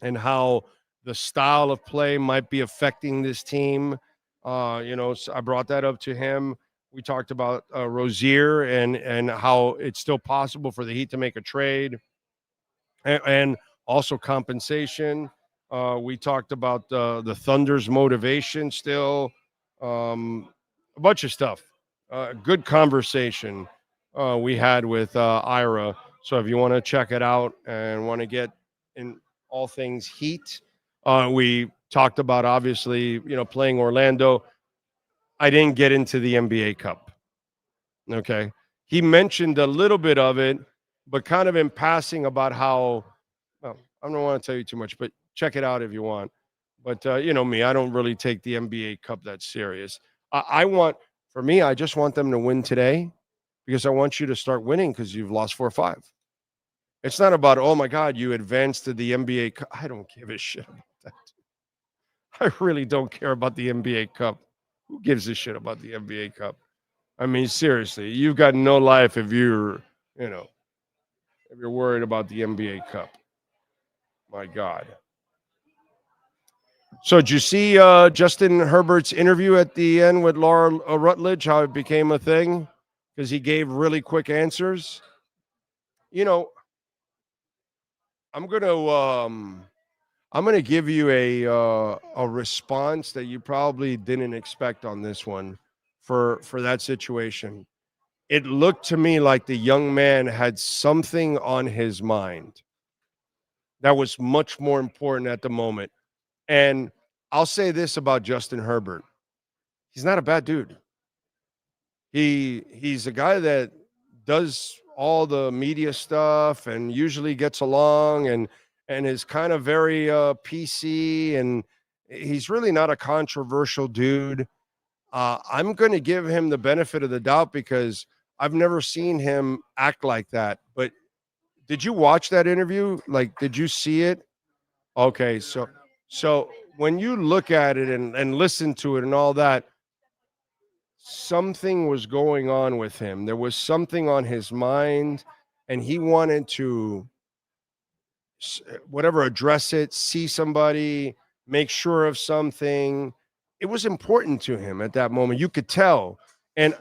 and how the style of play might be affecting this team. So I brought that up to him. We talked about Rozier and how it's still possible for the Heat to make a trade, and also compensation. We talked about the Thunder's motivation still, a bunch of stuff. Good conversation we had with Ira. So if you want to check it out and want to get in all things Heat, we talked about, obviously, playing Orlando. I didn't get into the NBA Cup. Okay. He mentioned a little bit of it, but kind of in passing about how, well, I don't want to tell you too much, but check it out if you want. But me, I don't really take the NBA Cup that serious. For me, I just want them to win today because I want you to start winning because you've lost 4 or 5. It's not about, oh my God, you advanced to the NBA Cup. I don't give a shit about that. I really don't care about the NBA Cup. Who gives a shit about the NBA Cup? I mean, seriously, you've got no life if you're worried about the NBA Cup. My God. So did you see Justin Herbert's interview at the end with Laura Rutledge, how it became a thing? Because he gave really quick answers. I'm gonna give you a response that you probably didn't expect on this one for that situation. It looked to me like the young man had something on his mind that was much more important at the moment. And I'll say this about Justin Herbert. He's not a bad dude. He's a guy that does all the media stuff and usually gets along and is kind of very PC, and he's really not a controversial dude. I'm going to give him the benefit of the doubt because I've never seen him act like that. But did you watch that interview? Like, did you see it? Okay, so when you look at it and listen to it and all that, something was going on with him. There was something on his mind, and he wanted to address it, see somebody, make sure of something. It was important to him at that moment. You could tell. And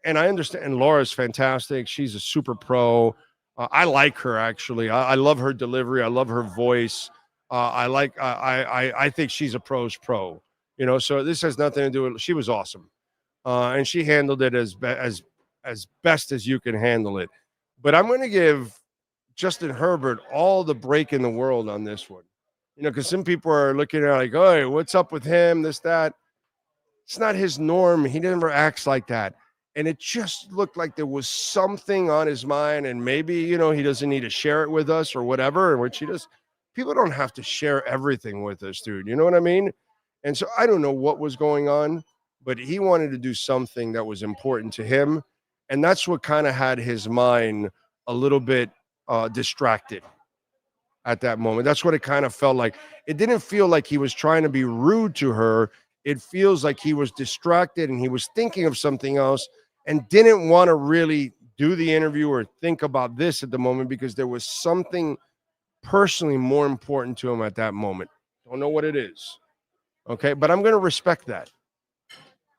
I understand. And Laura's fantastic. She's a super pro. I like her, actually. I love her delivery. I love her voice. I think she's a pro's pro. So this has nothing to do with. She was awesome. And she handled it as best as you can handle it. But I'm going to give Justin Herbert all the break in the world on this one. Because some people are looking at like, oh, what's up with him, this, that. It's not his norm. He never acts like that. And it just looked like there was something on his mind, and maybe, he doesn't need to share it with us or whatever, which he does. People don't have to share everything with us, dude. You know what I mean? And so I don't know what was going on, but he wanted to do something that was important to him. And that's what kind of had his mind a little bit distracted at that moment. That's what it kind of felt like. It didn't feel like he was trying to be rude to her. It feels like he was distracted and he was thinking of something else and didn't want to really do the interview or think about this at the moment because there was something personally more important to him at that moment. Don't know what it is. Okay, but I'm going to respect that.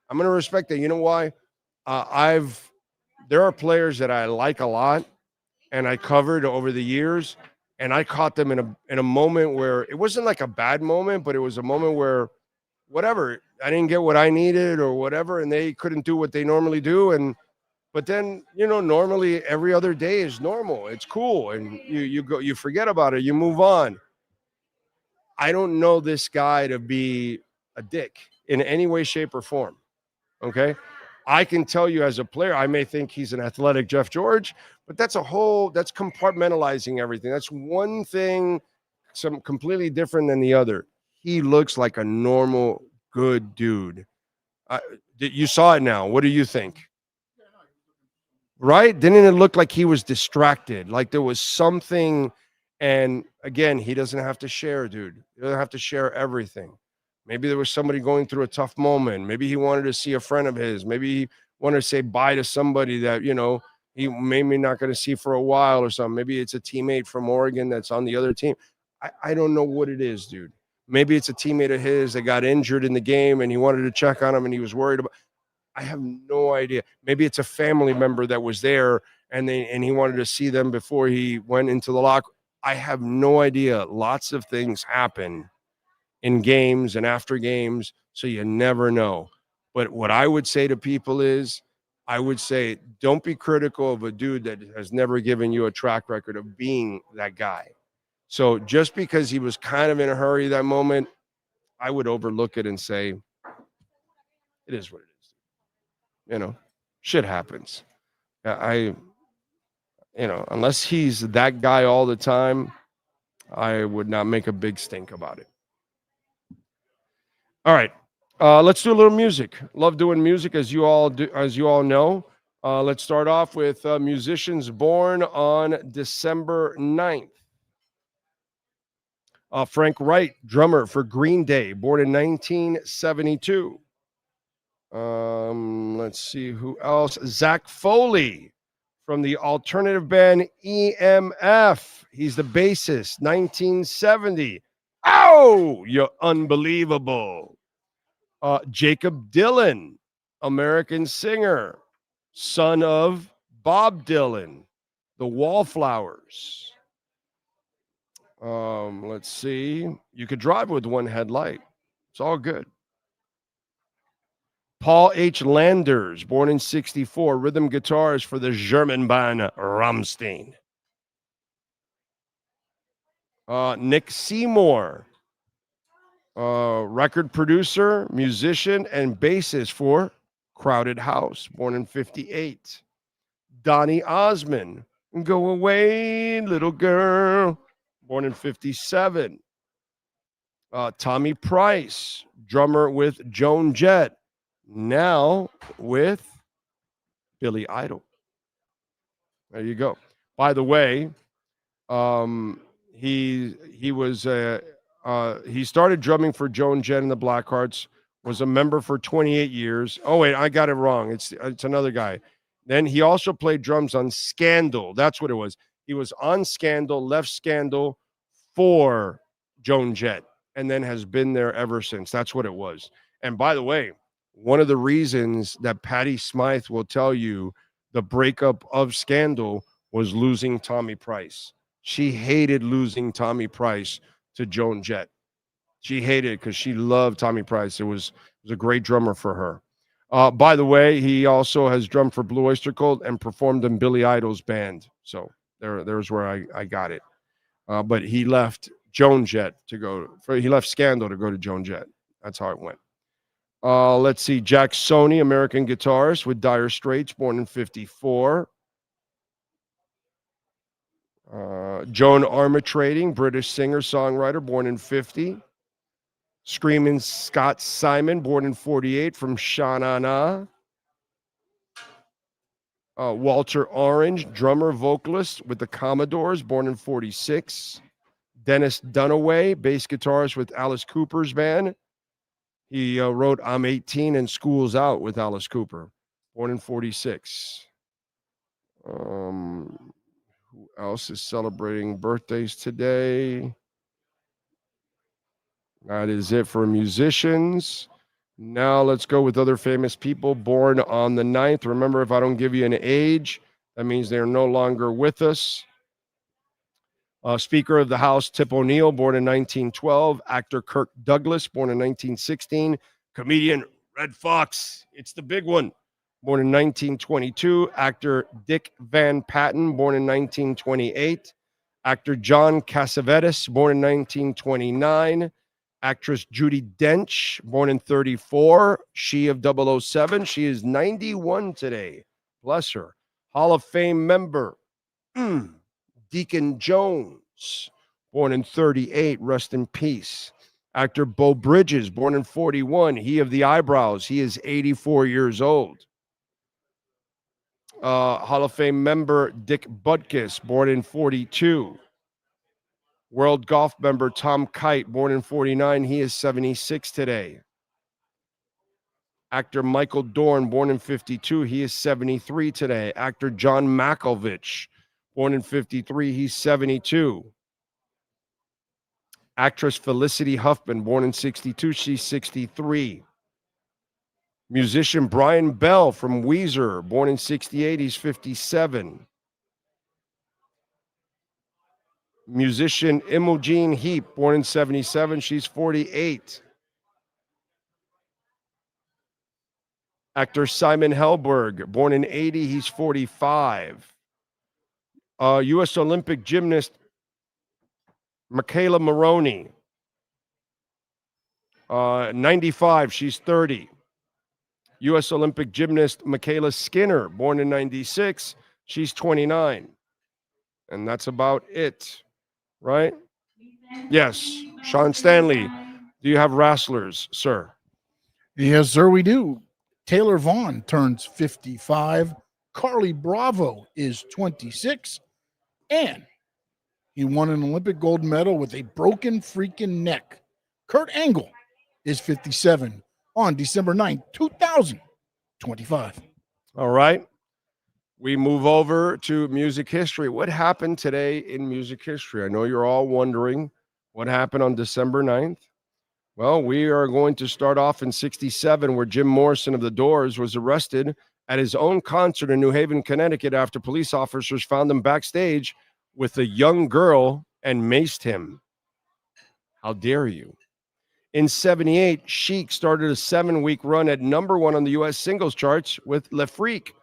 I'm going to respect that. You know why? There are players that I like a lot and I covered over the years, and I caught them in a moment where it wasn't like a bad moment, but it was a moment where whatever, I didn't get what I needed or whatever, and they couldn't do what they normally do. But then, normally every other day is normal. It's cool. And you forget about it. You move on. I don't know this guy to be a dick in any way, shape, or form. Okay. I can tell you as a player, I may think he's an athletic Jeff George, but that's compartmentalizing everything. That's one thing, some completely different than the other. He looks like a normal, good dude. You saw it now. What do you think? Right? Didn't it look like he was distracted? Like there was something. And again, he doesn't have to share, dude. He doesn't have to share everything. Maybe there was somebody going through a tough moment. Maybe he wanted to see a friend of his. Maybe he wanted to say bye to somebody that, he maybe not going to see for a while or something. Maybe it's a teammate from Oregon that's on the other team. I don't know what it is, dude. Maybe it's a teammate of his that got injured in the game and he wanted to check on him and he was worried about. I have no idea. Maybe it's a family member that was there and he wanted to see them before he went into the locker. I have no idea. Lots of things happen in games and after games, so you never know. But what I would say to people is, I would say, don't be critical of a dude that has never given you a track record of being that guy. So just because he was kind of in a hurry that moment, I would overlook it and say, it is what it is. Shit happens. Unless he's that guy all the time, I would not make a big stink about it. All right. Let's do a little music. Love doing music, as you all know. Let's start off with musicians born on December 9th. Frank Wright, drummer for Green Day, born in 1972. Let's see who else. Zach Foley from the alternative band EMF. He's the bassist, 1970. Oh, you're unbelievable. Jacob Dylan, American singer, son of Bob Dylan, the Wallflowers. Let's see. You could drive with one headlight. It's all good. Paul H. Landers, born in 1964, rhythm guitarist for the German band Rammstein. Nick Seymour, record producer, musician, and bassist for Crowded House, born in 1958. Donny Osmond, Go Away, Little Girl, born in 1957. Tommy Price, drummer with Joan Jett, now with Billy Idol. There you go. By the way, he started drumming for Joan Jett and the Blackhearts, was a member for 28 years. Oh wait, I got it wrong. It's another guy. Then he also played drums on Scandal. That's what it was. He was on Scandal, left Scandal for Joan Jett, and then has been there ever since. That's what it was. And by the way, one of the reasons that Patty Smythe will tell you the breakup of Scandal was losing Tommy Price. She hated losing Tommy Price to Joan Jett. She hated it because she loved Tommy Price. It was a great drummer for her. By the way, he also has drummed for Blue Oyster Cult and performed in Billy Idol's band. So there's where I got it. But he left Joan Jett he left Scandal to go to Joan Jett. That's how it went. Let's see. Jack Sony, American guitarist with Dire Straits, born in 1954. Joan Armatrading, British singer, songwriter, born in 1950. Screaming Scott Simon, born in 1948, from Sha Na Na. Walter Orange, drummer, vocalist with the Commodores, born in 1946. Dennis Dunaway, bass guitarist with Alice Cooper's band. He wrote I'm 18 and School's Out with Alice Cooper, born in 1946. Who else is celebrating birthdays today? That is it for musicians. Now let's go with other famous people born on the 9th. Remember, if I don't give you an age, that means they're no longer with us. Speaker of the House, Tip O'Neill, born in 1912. Actor Kirk Douglas, born in 1916. Comedian Red Fox, it's the big one, born in 1922. Actor Dick Van Patten, born in 1928. Actor John Cassavetes, born in 1929. Actress Judi Dench, born in 1934. She of 007. She is 91 today. Bless her. Hall of Fame member, Deacon Jones, born in 1938. Rest in peace. Actor Beau Bridges, born in 1941. He of the eyebrows. He is 84 years old. Hall of Fame member Dick Butkus, born in 1942. World Golf member Tom Kite, born in 1949. He is 76 today. Actor Michael Dorn, born in 1952. He is 73 today. Actor John Malkovich, born in 1953. He's 72. Actress Felicity Huffman, born in 1962. She's 63. Musician Brian Bell from Weezer, born in 1968. He's 57. Musician Imogen Heap, born in 1977. She's 48. Actor Simon Helberg, born in 1980. He's 45. U.S. Olympic gymnast Michaela Maroney, 95. She's 30. U.S. Olympic gymnast Michaela Skinner, born in 1996. She's 29. And that's about it. Right? Yes. Sean Stanley, do you have wrestlers, sir?
Yes, sir, we do. Taylor Vaughn turns 55. Carly Bravo is 26. And he won an Olympic gold medal with a broken freaking neck. Kurt Angle is 57. on December 9th, 2025.
All right. We move over to music history. What happened today in music history? I know you're all wondering what happened on December 9th. Well, we are going to start off in 1967, where Jim Morrison of The Doors was arrested at his own concert in New Haven, Connecticut, after police officers found him backstage with a young girl and maced him. How dare you? In 1978, Chic started a 7-week run at #1 on the U.S. singles charts with Le Freak.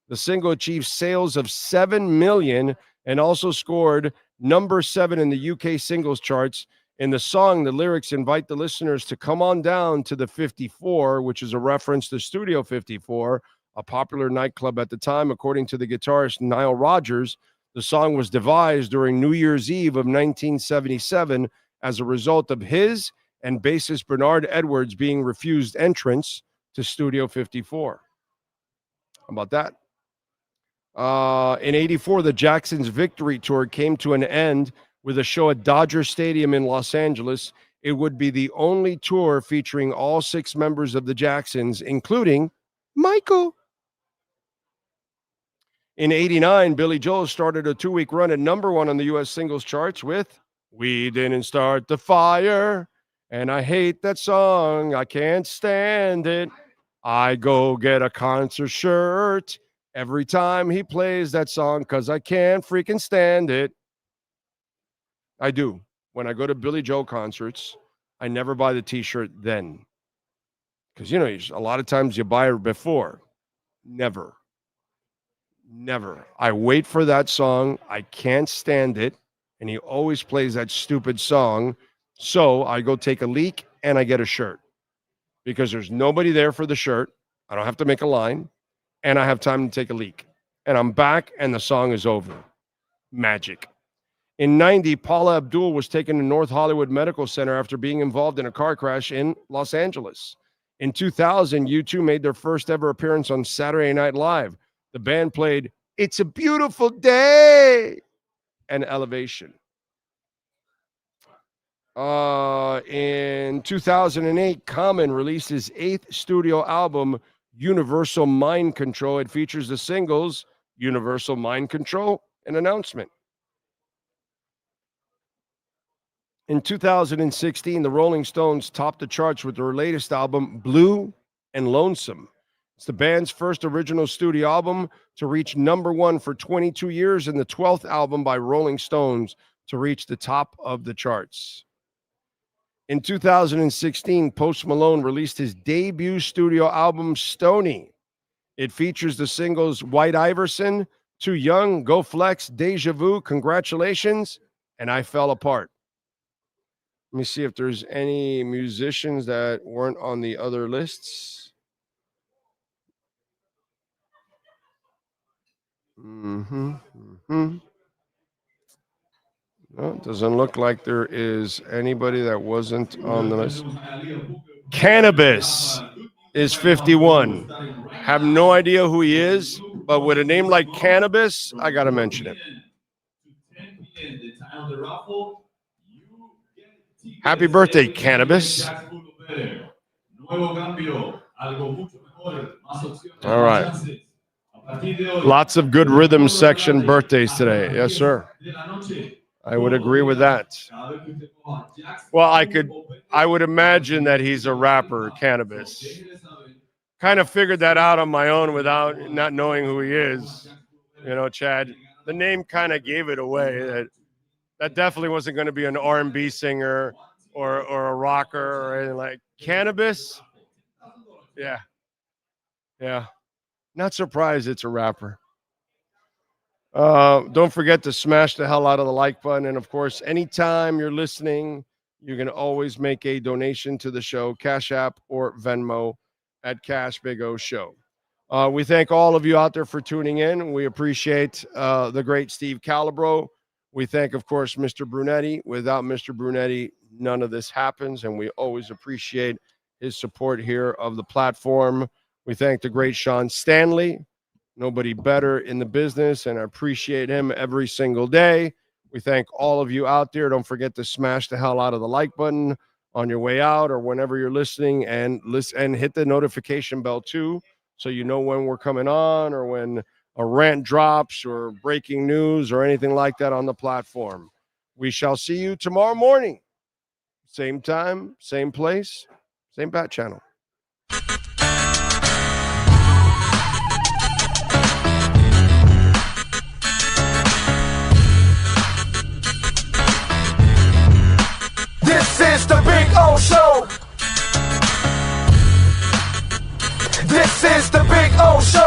The single achieved sales of 7 million and also scored #7 in the UK singles charts. In the song, the lyrics invite the listeners to come on down to the 54, which is a reference to Studio 54, a popular nightclub at the time. According to the guitarist Nile Rodgers, the song was devised during New Year's Eve of 1977 as a result of his and bassist Bernard Edwards being refused entrance to Studio 54. How about that? In 1984, the Jacksons' Victory Tour came to an end with a show at Dodger Stadium in Los Angeles. It would be the only tour featuring all 6 members of the Jacksons, including Michael. In 1989, Billy Joel started a 2-week run at #1 on the U.S. singles charts with We Didn't Start the Fire, and I Hate That Song, I Can't Stand It. I go get a concert shirt every time he plays that song because I can't freaking stand it. I do. When I go to Billy Joel concerts, I never buy the T-shirt then. Because, you know, a lot of times you buy it before. Never. I wait for that song. I can't stand it. And he always plays that stupid song. So I go take a leak and I get a shirt. Because there's nobody there for the shirt. I don't have to make a line. And I have time to take a leak. And I'm back and the song is over. Magic. In 1990, Paula Abdul was taken to North Hollywood Medical Center after being involved in a car crash in Los Angeles. In 2000, U2 made their first ever appearance on Saturday Night Live. The band played It's a Beautiful Day and Elevation. In 2008, Common released his 8th studio album, Universal Mind Control. It features the singles Universal Mind Control and Announcement. In 2016, the Rolling Stones topped the charts with their latest album, Blue and Lonesome. It's the band's first original studio album to reach #1 for 22 years and the 12th album by Rolling Stones to reach the top of the charts. In 2016, Post Malone released his debut studio album, Stoney. It features the singles White Iverson, Too Young, Go Flex, Deja Vu, Congratulations, and I Fell Apart. Let me see if there's any musicians that weren't on the other lists. No, it doesn't look like there is anybody that wasn't on the list. Cannabis is 51. Have no idea who he is, but with a name like Cannabis, I got to mention it. Happy birthday, Cannabis. All right. Lots of good rhythm section birthdays today. Yes, sir. I would agree with that. Well, I would imagine that he's a rapper, Cannabis. Kind of figured that out on my own without not knowing who he is. You know, Chad, the name kind of gave it away. That definitely wasn't going to be an R&B singer or a rocker or anything like Cannabis. Yeah. Not surprised it's a rapper. Don't forget to smash the hell out of the like button. And, of course, anytime you're listening, you can always make a donation to the show, Cash App or Venmo at Cash Big O Show. We thank all of you out there for tuning in. We appreciate the great Steve Calabro. We thank, of course, Mr. Brunetti. Without Mr. Brunetti, none of this happens, and we always appreciate his support here of the platform. We thank the great Sean Stanley. Nobody better in the business, and I appreciate him every single day. We thank all of you out there. Don't forget to smash the hell out of the like button. on your way out or whenever you're listening, and hit the notification bell too, so you know when we're coming on or when a rant drops or breaking news or anything like that on the platform. We shall see you tomorrow morning. Same time, same place, same bat channel.
This is the Big O Show. This is the Big O Show.